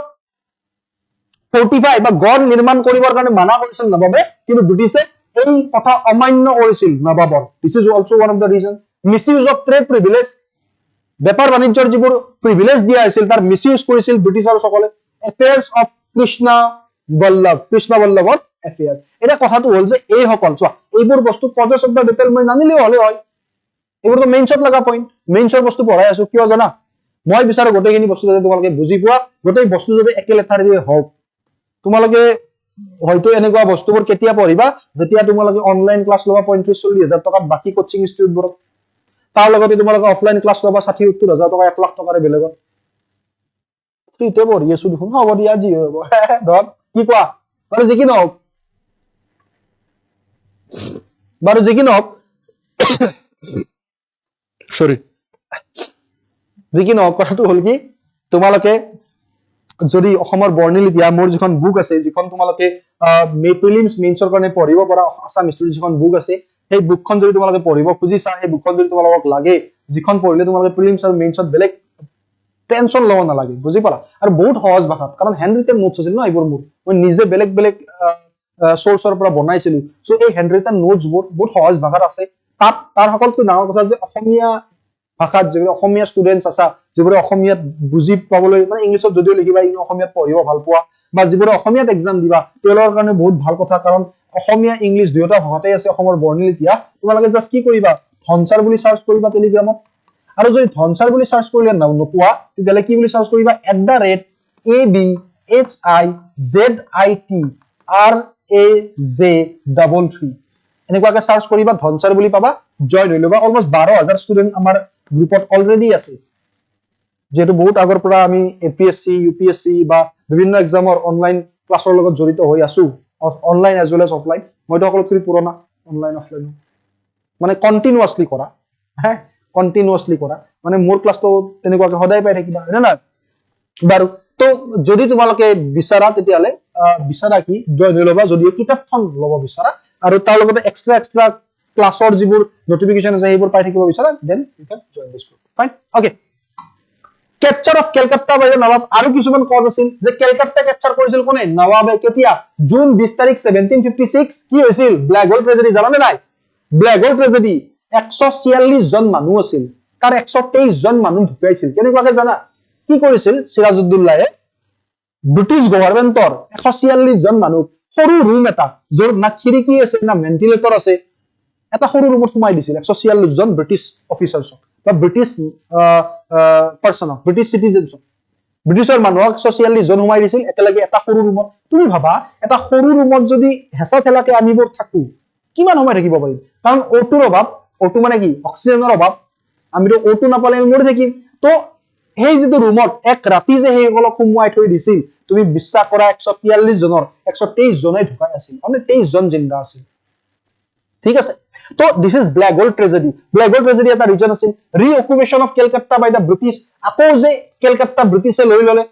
45 বা গড় নিৰ্মাণ কৰিবৰ কাৰণে মানা কৰিছিল নবাবে কিন্তু ব্ৰিটিছে এই কথা অমান্য কৰিছিল নবাবৰ this is also one of the reason misuse of trade privilege বেপাৰ বাণিজ্যৰ যিবোৰ প্ৰিভিলেজ দিয়া আছিল তাৰ মিসইউজ কৰিছিল ব্ৰিটিছৰ সকলে affairs of কৃষ্ণ বল্লভৰ affair এটা কথাটো হল যে এই সকল চোৱা এইবোৰ বস্তু কজেছ অফ দা বেটেল মই জানিলেও হলে হয় এইবোৰ তো মেইনছত লগা পইণ্ট মেইনছৰ বস্তু পঢ়াই আছো কিয় জানা মই বিচাৰো গোটেইখিনি বস্তু যদি তোমালোকে বুজি পোৱা গোটেই বস্তু যদি একে লেঠাৰেৰে হওক তোমালোকে হয়তো এনেকুৱা বস্তুবোৰ কেতিয়া পঢ়িবা যেতিয়া তোমালোকে অনলাইন ক্লাছ লবা 35-40 হাজাৰ টকাত বাকি কোচিং ইনষ্টিটিউটবোৰত তাৰ লগতে তোমালোকে অফলাইন ক্লাছ লবা 60-70 হাজাৰ টকা 1 লাখ টকাৰে বেলেগত ফ্ৰীতে পঢ়ি আছো দেখোন হ'ব দিয়া জি হ'ব ধৰ কি কোৱা বাৰু যি কি নহওক সৰি যি কি নহওক কথাটো হল কি তোমালোকে যদি অসমৰ বৰ্ণিল ইতিহাস মোৰ যিখন বুক আছে যিখন তোমালোকে প্ৰিলিমছ মেইনছৰ কাৰণে পঢ়িব পৰা আসাম হিষ্টৰী যিখন বুক আছে সেই বুকখন যদি তোমালোকে পঢ়িব খুজিছা সেই বুকখন যদি তোমালোকক লাগে যিখন পঢ়িলে তোমালোকে প্ৰিলিমছ আৰু মেইনছত বেলেগ টেনচন লব নালাগে বুজি পালা আৰু বহুত সহজ ভাষাত কাৰণ হ্যান্ডৰিটেন নোটছ আছিল ন এইবোৰ মোৰ মই নিজে বেলেগ সোৰ্সৰ পৰা বনাইছিলো সো এই হ্যান্ডৰিটেন নোটছ বোৰ বহুত সহজ ভাষাত আছে তাৰ সকলোতকৈ ডাঙৰ কথা যে অসমীয়া ভাষাত যে অসমীয়া ষ্টুডেন্টস আছে যিবোৰে অসমীয়াত বুজি পাবলৈ মানে ইংলিছত যদিও লিখিবা ইন অসমীয়াত পঢ়িব ভাল পোৱা বা যিবোৰে অসমীয়াত এক্সাম দিবা তেওঁলোকৰ কাৰণে বহুত ভাল কথা কাৰণ অসমীয়া ইংলিশ দুয়োটা ভাষাতে আছে অসমৰ বৰ্ণিল ইতিহাস তোমালোকে জাস্ট কি কৰিবা ধনচাৰ বুলি সাৰ্চ কৰিবা টেলিগ্ৰামত আৰু যদি ধনচাৰ বুলি সাৰ্চ কৰিলে নোপোৱা তেতিয়ালে কি বুলি সাৰ্চ কৰিবা @abhizit_RAJ33 এনেকুৱাকে সাৰ্চ কৰিবা ধনচাৰ বুলি পাবা জয়েন হৈ লবা অলমোস্ট 12000 ষ্টুডেন্ট আমাৰ গ্ৰুপত অলৰেডি আছে যেহেতু বহুত আগৰ পৰা আমি APSC UPSC বা বিভিন্ন এক্সামৰ অনলাইন ক্লাছৰ লগত জড়িত হৈ আছো online as well as offline মইতো সকলোতকৈ পুৰণা অনলাইন অফলাইন মানে কন্টিনিউয়াসলি কৰা হ্যাঁ কন্টিনিউয়াসলি কৰা মানে মোৰ ক্লাছটো তেনেকুৱাকে সদায় পাই থাকিবা হয় না বাৰু তো যদি তোমালোকে বিচাৰা তেতিয়ালে বিচাৰা কি জয়েন হৈ লবা যদিও কিতাপখন ল'ব বিচাৰা আৰু তাৰ লগতে এক্সট্ৰা ক্লাছৰ যিবোৰ নোটিফিকেশন আছে সেইবোৰ পাই থাকিব বিচাৰা then you can join this group fine okay capture of Kolkata by Nawab আৰু কিছুমান কজ আছিল যে কলকাতা ক্যাপচাৰ কৰিছিল কোনে নবাবে কেতিয়া জুন 20 তাৰিখ 1756 কি হৈছিল ব্ল্যাক হোল ট্ৰেজেডি জানানে নাই ব্ল্যাক হোল ট্ৰেজেডি 146 জন মানুহ আছিল তাৰ 123 জন মানুহ ঢুকাইছিল কেনেকুৱাকে জানা কি কৰিছিল সিৰাজউদ্দৌলায়ে ব্ৰিটিছ গভৰ্ণমেন্টৰ 146 জন মানুহ সৰু ৰুম এটা যৰ না খিৰিকী আছে না ভেন্টিলেটৰ আছে এটা সৰু ৰুমত সোমাই দিছিল 146 জন ব্ৰিটিছ অফিচাৰছ বা ব্ৰিটিছ পাৰ্সন ব্ৰিটিছ সিটিজেনছ ব্ৰিটিছৰ মানুহক 146 জন সোমাই দিছিল একেলগে এটা সৰু ৰুমত তুমি ভাবা এটা সৰু ৰুমত যদি হেঁচা ঠেলাকে আমিবোৰ থাকো কিমান সময় থাকিব পাৰিম কাৰণ O2ৰ অভাৱ O2 মানে কি অক্সিজেনৰ অভাৱ আমিতো O2 নাপালে আমি মৰি থাকিম তো সেই যেটো ৰুমত এক ৰাতি যে হেইসকলক সোমোৱাই থৈ দিছিল তুমি বিশ্বাস কৰা 143 জনৰ 123 জনে ঢুকাই আছিল মানে 23 জন জিন্দা আছিল ঠিক আছে তো this is black hole tragedy এটা ৰিজন আছিল reoccupation of Kolkata by the British আকৌ যে কলকাতা ব্ৰিটিছে লৈ ললে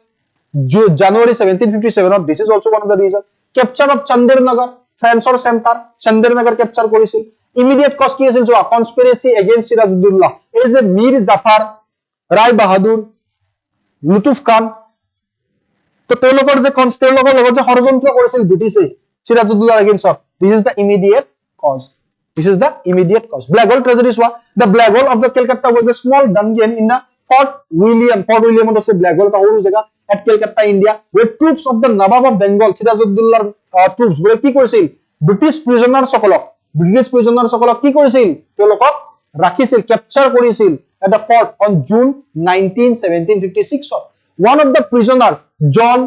জানুৱাৰী 1757 this is also one of the reason capture of Chandernagore ফ্ৰান্সৰ চেণ্টাৰ চন্দেৰনগৰ ক্যাপচাৰ কৰিছিল ইমিডিয়েট কজ কি আছিল যোৱা কনস্পিৰেসি এগেইনষ্ট সিৰাজউদ্দৌলা এই যে মীৰ জাফৰ ৰায় বাহাদুৰ লুতুফ খান তো তেওঁলোকৰ যে কনস্টেলকৰ লগত যে ষড়যন্ত্ৰ কৰিছিল ব্ৰিটিছে সিৰাজউদ্দৌলাৰ against this is the immediate cause black hole tragedy wa the black hole of the Calcutta was a small dungeon in the Fort William was a black hole ta horu jaga at Calcutta India where troops of the Nawab of Bengal Sirajuddaular troops bole ki korisil British prisoner sokolok ki korisil তেওঁলোকক ৰাখিছিল capture কৰিছিল at the fort on June 19 1756 one of the prisoners John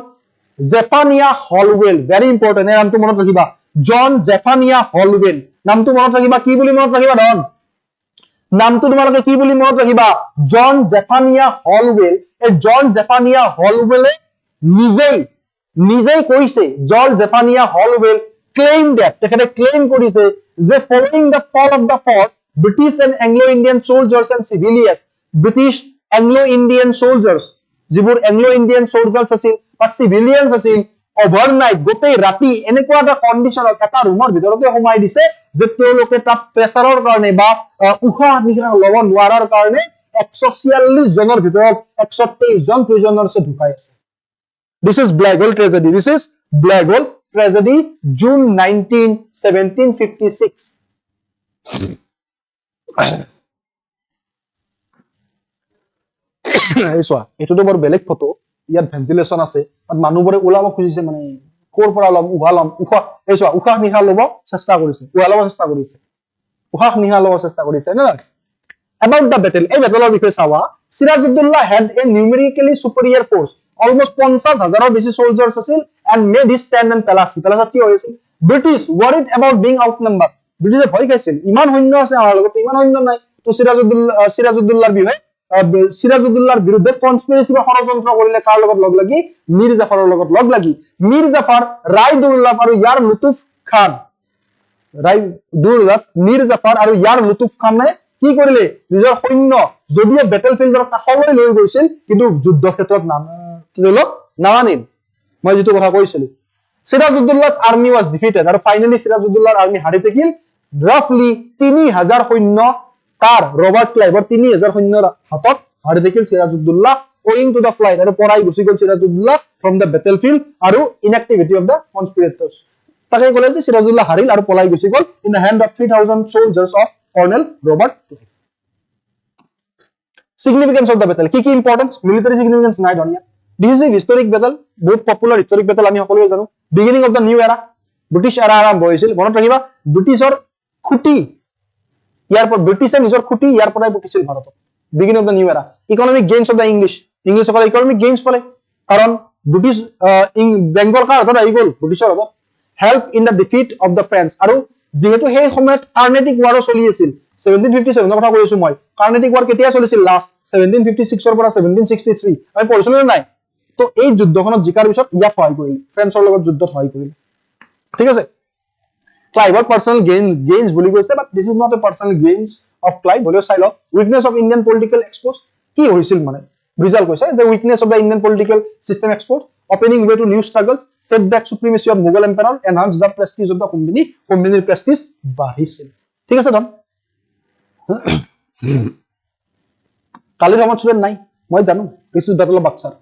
Zephaniah Holwell very important এই নামটো মনত ৰাখিবা John Zephaniah Holwell নামটো মনত ৰাখিবা কি বুলি মনত ৰাখিবা ধন নামটো তোমালোকে কি বুলি মনত ৰাখিবা জন জেফানিয়া হলৱেল এই জন জেফানিয়া হলৱেলে নিজেই কৈছে John Zephaniah Holwell claim that তেখেতে ক্লেইম কৰিছে যে following the fall of the fort British and Anglo-Indian soldiers and civilians British Anglo-Indian soldiers যিবোৰ এংলো-ইণ্ডিয়ান সোলজাৰ্ছ আছিল বা সিভিলিয়ানছ আছিল overnight গোটেই ৰাতি এনেকুৱা এটা কন্ডিশনত এটা ৰুমৰ ভিতৰতে সোমাই দিছে যে তেওঁলোকে তাত প্ৰেছাৰৰ কাৰণে বা উশাহ নিশাহ ল'ব নোৱাৰাৰ কাৰণে 146 জনৰ ভিতৰত 123 জন প্ৰিজনাৰ্ছ ঢুকাই আছে this is black hole tragedy June 19 1756 এইছোৱা এটোটো বৰ বেলেগ ফটো ইয়াত ভেন্টিলেশন আছে আৰু মানুহবোৰে ওলাব খুজিছে মানে কোৰ পৰা লম উহালম উশাহ নিশাহ ল'ব চেষ্টা কৰিছে উশাহ নিশাহ ল'ব চেষ্টা কৰিছে না about the battle এই বেটলৰ বিষয়ে চাওয়া সিৰাজউদ্দৌলা had a numerically superior force almost 50,000 বেছি soldiers আছিল and made his stand and palace কি হৈছিল British worried about being outnumbered ব্ৰিটিছে ভয় খাইছিল ইমান সৈন্য আছে আমাৰ লগত ইমান সৈন্য নাই তো সিৰাজউদ্দৌলাৰ সিৰাজউদ্দৌলাৰ বিৰুদ্ধে কনস্পিৰেসি বা ষড়যন্ত্ৰ কৰিলে কাৰ লগত লগ লাগি মীৰ জাফৰৰ লগত লগ লাগি মীৰ জাফৰ ৰায় দুৰ্লভ আৰু ইয়াৰ লুতুফ খান মীৰ জাফৰ আৰু ইয়াৰ লুতুফ খানে কি কৰিলে নিজৰ সৈন্য যদিও বেটেলফিল্ডৰ কাষলৈ লৈ গৈছিল কিন্তু যুদ্ধ ক্ষেত্ৰত নামানিল মই যেটো কথা কৈছিলো সিৰাজউদ্দৌলা's army was defeated আৰু ফাইনালি সিৰাজউদ্দৌলাৰ আৰ্মি হাৰি থাকিল roughly 3000 সৈন্য কাৰ ৰবাৰ্ট ক্লাইভৰ 3000 সৈন্যৰ হাতত হাৰি থাকিল সিৰাজউদ্দৌলা owing to the flight আৰু পৰাই গুচি গল সিৰাজউদ্দৌলা from the battlefield আৰু inactivity of the conspirators তাকে ক'লে যে সিৰাজউদ্দৌলা হাৰিল আৰু পলাই গুচি গল in the hand of 3000 soldiers of Colonel Robert Clive significance of the battle কি importance military significance নাই ধনিয়া this is a historic battle বহুত popular historic battle আমি সকলোৱে জানো beginning of the new era British era আৰম্ভ হৈছিল মনত ৰাখিবা ব্ৰিটিছৰ খুটি ইয়াৰ পৰা ব্ৰিটিছে নিজৰ খুটি ইয়াৰ পৰাই পুতিছিল ভাৰতত beginning of the new era economic gains of the English সকলে economic gains পালে কাৰণ ব্ৰিটিছ বেংগল কাৰ হাতত আহি গল ব্ৰিটিছৰ হাতত help in the defeat of the French আৰু যেহেতু সেই সময়ত Carnatic War চলি আছিল 1757 কথা কৈ আছো মই কাৰ্নেটিক ওয়াৰ কেতিয়া চলিছিল লাষ্ট 1756 ৰ পৰা 1763 আমি পঢ়িছিলো নাই তো এই যুদ্ধখনত জিকাৰ পিছত ইয়াত সহায় কৰিলে ফ্ৰেন্সৰ লগত যুদ্ধত সহায় কৰিলে ঠিক আছে Clive's personal gains বুলি কৈছে but this is not a personal gains of Clive বলিও চাই লওক weakness of Indian political exposed কি হৈছিল মানে ৰিজাল্ট কৈছে যে weakness of the Indian political system exposed opening way to new struggles set back supremacy of Mughal emperor enhance the prestige of the company prestige বাঢ়িছিল ঠিক আছে দন কালিৰ সময়ত ষ্টুডেন্ট নাই মই জানো this is battle of Buxar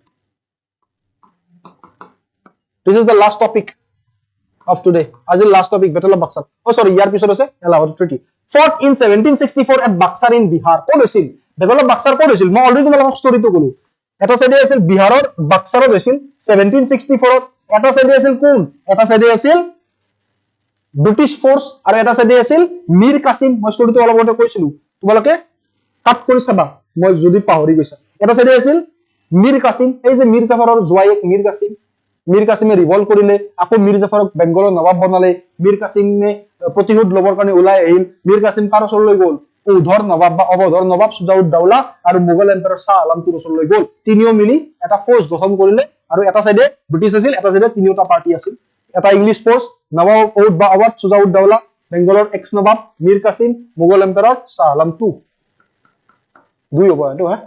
this is the last topic of today as the last topic battle of Buxar oh sorry year episode ase Allahabad treaty fought in 1764 at Buxar in Bihar ko hoisil battle of Buxar ko hoisil মই already তোমালোকক story to কলো এটা সাইডে আছিল বিহাৰৰ বাক্সাৰত হৈছিল 1764 এটা সাইডে আছিল কোন এটা সাইডে আছিল ব্ৰিটিছ ফোৰ্স আৰু এটা সাইডে আছিল মীৰ কাসিম মই ষ্টৰীটো অলপ আগতে কৈছিলো তোমালোকে কাট কৰি চাবা মই যদি পাহৰি গৈছা এটা সাইডে আছিল মীৰ কাসিম এই যে মীৰ জাফৰৰ জোৱায়েক মীৰ কাসিমে ৰিভল্ট কৰিলে আকৌ মীৰ জাফৰক বেংগলৰ নবাব বনালে মীৰ কাসিমে প্ৰতিশোধ লবৰ কাৰণে ওলাই আহিল মীৰ কাসিম কাৰ ওচৰলৈ গ'ল উধৰ নবাব বা অবধৰ নবাব সুজাউদ্দৌলা আৰু মোগল এম্পায়াৰ শাহ আলম তুৰ ওচৰলৈ গ'ল তিনিও মিলি এটা ফোৰ্স গঠন কৰিলে আৰু এটা সাইডে ব্ৰিটিছ আছিল এটা সাইডে তিনিওটা পাৰ্টি আছিল এটা ইংলিছ ফোৰ্স নবাব ঔদ বা অবধ সুজাউদ্দৌলা বেংগলৰ এক্স নবাব মীৰ কাসিম মোগল এম্পায়াৰ শাহ আলম টু দুই হ'ব এটো হা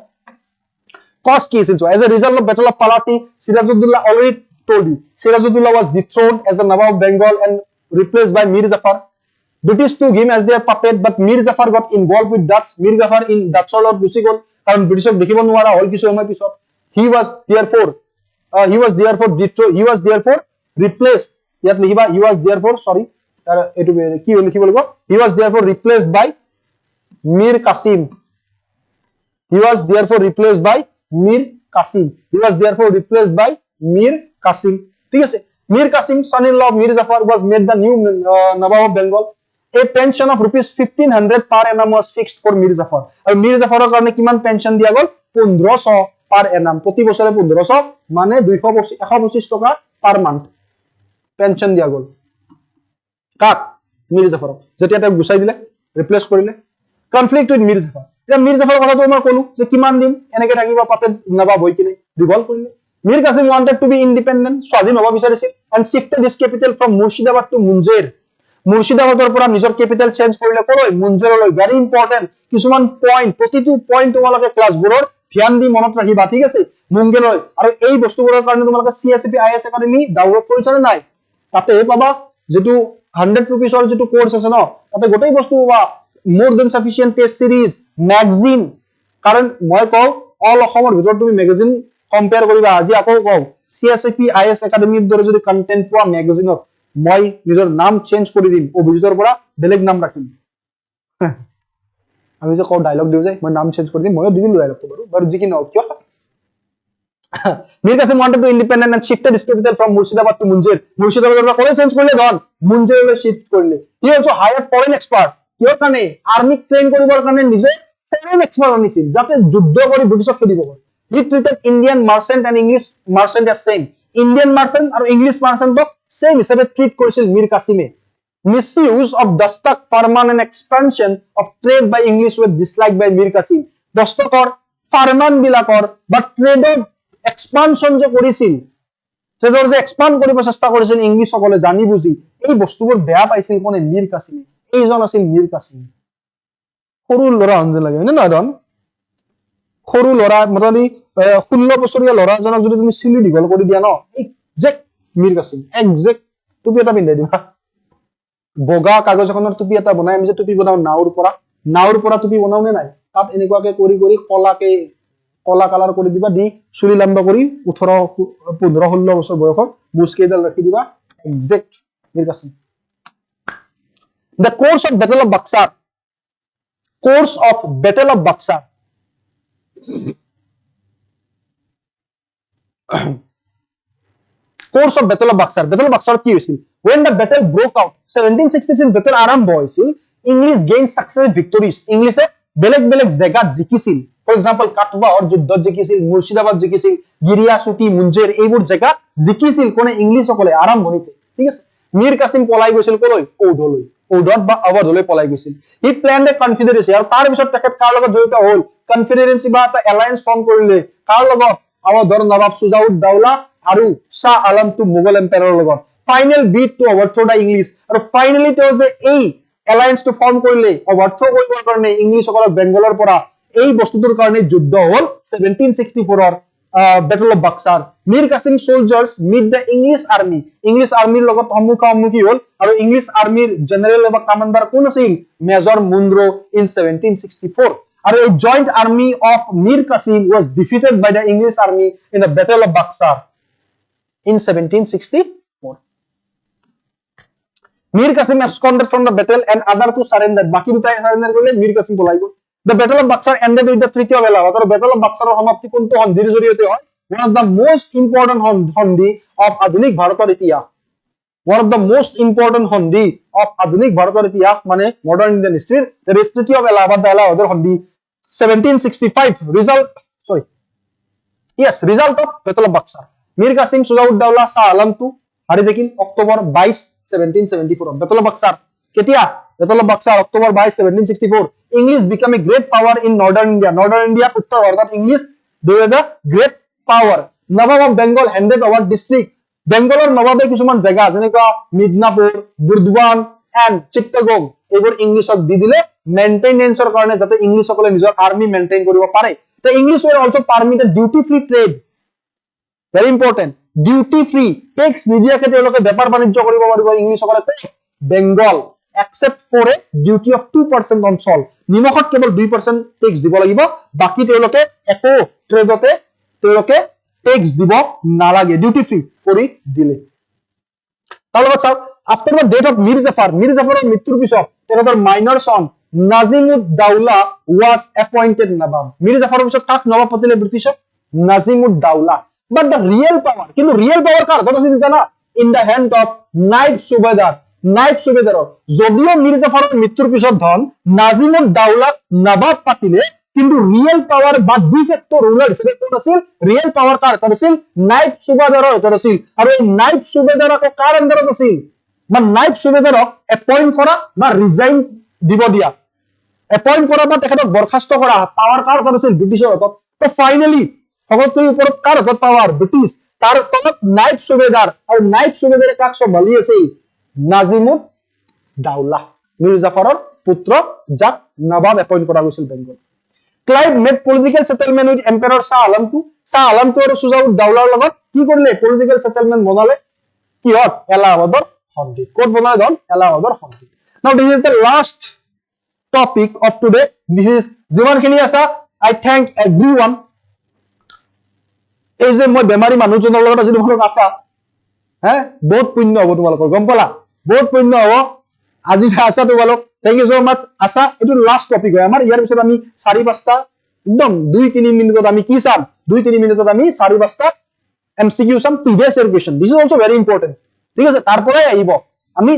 কষ্ট কি আছিল as a result of battle of Palasi Sirajuddaulah already told you Sirajuddaulah was dethroned as a Nawab of Bengal and replaced by Mir Jafar British took him as their puppet but Mir Jafar got involved with Dutch Mir Jafar in Dutch lot gusi gol karon Britishok dekhibo nuara hol kisu hoy pisot he was therefore replaced yat likhiba he was therefore sorry etu ki likhibo lago he was therefore replaced by Mir Qasim he was therefore replaced by Mir Qasim ঠিক আছে Mir Qasim son-in-law of Mir Jafar was made the new Nawab of Bengal a pension of rupees 1500 per annum was fixed for Mir Jafar আৰু Mir Jafarৰ কাৰণে কিমান pension দিয়া গল 1500 per annum প্ৰতি বছৰে 1500 মানে 125 টকা per month পেনশন দিয়া গল কাক Mir Jafarক যেতিয়া তাক গুছাই দিলে ৰিপ্লেস কৰিলে কনফ্লিক্ট উইথ Mir Jafar এটা Mir Jafarৰ কথাটো মই কলো যে কিমান দিন এনেকৈ থাকিব পাপেট নবাব হৈ কিনে ৰিভল্ট কৰিলে Mir Qasim wanted to be independent স্বাধীন হ'ব বিচাৰিছিল and shifted his capital from Murshidabad to Munjer মুৰ্শিদাবাদৰ পৰা নিজৰ ক্যাপিটাল চেঞ্জ কৰিলে কলৈ মুঞ্জেৰলৈ ভেৰি ইম্পৰ্টেন্ট কিছুমান পইণ্ট প্ৰতিটো পইণ্ট তোমালোকে ক্লাছবোৰৰ ধ্যান দি মনত ৰাখিবা ঠিক আছে মুঙ্গেলৈ আৰু এই বস্তুবোৰৰ কাৰণে তোমালোকে CSP IS একাডেমি ডাউনলোড কৰিছানে নাই তাতে পাবা যেটো 100 रुपीसৰ যেটো কোৰ্স আছে ন তাতে গোটেই বস্তু পাবা মোৰ দেন সাফিশিয়েন্ট টেস্ট সিৰিজ ম্যাগাজিন কাৰণ মই কও অল অসমৰ ভিতৰত তুমি ম্যাগাজিন কম্পেয়াৰ কৰিবা আজি আকৌ কও CSP IS একাডেমিৰ দৰে যদি কন্টেন্ট পোৱা ম্যাগাজিনত মই নিজৰ নাম চেঞ্জ কৰি দিম অভিজিতৰ পৰা বেলেগ নাম ৰাখিম আমি যে কও ডায়লগ দিও যে মই নাম চেঞ্জ কৰি দিম মই দিম ডায়লগটো বাৰু যি কি নও কিয় Mir Qasim wanted to independent and shifted his capital from Murshidabad to Munjer Murshidabadৰ পৰা কলৈ চেঞ্জ কৰিলে ধন মুঞ্জেৰলৈ শিফট কৰিলে he also hired foreign expert কিয় কাৰণে আৰ্মি ট্ৰেইন কৰিবৰ কাৰণে নিজে foreign expert আনিছিল যাতে যুদ্ধ কৰি ব্ৰিটিছক খেদিব পাৰে he treated Indian merchant and English merchant as same Indian merchant আৰু English merchant same হিচাপে ট্ৰিট কৰিছিল Mir Qasimে misuse of dastak farman and expansion of trade by English were disliked by Mir Qasim dastakor farman bilakor but trade expansion যে কৰিছিল ট্ৰেডৰ যে expand কৰিব চেষ্টা কৰিছিল English সকলে জানি বুজি এই বস্তুবোৰ বেয়া পাইছিল কোনে Mir Qasimে এইজন আছিল Mir Qasim সৰু লৰা হন লাগে না না সৰু লৰা মতলি 16 বছৰীয়া লৰাজনক যদি তুমি সিলি দিগল কৰি দিয়া ন এক্সাক্ট Mir Qasim এক্সাক্ট টুপি এটা পিন্ধাই দিবা বগা কাগজ এখনৰ টুপি এটা বনাই আমি যে টুপি বনাও নাওৰ পৰা টুপি বনাও নে নাই তাত এনেকুৱাকে কৰি কলা কালাৰ কৰি দিবা দি চুলি লম্বা কৰি 18 15 16 বছৰ বয়সত মুস্কেডাল ৰাখি দিবা exact Mir Qasim the course of battle of Buxar course of battle of Buxar কি হৈছিল when the battle broke out 1763 battle আৰম্ভ হৈছিল English gained successive victories English বেলেগ জায়গাত জিকিছিল for example কাটৱাৰ যুদ্ধত জিকিছিল মুৰ্শিদাবাদ জিকিছিল গিৰিয়া সুটি মুঞ্জেৰ এইবোৰ জায়গা জিকিছিল কোনে ইংলিছ সকলে আৰম্ভণিতে ঠিক আছে Mir Qasim পলাই গৈছিল কলৈ ওডত বা অৱধলৈ পলাই গৈছিল হি প্লেনড এ কনফেডাৰেসি আৰু তাৰ পিছত তেখেত কাৰ লগত জড়িত হ'ল কনফেডাৰেসি বা এটা এলায়েন্স ফৰ্ম কৰিলে কাৰ লগত অৱধৰ নবাব সুজাউদ্দৌলা আৰু শাহ আলম টু মোগল এম্পায়াৰৰ লগত ফাইনেল বিট টু অভাৰথ্ৰ দা ইংলিছ আৰু ফাইনালি তেওঁ যে এই এলায়েন্স টু ফৰ্ম কৰিলে অভাৰথ্ৰ কৰিবৰ কাৰণে ইংলিছসকলক বেংগলৰ পৰা এই বস্তুটোৰ কাৰণে যুদ্ধ হ'ল 1764 ৰ Battle of Buxar. Mir Qasim soldiers meet the English army. English army লগত সম্মুখী হ'ল আৰু English army general বা commander কোন আছিল Major Munro in 1764 আৰু এই joint army of Mir Qasim was defeated by the English army in the Battle of Buxar in 1764. Mir Qasim absconded from the battle and other to surrender. বাকি দুটাই surrender কৰিলে Mir Qasim পলাই গ'ল The Battle of Buxar ended with the Treaty of Allahabad. The Battle of Buxar সমাপ্তি কোনটো সন্ধিৰ জৰিয়তে হয় one of the most important সন্ধি of আধুনিক ভাৰতৰ ইতিহাস one of the most important সন্ধি of আধুনিক ভাৰতৰ ইতিহাস মানে modern Indian history the Treaty of Allahabad the Allahabad সন্ধি 1765 result of Battle of Buxar Mir Qasim Sujaud-Daula Shah Alam to হাৰি থাকিল অক্টোবৰ 22 1774 Battle of Buxar কেতিয়া Battle of Buxar October 22 1764 English became a great power in northern India উত্তৰ ভাৰতত English they were the great power Nawab of Bengal handed over district Bengaলৰ নবাবে কিছুমান জায়গা যেনেকা Midnapore বুৰ্দৱান and চিত্তগং এইবোৰ ইংলিছক দি দিলে মেইনটেনেন্সৰ কাৰণে যাতে ইংলিছসকলে নিজৰ আৰ্মি মেইনটেইন কৰিব পাৰে the English were also permitted duty free trade very important duty free tax নিদিয়াকে তেওঁলোকে বেপাৰ বাণিজ্য কৰিব পাৰিব ইংলিছসকলে Bengal except for a duty of 2% on salt নিমখত কেৱল 2% tax দিব লাগিব বাকি তেওঁলোকে একো ট্ৰেডতে তেওঁলোকে tax দিব নালাগে duty free কৰি দিলে তাৰ লগত চাওক after the death of Mir Jafarar মৃত্যুৰ পিছত তেখেতৰ minor son Nazim-ud-Dawla was appointed Nawab Mir Jafarar পিছত কাক নবাব পাতিলে ব্ৰিটিছক Nazim-ud-Dawla but the real power কিন্তু real power কাৰ ধৰ আছিল জানা in the hand of নাইব সুবেদাৰৰ যদিও মিৰ জাফাৰৰ মৃত্যুৰ পিছত ধন নাজিমুদ্দৌলা নবাব পাতিলে কিন্তু ৰিয়েল পাৱাৰ বা ডি ফেক্টো ৰুলাৰ হিচাপে কোন আছিল ৰিয়েল পাৱাৰ কাৰ আছিল নাইব সুবেদাৰৰ আছিল আৰু এই নাইব সুবেদাৰক কাৰ আন্ডাৰত আছিল বা নাইব সুবেদাৰক এপইন্ট কৰা বা ৰিজাইন দিব দিয়া এপইন্ট কৰা বা তেখেতক বৰখাস্ত কৰা পাৱাৰ কাৰ আছিল ব্ৰিটিছৰ হাতত তো ফাইনালি সকলোতকৈ ওপৰত কাৰ হাতত পাৱাৰ ব্ৰিটিছ তাৰ তলত নাইব সুবেদাৰ আৰু নাইব সুবেদাৰে কাক চম্ভালি আছিল Nazim-ud-Dawla Mir Jafarar পুত্ৰ যাক নবাব এপইন্ট কৰা হৈছিল Bengal Clive made political settlement with Emperor Shah Alam to আৰু Sujaud-Dawlaৰ লগত কি কৰিলে political settlement বনালে কিহত এলাহাবাদৰ সন্ধি ক'ত বনালে ধন এলাহাবাদৰ সন্ধি Now this is the last topic of today this is যিমানখিনি আছে I thank everyone এই যে মই বেমাৰী মানুহজনৰ লগত যদি তোমালোক আছা বহুত পুণ্য হ'ব তোমালোকৰ গম পালা বহুত পুণ্য হ'ব আজি আছা তোমালোক থ্যাংক ইউ সো মাচ আশা এটো লাস্ট টপিক হয় আমাৰ ইয়াৰ পিছত আমি 4-5টা একদম 2-3 মিনিটত আমি কি চাম 2-3 মিনিটত আমি 4-5টা এমসিকিউ চাম previous year question this is also very important ঠিক আছে তারপরে আইব আমি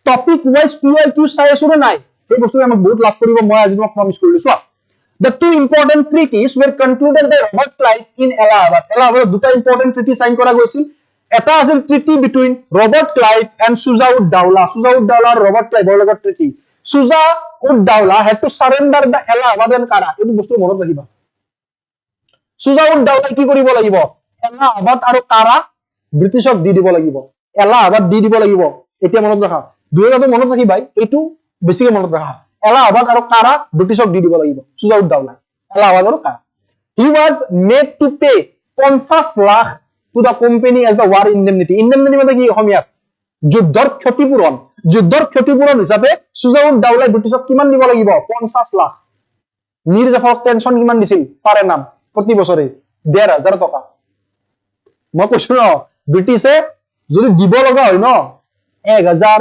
টপিক ওয়াইজ পিওয়াইকিউ চাই আছো না নাই এই বস্তু আমাক বহুত লাভ কৰিব মই আজি তোমাক প্ৰমিস কৰিলো so The two important treaties were concluded by Robert Clive in Allahabad. Allahabad দুটা important treaty sign কৰা গৈছিল এটা আছিল treaty between Robert Clive and Sujaud-Dawla আৰু Robert Clive ৰ লগত treaty Sujaud-Dawla had to surrender the Allahabad and Kara এই বস্তু মনত ৰাখিবা Sujaud-Dawla কি কৰিব লাগিব Allahabad আৰু Kara ব্ৰিটিছক দি দিব লাগিব Allahabad দি দিব লাগিব এতিয়া মনত ৰাখা দুইটা মনত ৰাখিবা এইটো বেছিকে মনত ৰাখা Allahabad আৰু Kara ব্ৰিটিছক দি দিব লাগিব Sujaud-Dawla Allahabad আৰু Kara he was made to pay 50 lakh to the company as the war indemnity মানে কি অসমীয়াত যুদ্ধৰ ক্ষতিপূৰণ হিচাপে Sujaud-Dawla ব্ৰিটিছক কিমান দিব লাগিব 50 লাখ মিৰ জাফৰক পেনশন কিমান দিছিল পাৰে নাম প্ৰতি বছৰে 1,500 টকা মই কৈছো ন ব্ৰিটিছে যদি দিব লগা হয় ন 1,000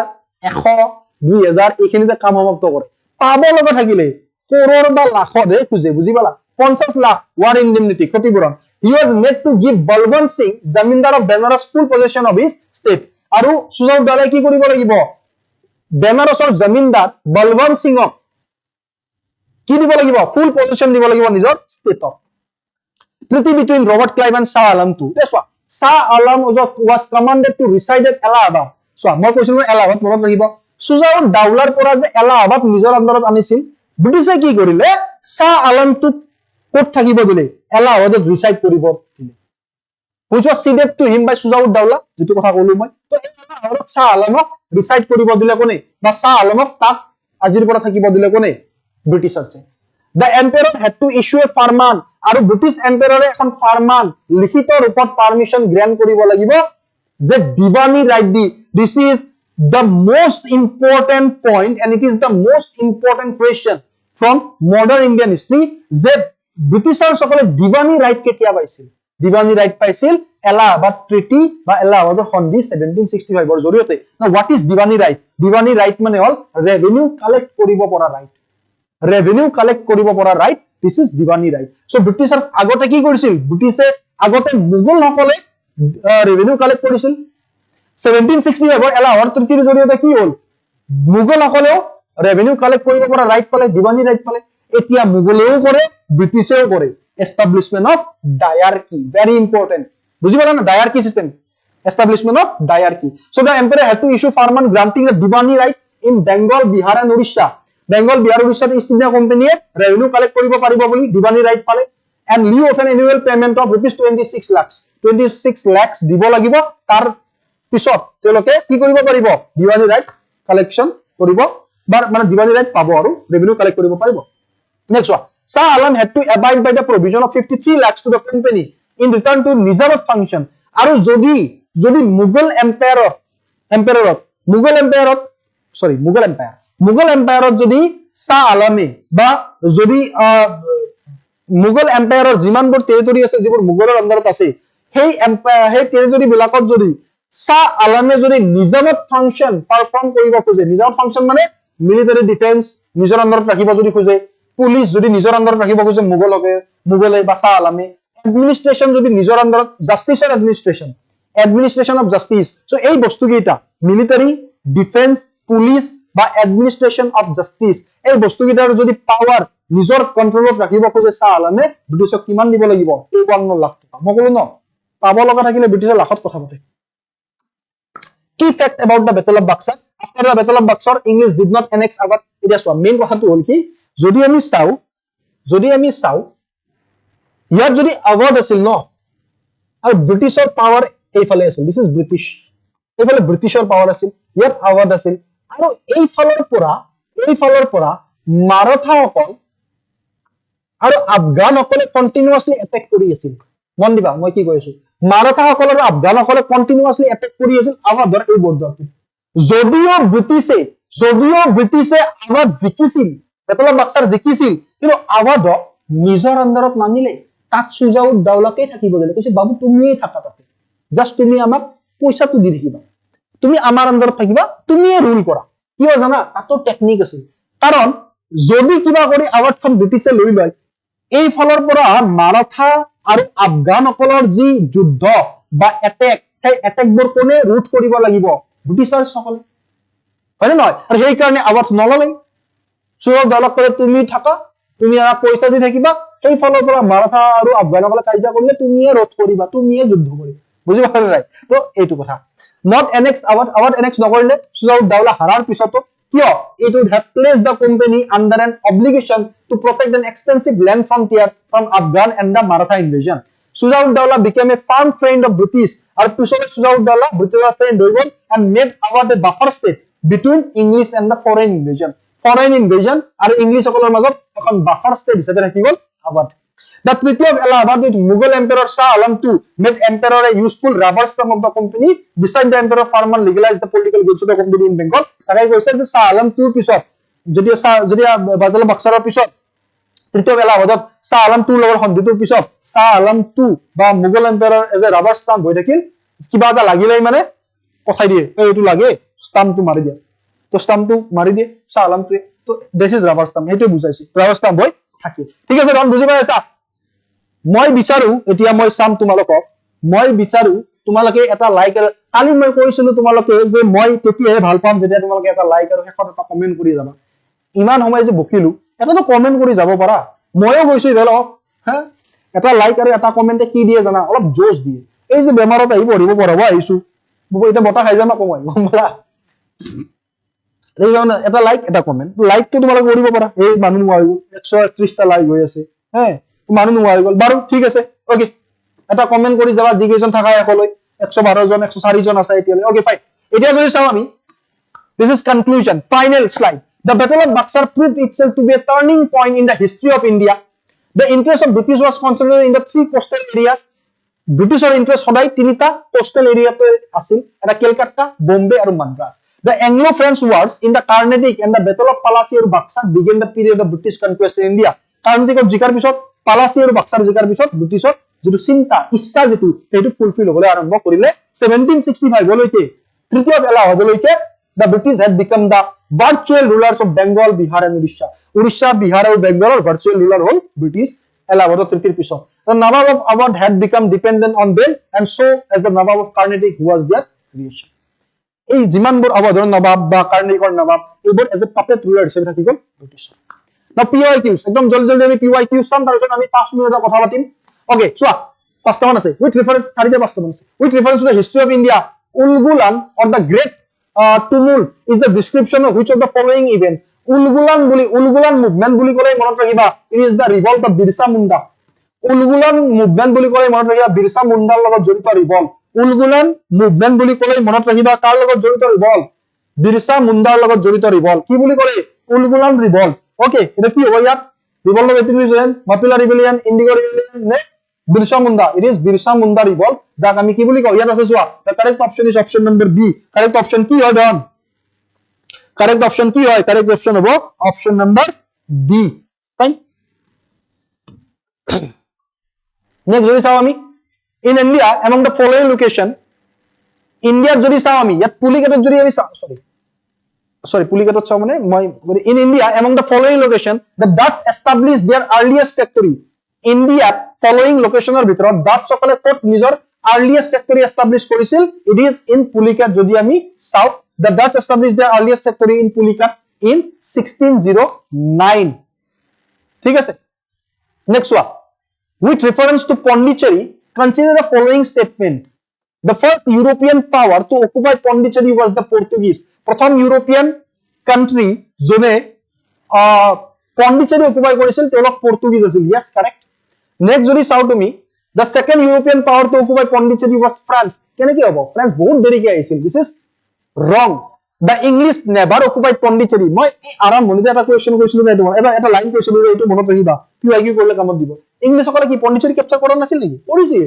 100 2,000 এইখিনিতে কাম সমাপ্ত কৰে পাব লগা থাকিলে কৰোৰ বা লাখতে খুজে বুজি পালা 50 লাখ war indemnity ক্ষতিপূৰণ he was made to give Balwant Singh zamindar of Benares full possession of his state আৰু Sujaud-Dawla কি কৰিব লাগিব বেনাৰসৰ জমিনদাৰ বলৱন্ত সিংক কি দিব লাগিব ফুল পজিশন দিব লাগিব নিজৰ ষ্টেটত treaty between Robert Clive and Shah Alam too that's why Shah Alam was commanded to reside at Allahabad so মই কৈছিলো Allahabad মনত ৰাখিব সুজাউদ দাউলাৰ পৰা যে এলাহাবাদ নিজৰ আণ্ডাৰত আনিছিল ব্ৰিটিছে কি কৰিলে শাহ আলমটোক ক'ত থাকিব দিলে এলাহাবাদত ৰিচাইড কৰিব দিলে which was ceded to him by সুজাউদ দাউলা যেটো কথা কলো মই তো এলাহাবাদত শাহ আলমক ৰিচাইড কৰিব দিলে কোনে বা শাহ আলমক তাক আজিৰ পৰা থাকিব দিলে কোনে ব্ৰিটিছাৰছে the emperor had to issue a farman আৰু ব্ৰিটিছ এম্পায়াৰে এখন ফাৰমান লিখিত ৰূপত পাৰমিশন গ্ৰান্ট কৰিব লাগিব যে দিৱানী ৰাইট দি this is the most important point and it is the most important question from modern Indian history যে ব্ৰিটিছাৰ সকলে দিৱানী ৰাইট কেতিয়া পাইছিল দিৱানী ৰাইট পাইছিল এলাহাবাদ ট্ৰিটি বা এলাহাবাদৰ সন্ধি 1765 ৰ জৰিয়তে now what is Deewani right মানে হল ৰেভিনিউ কালেক্ট কৰিব পৰা ৰাইট revenue collect কৰিব পৰা right this is diwani right so britishers আগতে কি কৰিছিল ব্ৰিটিছে আগতে মুঘল সকলে revenue collect কৰিছিল 1765 ৰ এলাহাবাদ ট্ৰিটিৰ জৰিয়তে কি হ'ল মুঘল সকলেও revenue collect কৰিব পৰা right পালে diwani right পালে এতিয়া মুঘলেও কৰে ব্ৰিটিছেও কৰে establishment of diarchy very important বুজি পালা না diarchy system establishment of diarchy so the emperor had to issue farman granting a diwani right in Bengal Bihar and Orissa Bengal, Bihar, Orissa, East India Company revenue collect কৰিব পাৰিব বুলি Deewani right পালে and lieu of an annual payment of rupees 26 lakhs দিব লাগিব তাৰ পিছত তেওঁলোকে কি কৰিব পাৰিব দিৱানী ৰাইট কালেকচন কৰিব বা মানে দিৱানী ৰাইট পাব আৰু revenue collect কৰিব পাৰিব next one Shah Alam had to abide by the provision of 53 lakhs to the company in return to Nizamat function আৰু যদি মুঘল এম্পায়াৰত যদি শাহ আলমে বা যদি মুঘল এম্পায়াৰৰ যিমানবোৰ টেৰিটৰি আছে যিবোৰ মুঘলৰ আণ্ডাৰত আছে সেই টেৰিটৰি বিলাকত যদি শাহ আলমে যদি নিজামত ফাংচন পাৰফৰ্ম কৰিব খোজে নিজামত ফাংচন মানে মিলিটাৰী ডিফেন্স নিজৰ আণ্ডাৰত ৰাখিব যদি খোজে পুলিচ যদি নিজৰ আণ্ডাৰত ৰাখিব খোজে মুঘলে বা শাহ আলমে এডমিনিষ্ট্ৰেচন যদি নিজৰ আণ্ডাৰত জাষ্টিছৰ এডমিনিষ্ট্ৰেচন অফ জাষ্টিছ সো এই বস্তু কেইটা মিলিটাৰী ডিফেন্স পুলিচ বা এডমিনিষ্ট্ৰেচন অফ জাষ্টিছ এই বস্তু কেইটাৰ যদি পাৱাৰ নিজৰ কন্ট্ৰলত ৰাখিব খোজে শাহ আলমে ব্ৰিটিছক কিমান দিব লাগিব 51 লাখ টকা মই কলো ন পাব লগা থাকিলে ব্ৰিটিছৰ লাখত কথা পাতে কি fact about the battle of Buxar after the battle of Buxar English did not annex Awadh এটা সোৱা মেইন কথাটো হল কি যদি আমি চাও ইয়াত যদি আৱাদ আছিল ন আৰু ব্ৰিটিছৰ পাৱাৰ এইফালে আছিল দিস ইজ ব্ৰিটিছ এইফালে ব্ৰিটিছৰ পাৱাৰ আছিল ইয়াত আৱাদ আছিল আৰু এই ফালৰ পৰা মাৰাঠাসকল আৰু আফগানসকলে কন্টিনিউয়াছলি এটেক কৰি আছিল মন দিবা মই কি কৈছো মাৰাঠাসকল আৰু আফগানসকলে কন্টিনিউয়াছলি এটেক কৰি আছিল আৱাদৰ এই বৰ্ডাৰটো যদিও ব্ৰিটিছে আৱাদ জিকিছিল বেটল অফ বাক্সাৰ জিকিছিল কিন্তু আৱাদক নিজৰ আণ্ডাৰত মানিলে তাত সুজাউদ দাউলাকে থাকিব দিলে কৈছে বাবু তুমিয়ে থাকা তাতে জাস্ট তুমি আমাক পইচাটো দি থাকিবা তুমি আমাৰ আণ্ডাৰত থাকিবা তুমিয়ে ৰুল কৰা কিয় জানা তাতো টেকনিক আছিল কাৰণ যদি কিবা কৰি আৱাদখন ব্ৰিটিছে লৈ লয় এই ফলৰ পৰা মাৰাঠা আৰু আফগানসকলৰ যি যুদ্ধ বা এটেকবোৰ কোনে ৰুট কৰিব লাগিব ব্ৰিটিছাৰ সকলে হয় নহয় আৰু সেই কাৰণে আৱাদ নললে সুজাউদ দাউলাক কলে তুমি থাকা তুমি আমাক পইচা দি থাকিবা সেই ফলৰ পৰা মাৰাঠা আৰু আফগানসকলে কাজিয়া কৰিলে তুমিয়ে ৰোধ কৰিবা তুমিয়ে যুদ্ধ কৰিবা বুজি পালে নাই তো এইটো কথা not annexed Awadh annex নকৰিলে সুজাউদ দাউলা হাৰাৰ পিছতো কিয় it would have placed the company under an obligation to protect an extensive land frontier from Afghan and the Maratha invasion সুজাউদ দাউলা became a firm friend of British আৰু পিছলৈ সুজাউদ দাউলা ব্ৰিটিছৰ friend হৈ গল and made Awadh a buffer state between English and the foreign invasion আৰু English সকলৰ মাজত এখন buffer state হিচাপে থাকি গল Awadh The Treaty of Allahabad with Mughal Emperor Shah Alam II made Emperor a useful rubber stamp of the company. Beside the Emperor, Farman legalized the political goods of the company in Bengal. তাকে কৈছে যে Shah Alam II পিছত যদি বাদল বাক্সাৰৰ পিছত Treaty of Allahabad Shah Alam II লগৰ সন্ধিটোৰ পিছত Shah Alam II বা Mughal Emperor as a rubber stamp হৈ থাকিল কিবা এটা লাগিলেই মানে পঠাই দিয়ে এইটো লাগে স্টাম্পটো মাৰি দিয়ে তো স্টাম্পটো মাৰি দিয়ে Shah Alam II তো this is rubber stamp এইটো বুজাইছে rubber stamp হৈ থাকে ঠিক আছে ৰন বুজি পাইছা মই বিচাৰো এতিয়া মই চাম তোমালোকক মই বিচাৰো তোমালোকে এটা লাইক আৰু কালি মই কৈছিলো তোমালোকে যে মই কেতিয়াহে ভাল পাম যেতিয়া তোমালোকে এটা লাইক আৰু শেষত এটা কমেন্ট কৰি যাবা ইমান সময় যে বকিলো এটাটো কমেন্ট কৰি যাব পাৰা ময়ো কৈছো ভেল অফ হা এটা লাইক আৰু এটা কমেন্টে কি দিয়ে জানা অলপ জোশ দিয়ে এই যে বেমাৰত আহি পঢ়িব আহিছো এটা বটা খাই যাম কমাই গম পালা এটা লাইক এটা কমেন্ট লাইকটো তোমালোকে কৰিব পাৰা এই মানুহ নোহোৱা হৈ গ'ল 131টা লাইক হৈ আছে হে মানুহ নোহোৱা হৈ গ'ল বাৰু ঠিক আছে ওকে এটা কমেন্ট কৰি যাবা যি কেইজন থাকা একলৈ 112 জন 104 জন আছে এতিয়ালৈ ওকে ফাইন এতিয়া যদি চাও আমি this is conclusion final slide the battle of Buxar proved itself to be a turning point in the history of India the interest of British was concentrated in the three coastal areas Britishৰ interest সদায় তিনিটা coastal area তে আছিল এটা Kolkata Bombay আৰু Madras the Anglo-French wars in the Carnatic and the battle of Palasi আৰু Buxar began the period of British conquest in India Carnatic জিকাৰ পিছত Palasi আৰু Buxar জিকাৰ পিছত Britishৰ যেটো চিন্তা ইচ্ছা যেটো সেইটো ফুলফিল হ'বলৈ আৰম্ভ কৰিলে 1765 লৈকে তৃতীয় বেলা হ'বলৈকে the British had become the virtual rulers of Bengal Bihar and Odisha Bihar আৰু Bengal virtual ruler হ'ল British Allahabad তৃতীয় পিছত the Nawab of Awadh had become dependent on them and so as the Nawab of Carnatic who was their creation এই যিমানবোৰ আৱাধৰ নবাব বা কাৰ্ণিকৰ নবাব এইবোৰ as a puppet ruler হিচাপে থাকি গ'ল ব্ৰিটিছৰ না PYQs একদম জলদি জলদি আমি PYQs চাম তাৰপিছত আমি 5 মিনিটৰ কথা পাতিম ওকে চোৱা পাঁচটা মান আছে উইথ ৰেফাৰেন্স চাৰিটা পাঁচটা মান আছে with reference to the history of India Ulgulan or the great tumult is the description of which of the following event Ulgulan movement বুলি ক'লে মনত ৰাখিবা it is the revolt of Birsa Munda Ulgulan movement বুলি ক'লে মনত ৰাখিবা বিৰসা মুণ্ডাৰ লগত জড়িত ৰিভল্ট উলগুলান মুভমেন্ট বুলি ক'লে মনত ৰাখিবা কাৰ লগত জড়িত ৰিভল্ট বিৰসা মুণ্ডাৰ লগত জড়িত ৰিভল্ট কি বুলি ক'লে উলগুলান ৰিভল্ট ওকে এটা কি হ'ব ইয়াত revolt of 18 Mappila rebellion indigo rebellion নে Birsa Munda it is Birsa Munda revolt যাক আমি কি বুলি কওঁ ইয়াত আছে চোৱা the correct option is option number B correct option কি হয় ধন correct option কি হয় correct option হ'ব option number B fine next যদি চাও আমি in India among the following location India যদি চাও আমি ইয়াত পুলিকেটত যদি আমি sorry পুলিকেটত চাও মানে মই in India among the following location the Dutch established their earliest factory India following locationer ভিতৰত Dutch সকলে ক'ত নিজৰ earliest factory establish কৰিছিল it is in Pulicat যদি আমি চাও the Dutch established their earliest factory in Pulicat in 1609 ঠিক আছে next one with reference to Pondicherry consider the following statement the first European power to occupy Pondicherry was the Portuguese প্ৰথম European country জনে Pondicherry occupy কৰিছিল তেওঁলোক পৰ্তুগীজ আছিল yes correct next যদি চাও তুমি the second European power to occupy Pondicherry was France কেনেকৈ হ'ব France বহুত দেৰিকৈ আহিছিল this is wrong the English never occupied Pondicherry মই এই আৰম্ভণিতে এটা কোৱেশ্চন কৰিছিলো না এটা লাইন কৈছিলো এইটো মনত ৰাখিবা PYQ কৰিলে কামত দিব ইংলিশ সকলে কি Pondicherry ক্যাপচাৰ কৰা নাছিল নেকি কৰিছিল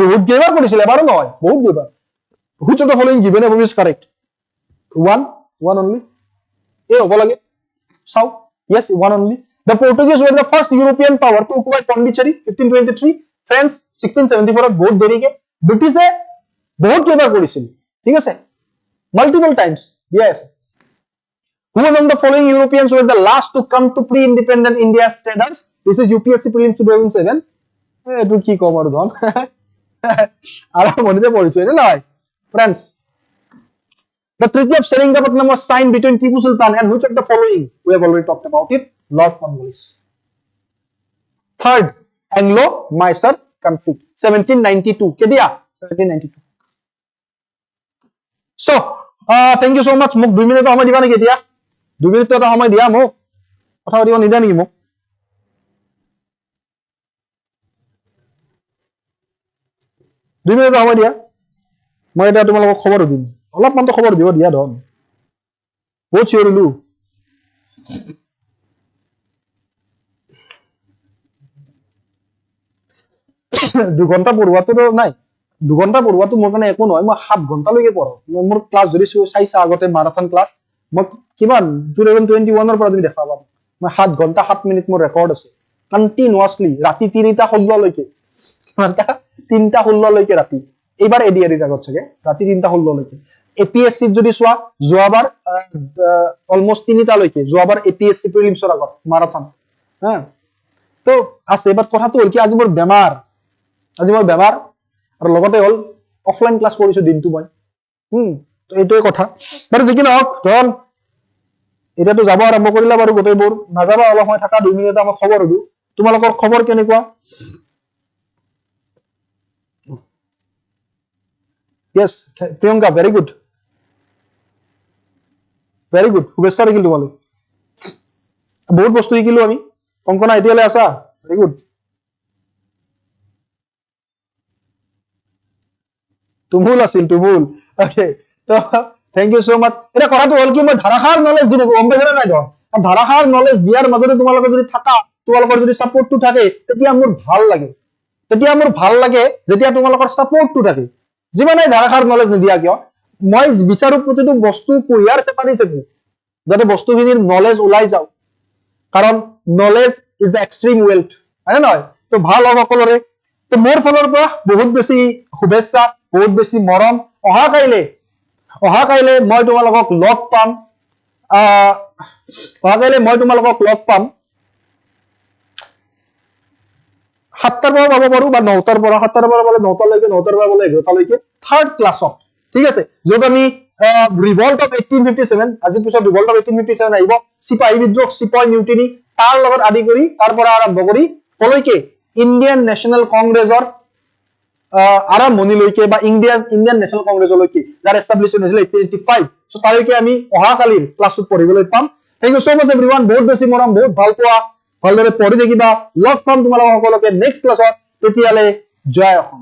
বহুত গেবাৰ কৰিছিল এবাৰো নহয় বহুত গেবাৰ which of the following given above is correct one only এ হ'ব লাগে চাও yes one only the Portuguese were the first European power to occupy Pondicherry 1523 France 1674 বহুত দেৰিকে ব্ৰিটিছে বহুত গেবাৰ কৰিছিল ঠিক আছে multiple times yes who among the following Europeans were the last to come to pre-independent India's traders this is UPSC prelims 2007 এটো কি কম আৰু ধন আৰু মনিতে পৰিছে নে নাই friends the Treaty of Seringapatam was signed between Tipu Sultan and which of the following we have already talked about it Lord Cornwallis third Anglo-Mysore conflict 1792 kedia 1792 so thank you so much মোক 2 minute সময় দিবা নেকি এতিয়া 2 minute এটা সময় দিয়া মোক কথা পাতিব নিদিয়া নেকি মোক 2 মিনিট সময় দিয়া মই এটা তোমালোকক খবৰ দিম অলপ মান তো খবৰ দিব দিয়া ধন বহুত চিঞৰিলো 2 ঘন্টা পঢ়ুৱাটো নাই 2 ঘন্টা পঢ়ুৱাটো মোৰ কাৰণে একো নহয় মই 7 ঘন্টা লৈকে পঢ়ো মোৰ ক্লাছ যদি চাইছা আগতে মাৰাথন ক্লাছ মই কিমান 2021 ৰ পৰা তুমি দেখাবা মই 7 ঘন্টা 7 মিনিট মোৰ ৰেকৰ্ড আছে কন্টিনিউয়াসলি ৰাতি 3টা 16 লৈকে মানটা 3টা 16 লৈকে ৰাতি এবাৰ এডিআৰিৰ আগত থাকে ৰাতি 3টা 16 লৈকে APSC যদি সোৱা যোৱাবাৰ অলমোস্ট 3টা লৈকে যোৱাবাৰ APSC প্ৰিলিমছৰ আগত মাৰাথন হা তো আছে বাট কথাটো হল কি আজি মোৰ বেমাৰ আৰু লগতে হল অফলাইন ক্লাস কৰিছো দিনটো মই তো এইটোই কথা বাৰু যে কি নহক ধন এটাতো যাব আৰম্ভ কৰিলা বাৰু গোটেইবোৰ নাযাবা অলপ সময় থাকা 2 মিনিট আমাৰ খবৰ হদু তোমালোকৰ খবৰ কেনেকুৱা yes Priyanka very good very good, শুভেচ্ছা থাকিল তোমালৈ। বহুত বস্তু শিকিলো আমি। কংকনা এতিয়ালৈ আছা? Very good. তুমুল আছিল, তুমুল। অকে, তো থেংক ইউ সো মাচ। এতিয়া কথাটো হ'ল কি, মই ধাৰাসাৰ নলেজ দি থাকো, গম পাইছা নাই ধৰ? ধাৰাসাৰ নলেজ দিয়াৰ মাজতে তোমালোকে যদি থাকা, তোমালোকৰ যদি ছাপোৰ্টটো থাকে, তেতিয়া মোৰ ভাল লাগে। তেতিয়া মোৰ ভাল লাগে যেতিয়া তোমালোকৰ ছাপোৰ্টটো থাকে। যিমানে ধাৰাসাৰ নলেজ নিদিয়া কিয়, মই বিচাৰো প্ৰতিটো বস্তু কুঁহিয়াৰ চেপাৰি চেপি যাতে বস্তুখিনিৰ নলেজ ওলাই যাওক। কাৰণ knowledge is the extreme wealth, হয়নে নহয়? তো ভাল হওক সকলোৰে। তো মোৰ ফালৰ পৰা বহুত বেছি শুভেচ্ছা, বহুত বেছি মৰম। অহাকাইলে মই তোমালোকক লগ পাম। অহাকাইলে মই তোমালোকক লগ পাম 7টাৰ পৰা পাব পাৰো বা 9টাৰ পৰা, 7টাৰ পৰা পালে 9টালৈকে, 9টাৰ পৰা পালে 11টালৈকে থাৰ্ড ক্লাছত, ঠিক আছে? য'ত আমি ৰিভল্ট অফ 1857, আজিৰ পিছত ৰিভল্ট অফ 1857 আহিব, চিপাহী বিদ্ৰোহ, চিপাহী মিউটিনি, তাৰ লগত আদি কৰি, তাৰ পৰা আৰম্ভ কৰি কলৈকে ইণ্ডিয়ান নেশ্যনেল কংগ্ৰেছৰ আৰম্ভণিলৈকে বা ইণ্ডিয়ান নেশ্যনেল কংগ্ৰেছলৈকে, যাৰ এষ্টাব্লিছমেণ্ট হৈছিল 1885, চ' তালৈকে আমি অহাকালিৰ ক্লাছত পঢ়িবলৈ পাম। Thank you so' mass everyone. বহুত বেছি মৰম, বহুত ভাল পোৱা, ভালদৰে পঢ়ি থাকিবা। লগ পাম তোমালোকক সকলোকে নেক্সট ক্লাছত। তেতিয়ালৈ জয় অসম।